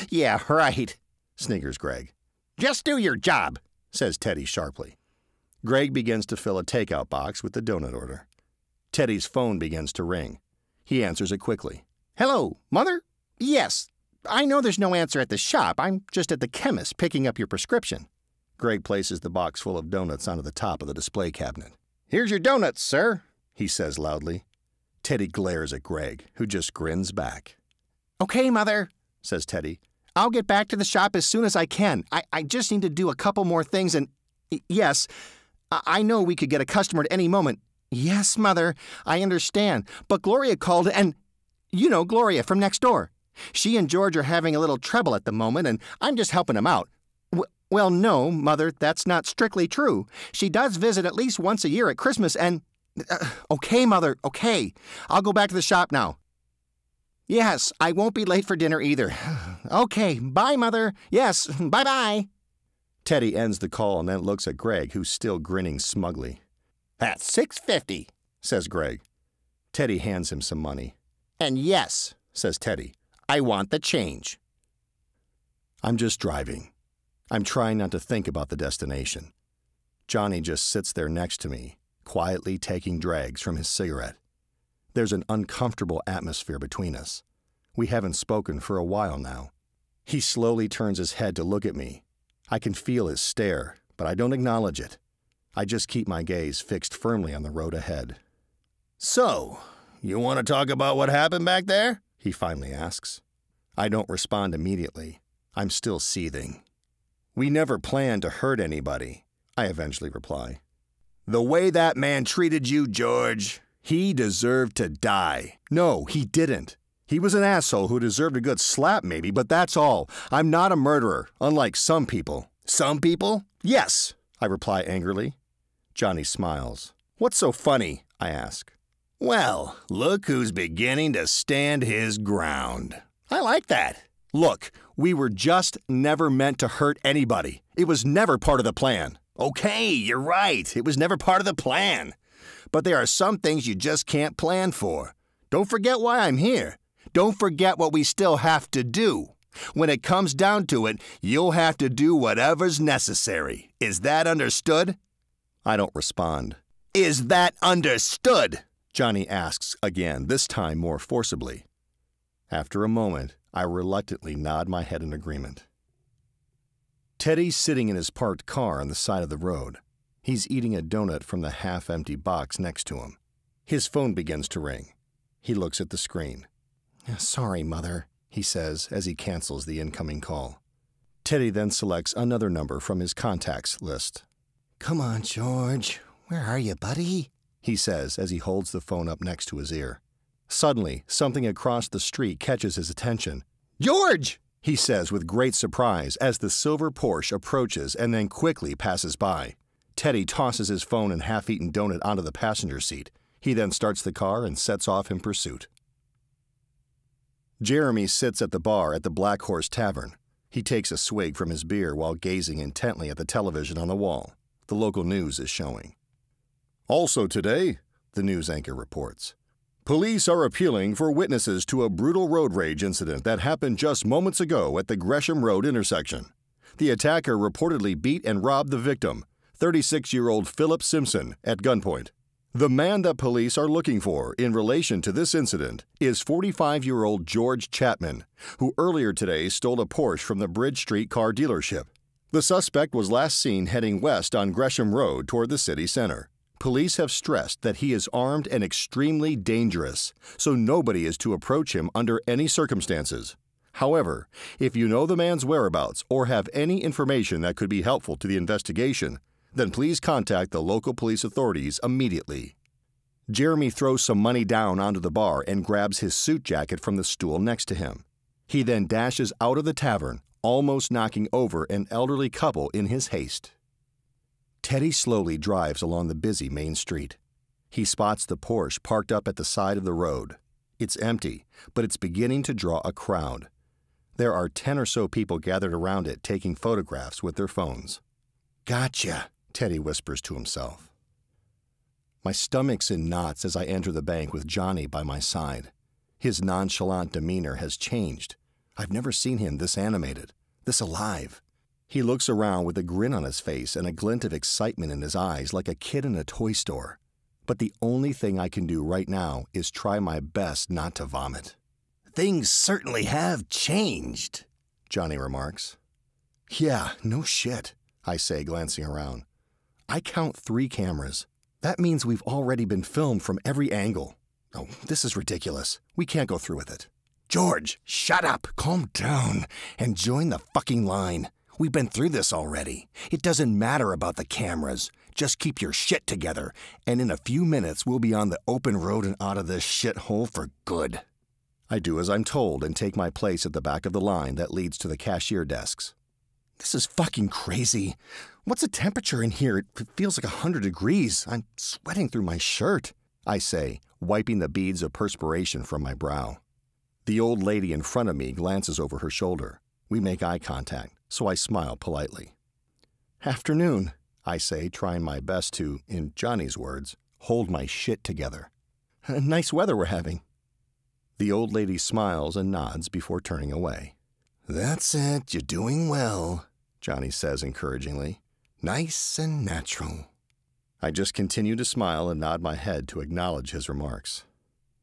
Yeah, right, sniggers Greg. Just do your job, says Teddy sharply. Greg begins to fill a takeout box with the donut order. Teddy's phone begins to ring. He answers it quickly. Hello, Mother? Yes. I know there's no answer at the shop. I'm just at the chemist picking up your prescription. Greg places the box full of donuts onto the top of the display cabinet. Here's your donuts, sir, he says loudly. Teddy glares at Greg, who just grins back. Okay, Mother, says Teddy. I'll get back to the shop as soon as I can. I just need to do a couple more things and... Yes, I know we could get a customer at any moment. Yes, Mother, I understand. But Gloria called and... You know Gloria from next door. She and George are having a little trouble at the moment, and I'm just helping them out. Well, no, Mother, that's not strictly true. She does visit at least once a year at Christmas and... Okay, Mother, okay. I'll go back to the shop now. Yes, I won't be late for dinner either. Okay, bye, Mother. Yes, bye-bye. Teddy ends the call and then looks at Greg, who's still grinning smugly. That's $6.50, says Greg. Teddy hands him some money. And yes, says Teddy, I want the change. I'm just driving. I'm trying not to think about the destination. Johnny just sits there next to me, quietly taking drags from his cigarette. There's an uncomfortable atmosphere between us. We haven't spoken for a while now. He slowly turns his head to look at me. I can feel his stare, but I don't acknowledge it. I just keep my gaze fixed firmly on the road ahead. So, you want to talk about what happened back there? He finally asks. I don't respond immediately. I'm still seething. We never planned to hurt anybody, I eventually reply. The way that man treated you, George, he deserved to die. No, he didn't. He was an asshole who deserved a good slap maybe, but that's all. I'm not a murderer, unlike some people. Some people? Yes, I reply angrily. Johnny smiles. What's so funny? I ask. Well, look who's beginning to stand his ground. I like that. Look, we were just never meant to hurt anybody. It was never part of the plan. Okay, you're right. It was never part of the plan. But there are some things you just can't plan for. Don't forget why I'm here. Don't forget what we still have to do. When it comes down to it, you'll have to do whatever's necessary. Is that understood? I don't respond. Is that understood? Johnny asks again, this time more forcibly. After a moment, I reluctantly nod my head in agreement. Teddy's sitting in his parked car on the side of the road. He's eating a donut from the half-empty box next to him. His phone begins to ring. He looks at the screen. Sorry, Mother, he says as he cancels the incoming call. Teddy then selects another number from his contacts list. Come on, George. Where are you, buddy? He says as he holds the phone up next to his ear. Suddenly, something across the street catches his attention. George! He says with great surprise as the silver Porsche approaches and then quickly passes by. Teddy tosses his phone and half-eaten donut onto the passenger seat. He then starts the car and sets off in pursuit. Jeremy sits at the bar at the Black Horse Tavern. He takes a swig from his beer while gazing intently at the television on the wall. The local news is showing. Also today, the news anchor reports, police are appealing for witnesses to a brutal road rage incident that happened just moments ago at the Gresham Road intersection. The attacker reportedly beat and robbed the victim, 36-year-old Philip Simpson, at gunpoint. The man that police are looking for in relation to this incident is 45-year-old George Chapman, who earlier today stole a Porsche from the Bridge Street car dealership. The suspect was last seen heading west on Gresham Road toward the city center. Police have stressed that he is armed and extremely dangerous, so nobody is to approach him under any circumstances. However, if you know the man's whereabouts or have any information that could be helpful to the investigation, then please contact the local police authorities immediately. Jeremy throws some money down onto the bar and grabs his suit jacket from the stool next to him. He then dashes out of the tavern, almost knocking over an elderly couple in his haste. Teddy slowly drives along the busy main street. He spots the Porsche parked up at the side of the road. It's empty, but it's beginning to draw a crowd. There are 10 or so people gathered around it taking photographs with their phones. Gotcha, Teddy whispers to himself. My stomach's in knots as I enter the bank with Johnny by my side. His nonchalant demeanor has changed. I've never seen him this animated, this alive. He looks around with a grin on his face and a glint of excitement in his eyes like a kid in a toy store. But the only thing I can do right now is try my best not to vomit. Things certainly have changed, Johnny remarks. Yeah, no shit, I say, glancing around. I count 3 cameras. That means we've already been filmed from every angle. Oh, this is ridiculous. We can't go through with it. George, shut up, calm down, and join the fucking line. We've been through this already. It doesn't matter about the cameras. Just keep your shit together, and in a few minutes we'll be on the open road and out of this shithole for good. I do as I'm told and take my place at the back of the line that leads to the cashier desks. This is fucking crazy. What's the temperature in here? It feels like 100 degrees. I'm sweating through my shirt, I say, wiping the beads of perspiration from my brow. The old lady in front of me glances over her shoulder. We make eye contact, so I smile politely. Afternoon, I say, trying my best to, in Johnny's words, hold my shit together. Nice weather we're having. The old lady smiles and nods before turning away. That's it, you're doing well, Johnny says encouragingly. Nice and natural. I just continue to smile and nod my head to acknowledge his remarks.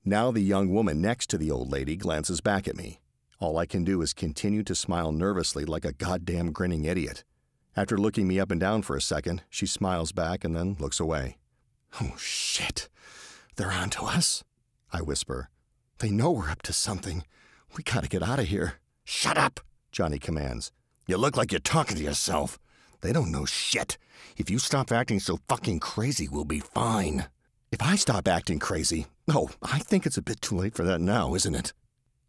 Now the young woman next to the old lady glances back at me. All I can do is continue to smile nervously like a goddamn grinning idiot. After looking me up and down for a second, she smiles back and then looks away. Oh, shit. They're on to us? I whisper. They know we're up to something. We gotta get out of here. Shut up, Johnny commands. You look like you're talking to yourself. They don't know shit. If you stop acting so fucking crazy, we'll be fine. If I stop acting crazy? Oh, I think it's a bit too late for that now, isn't it?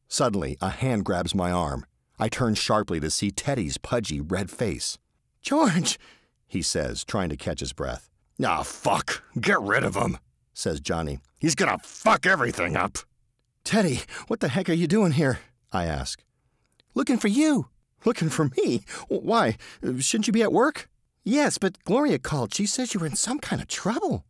Suddenly, a hand grabs my arm. I turn sharply to see Teddy's pudgy red face. George, he says, trying to catch his breath. Ah, fuck. Get rid of him, says Johnny. He's gonna fuck everything up. Teddy, what the heck are you doing here? I ask. Looking for you. Looking for me? Why? Shouldn't you be at work? Yes, but Gloria called. She says you were in some kind of trouble.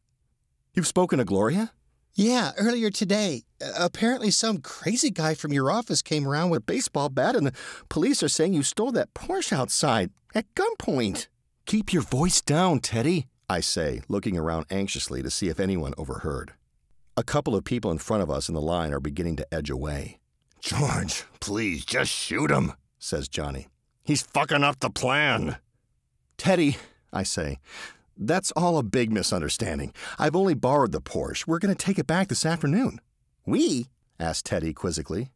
You've spoken to Gloria? Yeah, earlier today. Apparently some crazy guy from your office came around with a baseball bat and the police are saying you stole that Porsche outside at gunpoint. Keep your voice down, Teddy, I say, looking around anxiously to see if anyone overheard. A couple of people in front of us in the line are beginning to edge away. George, please, just shoot him, says Johnny. He's fucking up the plan. Teddy, I say, that's all a big misunderstanding. I've only borrowed the Porsche. We're going to take it back this afternoon. We? Asked Teddy quizzically.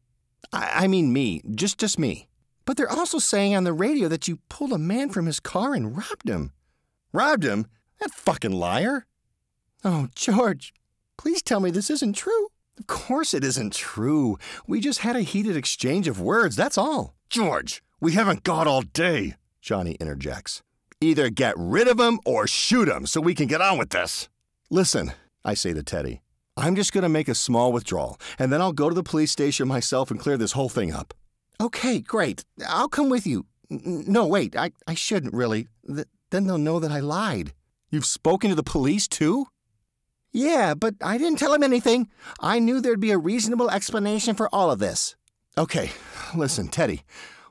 I mean me, just me. But they're also saying on the radio that you pulled a man from his car and robbed him. Robbed him? That fucking liar. Oh, George, please tell me this isn't true. Of course it isn't true. We just had a heated exchange of words, that's all. George, we haven't got all day, Johnny interjects. Either get rid of him or shoot him so we can get on with this. Listen, I say to Teddy, I'm just going to make a small withdrawal, and then I'll go to the police station myself and clear this whole thing up. Okay, great. I'll come with you. No, wait, I shouldn't really. Then they'll know that I lied. You've spoken to the police, too? Yeah, but I didn't tell him anything. I knew there'd be a reasonable explanation for all of this. Okay, listen, Teddy,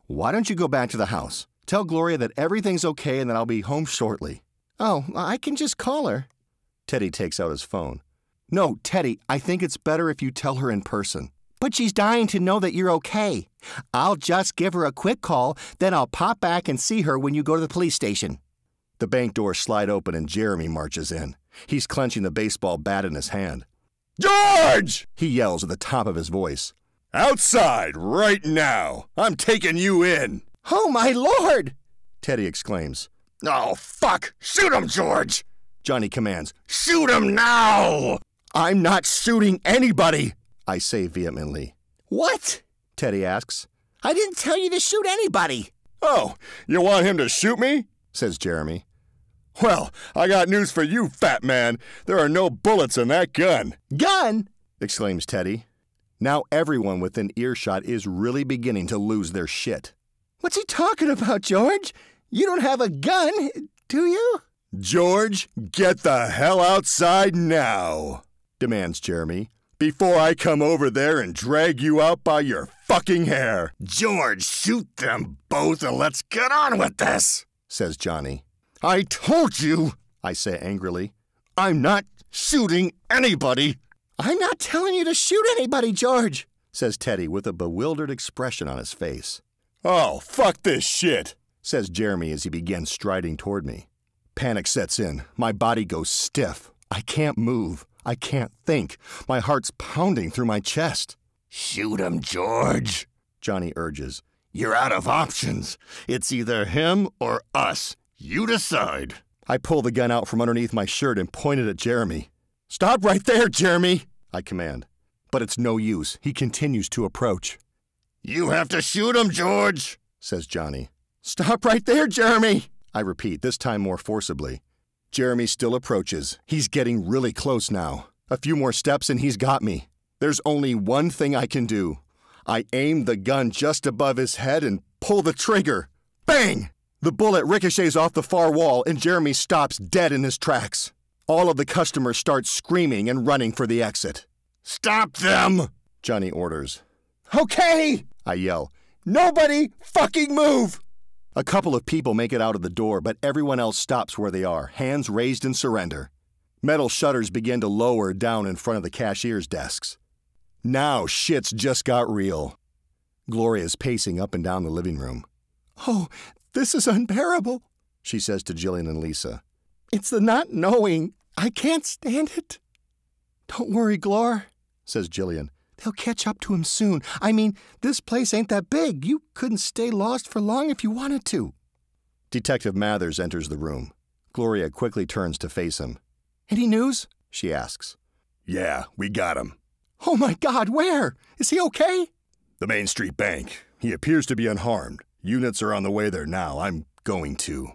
why don't you go back to the house? Tell Gloria that everything's okay and that I'll be home shortly. Oh, I can just call her. Teddy takes out his phone. No, Teddy, I think it's better if you tell her in person. But she's dying to know that you're okay. I'll just give her a quick call, then I'll pop back and see her when you go to the police station. The bank doors slide open and Jeremy marches in. He's clenching the baseball bat in his hand. George! He yells at the top of his voice. Outside, right now! I'm taking you in! Oh, my Lord! Teddy exclaims. Oh, fuck! Shoot him, George! Johnny commands. Shoot him now! I'm not shooting anybody, I say vehemently. What? Teddy asks. I didn't tell you to shoot anybody. Oh, you want him to shoot me? Says Jeremy. Well, I got news for you, fat man. There are no bullets in that gun. Gun? Exclaims Teddy. Now everyone within earshot is really beginning to lose their shit. What's he talking about, George? You don't have a gun, do you? George, get the hell outside now, demands Jeremy, before I come over there and drag you out by your fucking hair. George, shoot them both and let's get on with this, says Johnny. I told you, I say angrily. I'm not shooting anybody. I'm not telling you to shoot anybody, George, says Teddy with a bewildered expression on his face. Oh, fuck this shit, says Jeremy as he begins striding toward me. Panic sets in. My body goes stiff. I can't move. I can't think. My heart's pounding through my chest. Shoot him, George, Johnny urges. You're out of options. It's either him or us. You decide. I pull the gun out from underneath my shirt and point it at Jeremy. Stop right there, Jeremy, I command. But it's no use. He continues to approach. You have to shoot him, George, says Johnny. Stop right there, Jeremy, I repeat, this time more forcibly. Jeremy still approaches. He's getting really close now. A few more steps and he's got me. There's only one thing I can do. I aim the gun just above his head and pull the trigger. Bang! The bullet ricochets off the far wall and Jeremy stops dead in his tracks. All of the customers start screaming and running for the exit. Stop them, Johnny orders. Okay, I yell. Nobody fucking move! A couple of people make it out of the door, but everyone else stops where they are, hands raised in surrender. Metal shutters begin to lower down in front of the cashier's desks. Now shit's just got real. Gloria's pacing up and down the living room. Oh, this is unbearable, she says to Jillian and Lisa. It's the not knowing. I can't stand it. Don't worry, Glor, says Jillian. They'll catch up to him soon. I mean, this place ain't that big. You couldn't stay lost for long if you wanted to. Detective Mathers enters the room. Gloria quickly turns to face him. Any news? She asks. Yeah, we got him. Oh my God, where? Is he okay? The Main Street Bank. He appears to be unharmed. Units are on the way there now. I'm going to.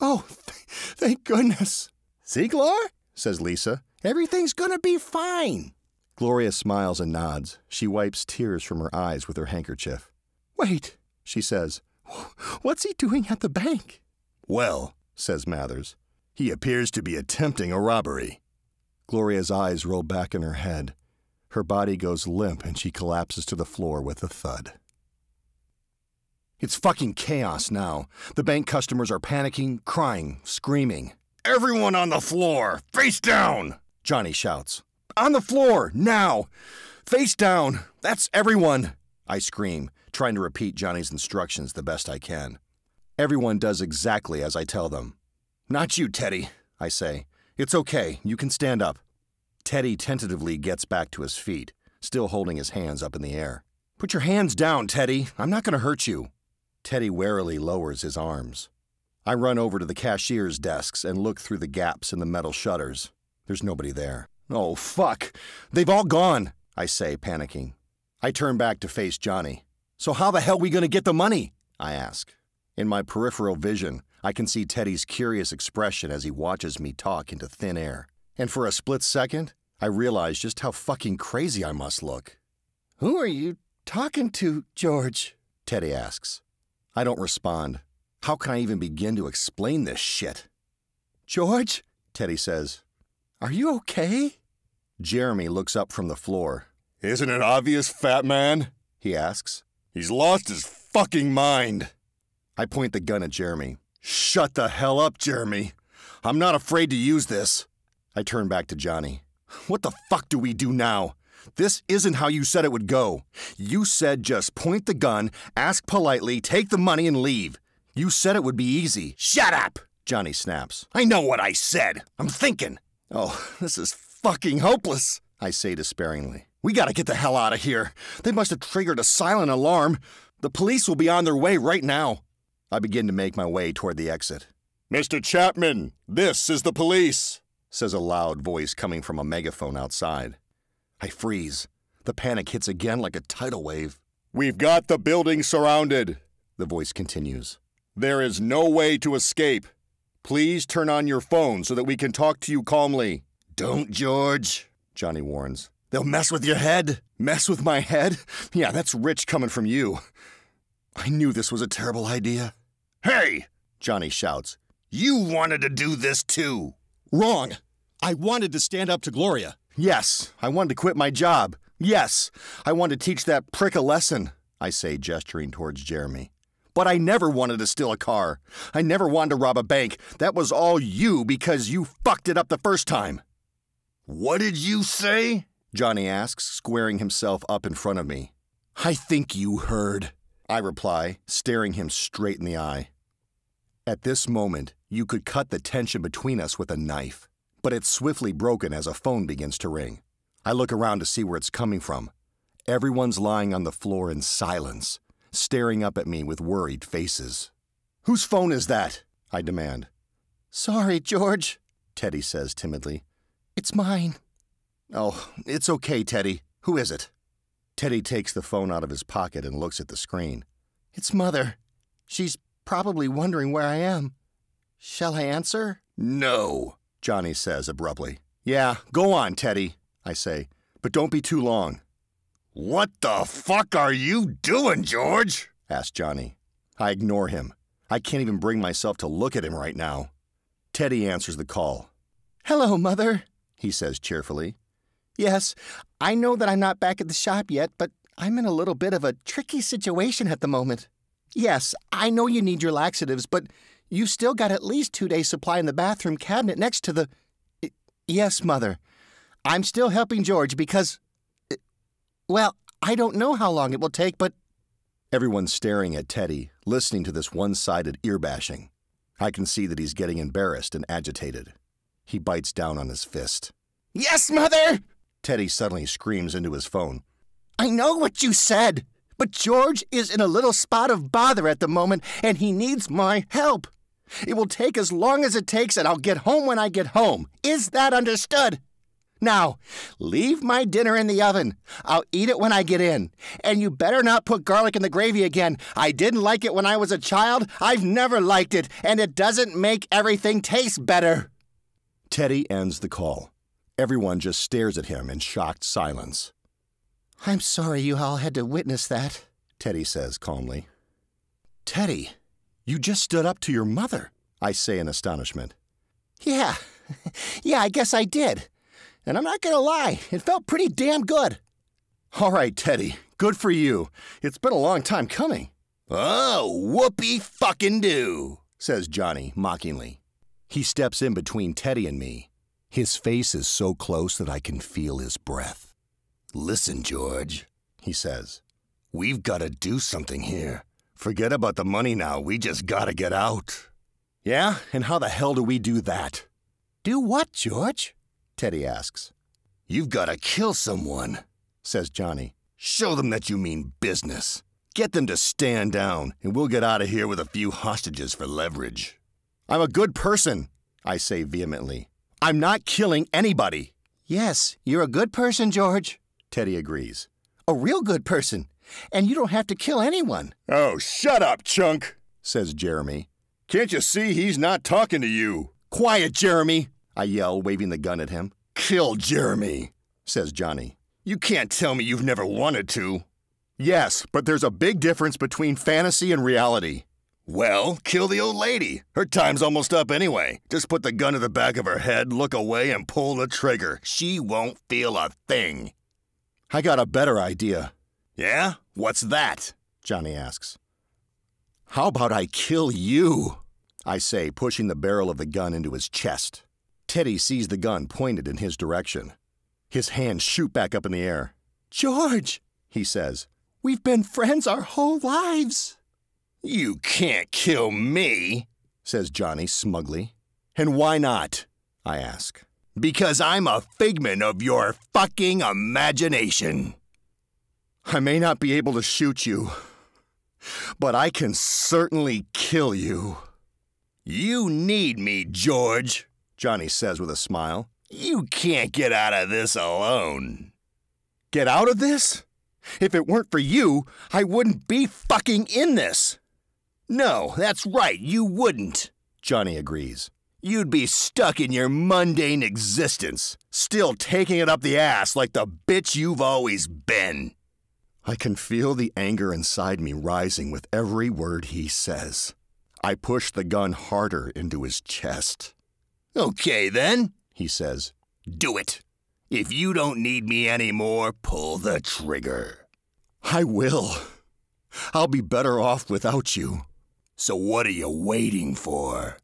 Oh, thank goodness. See, Glor? Says Lisa. Everything's gonna be fine. Gloria smiles and nods. She wipes tears from her eyes with her handkerchief. Wait, she says. What's he doing at the bank? Well, says Mathers, he appears to be attempting a robbery. Gloria's eyes roll back in her head. Her body goes limp and she collapses to the floor with a thud. It's fucking chaos now. The bank customers are panicking, crying, screaming. Everyone on the floor! Face down! Johnny shouts. On the floor, now! Face down! That's everyone! I scream, trying to repeat Johnny's instructions the best I can. Everyone does exactly as I tell them. Not you, Teddy, I say. It's okay, you can stand up. Teddy tentatively gets back to his feet, still holding his hands up in the air. Put your hands down, Teddy. I'm not going to hurt you. Teddy warily lowers his arms. I run over to the cashier's desks and look through the gaps in the metal shutters. There's nobody there. Oh, fuck! They've all gone, I say, panicking. I turn back to face Johnny. So how the hell are we going to get the money? I ask. In my peripheral vision, I can see Teddy's curious expression as he watches me talk into thin air. And for a split second, I realize just how fucking crazy I must look. Who are you talking to, George? Teddy asks. I don't respond. How can I even begin to explain this shit? George, Teddy says. Are you okay? Jeremy looks up from the floor. Isn't it obvious, fat man? He asks. He's lost his fucking mind. I point the gun at Jeremy. Shut the hell up, Jeremy. I'm not afraid to use this. I turn back to Johnny. What the fuck do we do now? This isn't how you said it would go. You said just point the gun, ask politely, take the money, and leave. You said it would be easy. Shut up! Johnny snaps. I know what I said. I'm thinking. Oh, this is fucking hopeless, I say despairingly. We gotta get the hell out of here. They must have triggered a silent alarm. The police will be on their way right now. I begin to make my way toward the exit. Mr. Chapman, this is the police, says a loud voice coming from a megaphone outside. I freeze. The panic hits again like a tidal wave. We've got the building surrounded, the voice continues. There is no way to escape. Please turn on your phone so that we can talk to you calmly. Don't, George, Johnny warns. They'll mess with your head. Mess with my head? Yeah, that's rich coming from you. I knew this was a terrible idea. Hey, Johnny shouts. You wanted to do this too. Wrong. I wanted to stand up to Gloria. Yes, I wanted to quit my job. Yes, I wanted to teach that prick a lesson, I say, gesturing towards Jeremy. But I never wanted to steal a car. I never wanted to rob a bank. That was all you because you fucked it up the first time. What did you say? Johnny asks, squaring himself up in front of me. I think you heard, I reply, staring him straight in the eye. At this moment, you could cut the tension between us with a knife, but it's swiftly broken as a phone begins to ring. I look around to see where it's coming from. Everyone's lying on the floor in silence, staring up at me with worried faces. Whose phone is that? I demand. Sorry, George, Teddy says timidly. It's mine. Oh, it's okay, Teddy. Who is it? Teddy takes the phone out of his pocket and looks at the screen. It's Mother. She's probably wondering where I am. Shall I answer? No, Johnny says abruptly. Yeah, go on, Teddy, I say, but don't be too long. What the fuck are you doing, George? Asks Johnny. I ignore him. I can't even bring myself to look at him right now. Teddy answers the call. Hello, Mother, he says cheerfully. Yes, I know that I'm not back at the shop yet, but I'm in a little bit of a tricky situation at the moment. Yes, I know you need your laxatives, but you've still got at least 2 days' supply in the bathroom cabinet next to the... Yes, Mother. I'm still helping George because... Well, I don't know how long it will take, but... Everyone's staring at Teddy, listening to this one-sided ear-bashing. I can see that he's getting embarrassed and agitated. He bites down on his fist. Yes, Mother! Teddy suddenly screams into his phone. I know what you said, but George is in a little spot of bother at the moment, and he needs my help. It will take as long as it takes, and I'll get home when I get home. Is that understood? Now, leave my dinner in the oven. I'll eat it when I get in. And you better not put garlic in the gravy again. I didn't like it when I was a child. I've never liked it, and it doesn't make everything taste better. Teddy ends the call. Everyone just stares at him in shocked silence. I'm sorry you all had to witness that, Teddy says calmly. Teddy, you just stood up to your mother, I say in astonishment. Yeah, I guess I did. And I'm not gonna lie, it felt pretty damn good. All right, Teddy, good for you. It's been a long time coming. Oh, whoopee fucking do, says Johnny mockingly. He steps in between Teddy and me. His face is so close that I can feel his breath. Listen, George, he says. We've got to do something here. Forget about the money now. We just got to get out. Yeah? And how the hell do we do that? Do what, George? Teddy asks. You've got to kill someone, says Johnny. Show them that you mean business. Get them to stand down, and we'll get out of here with a few hostages for leverage. I'm a good person, I say vehemently. I'm not killing anybody. Yes, you're a good person, George, Teddy agrees. A real good person. And you don't have to kill anyone. Oh, shut up, chunk, says Jeremy. Can't you see he's not talking to you? Quiet, Jeremy, I yell, waving the gun at him. Kill Jeremy, says Johnny. You can't tell me you've never wanted to. Yes, but there's a big difference between fantasy and reality. Well, kill the old lady. Her time's almost up anyway. Just put the gun to the back of her head, look away, and pull the trigger. She won't feel a thing. I got a better idea. Yeah? What's that? Johnny asks. How about I kill you? I say, pushing the barrel of the gun into his chest. Teddy sees the gun pointed in his direction. His hands shoot back up in the air. George, he says, we've been friends our whole lives. You can't kill me, says Johnny smugly. And why not? I ask. Because I'm a figment of your fucking imagination. I may not be able to shoot you, but I can certainly kill you. You need me, George, Johnny says with a smile. You can't get out of this alone. Get out of this? If it weren't for you, I wouldn't be fucking in this. No, that's right, you wouldn't, Johnny agrees. You'd be stuck in your mundane existence, still taking it up the ass like the bitch you've always been. I can feel the anger inside me rising with every word he says. I push the gun harder into his chest. Okay, then, he says. Do it. If you don't need me anymore, pull the trigger. I will. I'll be better off without you. So what are you waiting for?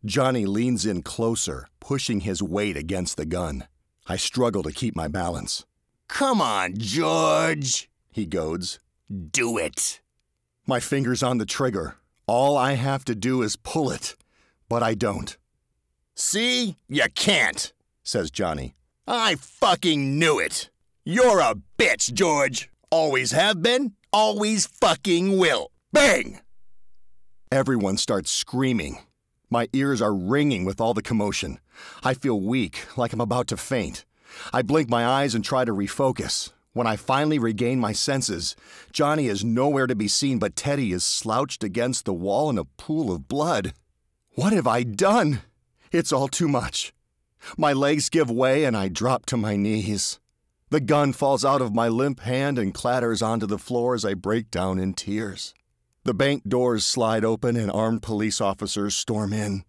Johnny leans in closer, pushing his weight against the gun. I struggle to keep my balance. Come on, George, he goads. Do it. My finger's on the trigger. All I have to do is pull it, but I don't. See? You can't, says Johnny. I fucking knew it. You're a bitch, George. Always have been, always fucking will. Bang! Everyone starts screaming. My ears are ringing with all the commotion. I feel weak, like I'm about to faint. I blink my eyes and try to refocus. When I finally regain my senses, Johnny is nowhere to be seen, but Teddy is slouched against the wall in a pool of blood. What have I done? It's all too much. My legs give way and I drop to my knees. The gun falls out of my limp hand and clatters onto the floor as I break down in tears. The bank doors slide open and armed police officers storm in.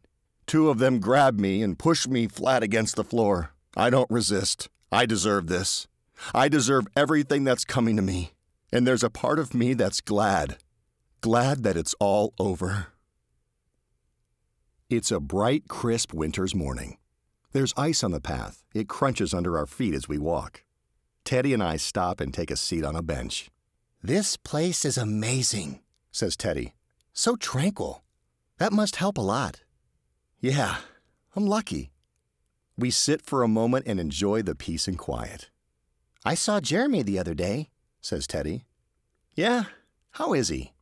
2 of them grab me and push me flat against the floor. I don't resist. I deserve this. I deserve everything that's coming to me. And there's a part of me that's glad. Glad that it's all over. It's a bright, crisp winter's morning. There's ice on the path. It crunches under our feet as we walk. Teddy and I stop and take a seat on a bench. This place is amazing, says Teddy. So tranquil. That must help a lot. Yeah, I'm lucky. We sit for a moment and enjoy the peace and quiet. I saw Jeremy the other day, says Teddy. Yeah? How is he?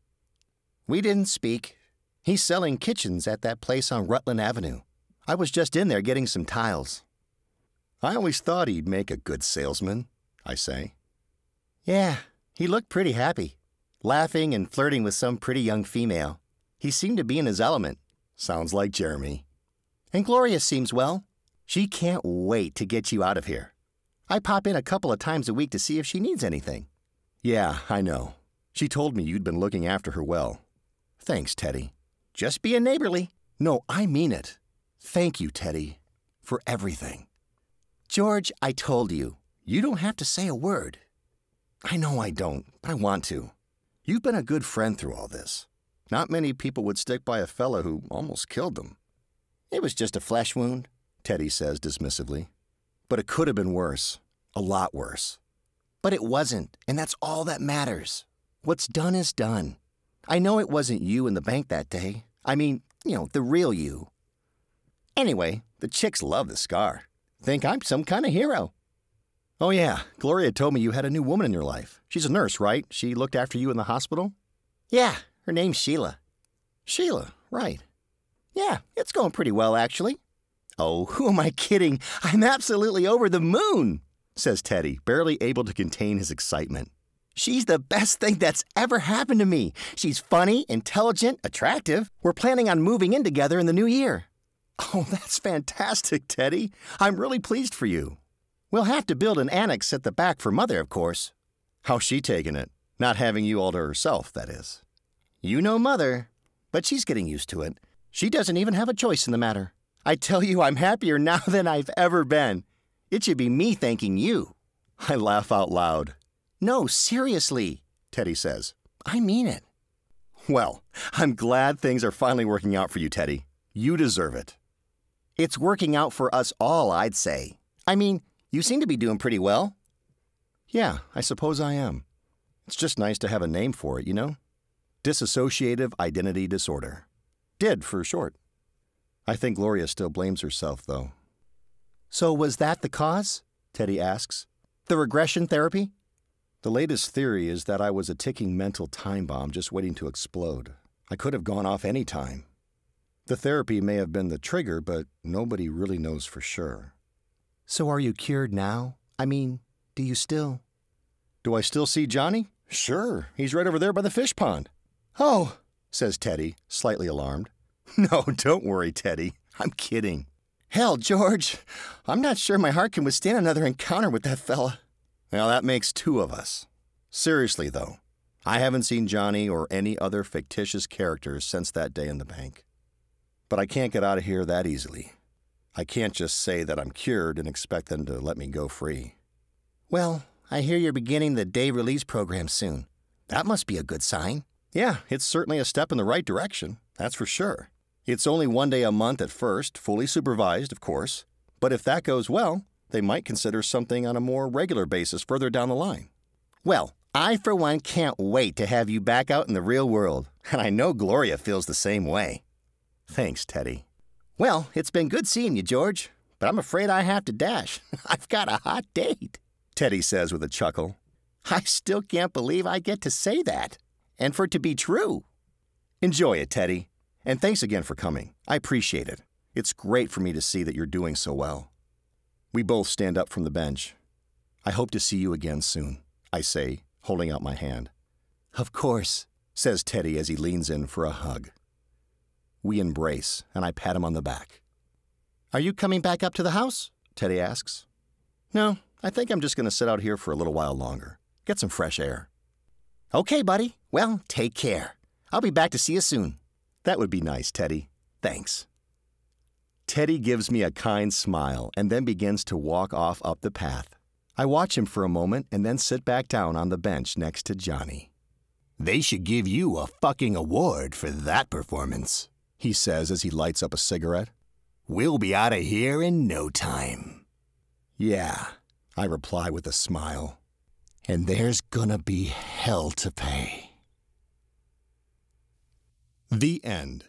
We didn't speak. He's selling kitchens at that place on Rutland Avenue. I was just in there getting some tiles. I always thought he'd make a good salesman, I say. Yeah, he looked pretty happy, laughing and flirting with some pretty young female. He seemed to be in his element. Sounds like Jeremy. And Gloria seems well. She can't wait to get you out of here. I pop in a couple of times a week to see if she needs anything. Yeah, I know. She told me you'd been looking after her well. Thanks, Teddy. Just being neighborly. No, I mean it. Thank you, Teddy, for everything. George, I told you, you don't have to say a word. I know I don't, but I want to. You've been a good friend through all this. Not many people would stick by a fella who almost killed them. It was just a flesh wound, Teddy says dismissively. But it could have been worse. A lot worse. But it wasn't, and that's all that matters. What's done is done. I know it wasn't you in the bank that day. I mean, the real you. Anyway, the chicks love the scar. Think I'm some kind of hero. Oh yeah, Gloria told me you had a new woman in your life. She's a nurse, right? She looked after you in the hospital? Yeah, her name's Sheila. Sheila, right. Yeah, it's going pretty well, actually. Oh, who am I kidding? I'm absolutely over the moon, says Teddy, barely able to contain his excitement. She's the best thing that's ever happened to me. She's funny, intelligent, attractive. We're planning on moving in together in the new year. Oh, that's fantastic, Teddy. I'm really pleased for you. We'll have to build an annex at the back for Mother, of course. How's she taking it? Not having you all to herself, that is. You know Mother, but she's getting used to it. She doesn't even have a choice in the matter. I tell you, I'm happier now than I've ever been. It should be me thanking you. I laugh out loud. No, seriously, Teddy says. I mean it. Well, I'm glad things are finally working out for you, Teddy. You deserve it. It's working out for us all, I'd say. I mean, you seem to be doing pretty well. Yeah, I suppose I am. It's just nice to have a name for it, Dissociative identity disorder. DID for short. I think Gloria still blames herself, though. So was that the cause? Teddy asks. The regression therapy? The latest theory is that I was a ticking mental time bomb just waiting to explode. I could have gone off any time. The therapy may have been the trigger, but nobody really knows for sure. So are you cured now? I mean, do you still? Do I still see Johnny? Sure, he's right over there by the fish pond. Oh, says Teddy, slightly alarmed. No, don't worry, Teddy. I'm kidding. Hell, George, I'm not sure my heart can withstand another encounter with that fella. Well, that makes two of us. Seriously, though, I haven't seen Johnny or any other fictitious characters since that day in the bank. But I can't get out of here that easily. I can't just say that I'm cured and expect them to let me go free. Well, I hear you're beginning the day release program soon. That must be a good sign. Yeah, it's certainly a step in the right direction, that's for sure. It's only 1 day a month at first, fully supervised, of course. But if that goes well, they might consider something on a more regular basis further down the line. Well, I, for one, can't wait to have you back out in the real world. And I know Gloria feels the same way. Thanks, Teddy. Well, it's been good seeing you, George. But I'm afraid I have to dash. I've got a hot date, Teddy says with a chuckle. I still can't believe I get to say that. And for it to be true. Enjoy it, Teddy. And thanks again for coming. I appreciate it. It's great for me to see that you're doing so well. We both stand up from the bench. I hope to see you again soon, I say, holding out my hand. Of course, says Teddy as he leans in for a hug. We embrace, and I pat him on the back. Are you coming back up to the house? Teddy asks. No, I think I'm just going to sit out here for a little while longer. Get some fresh air. Okay, buddy. Well, take care. I'll be back to see you soon. That would be nice, Teddy. Thanks. Teddy gives me a kind smile and then begins to walk off up the path. I watch him for a moment and then sit back down on the bench next to Johnny. They should give you a fucking award for that performance, he says as he lights up a cigarette. We'll be out of here in no time. Yeah, I reply with a smile. And there's gonna be hell to pay. The end.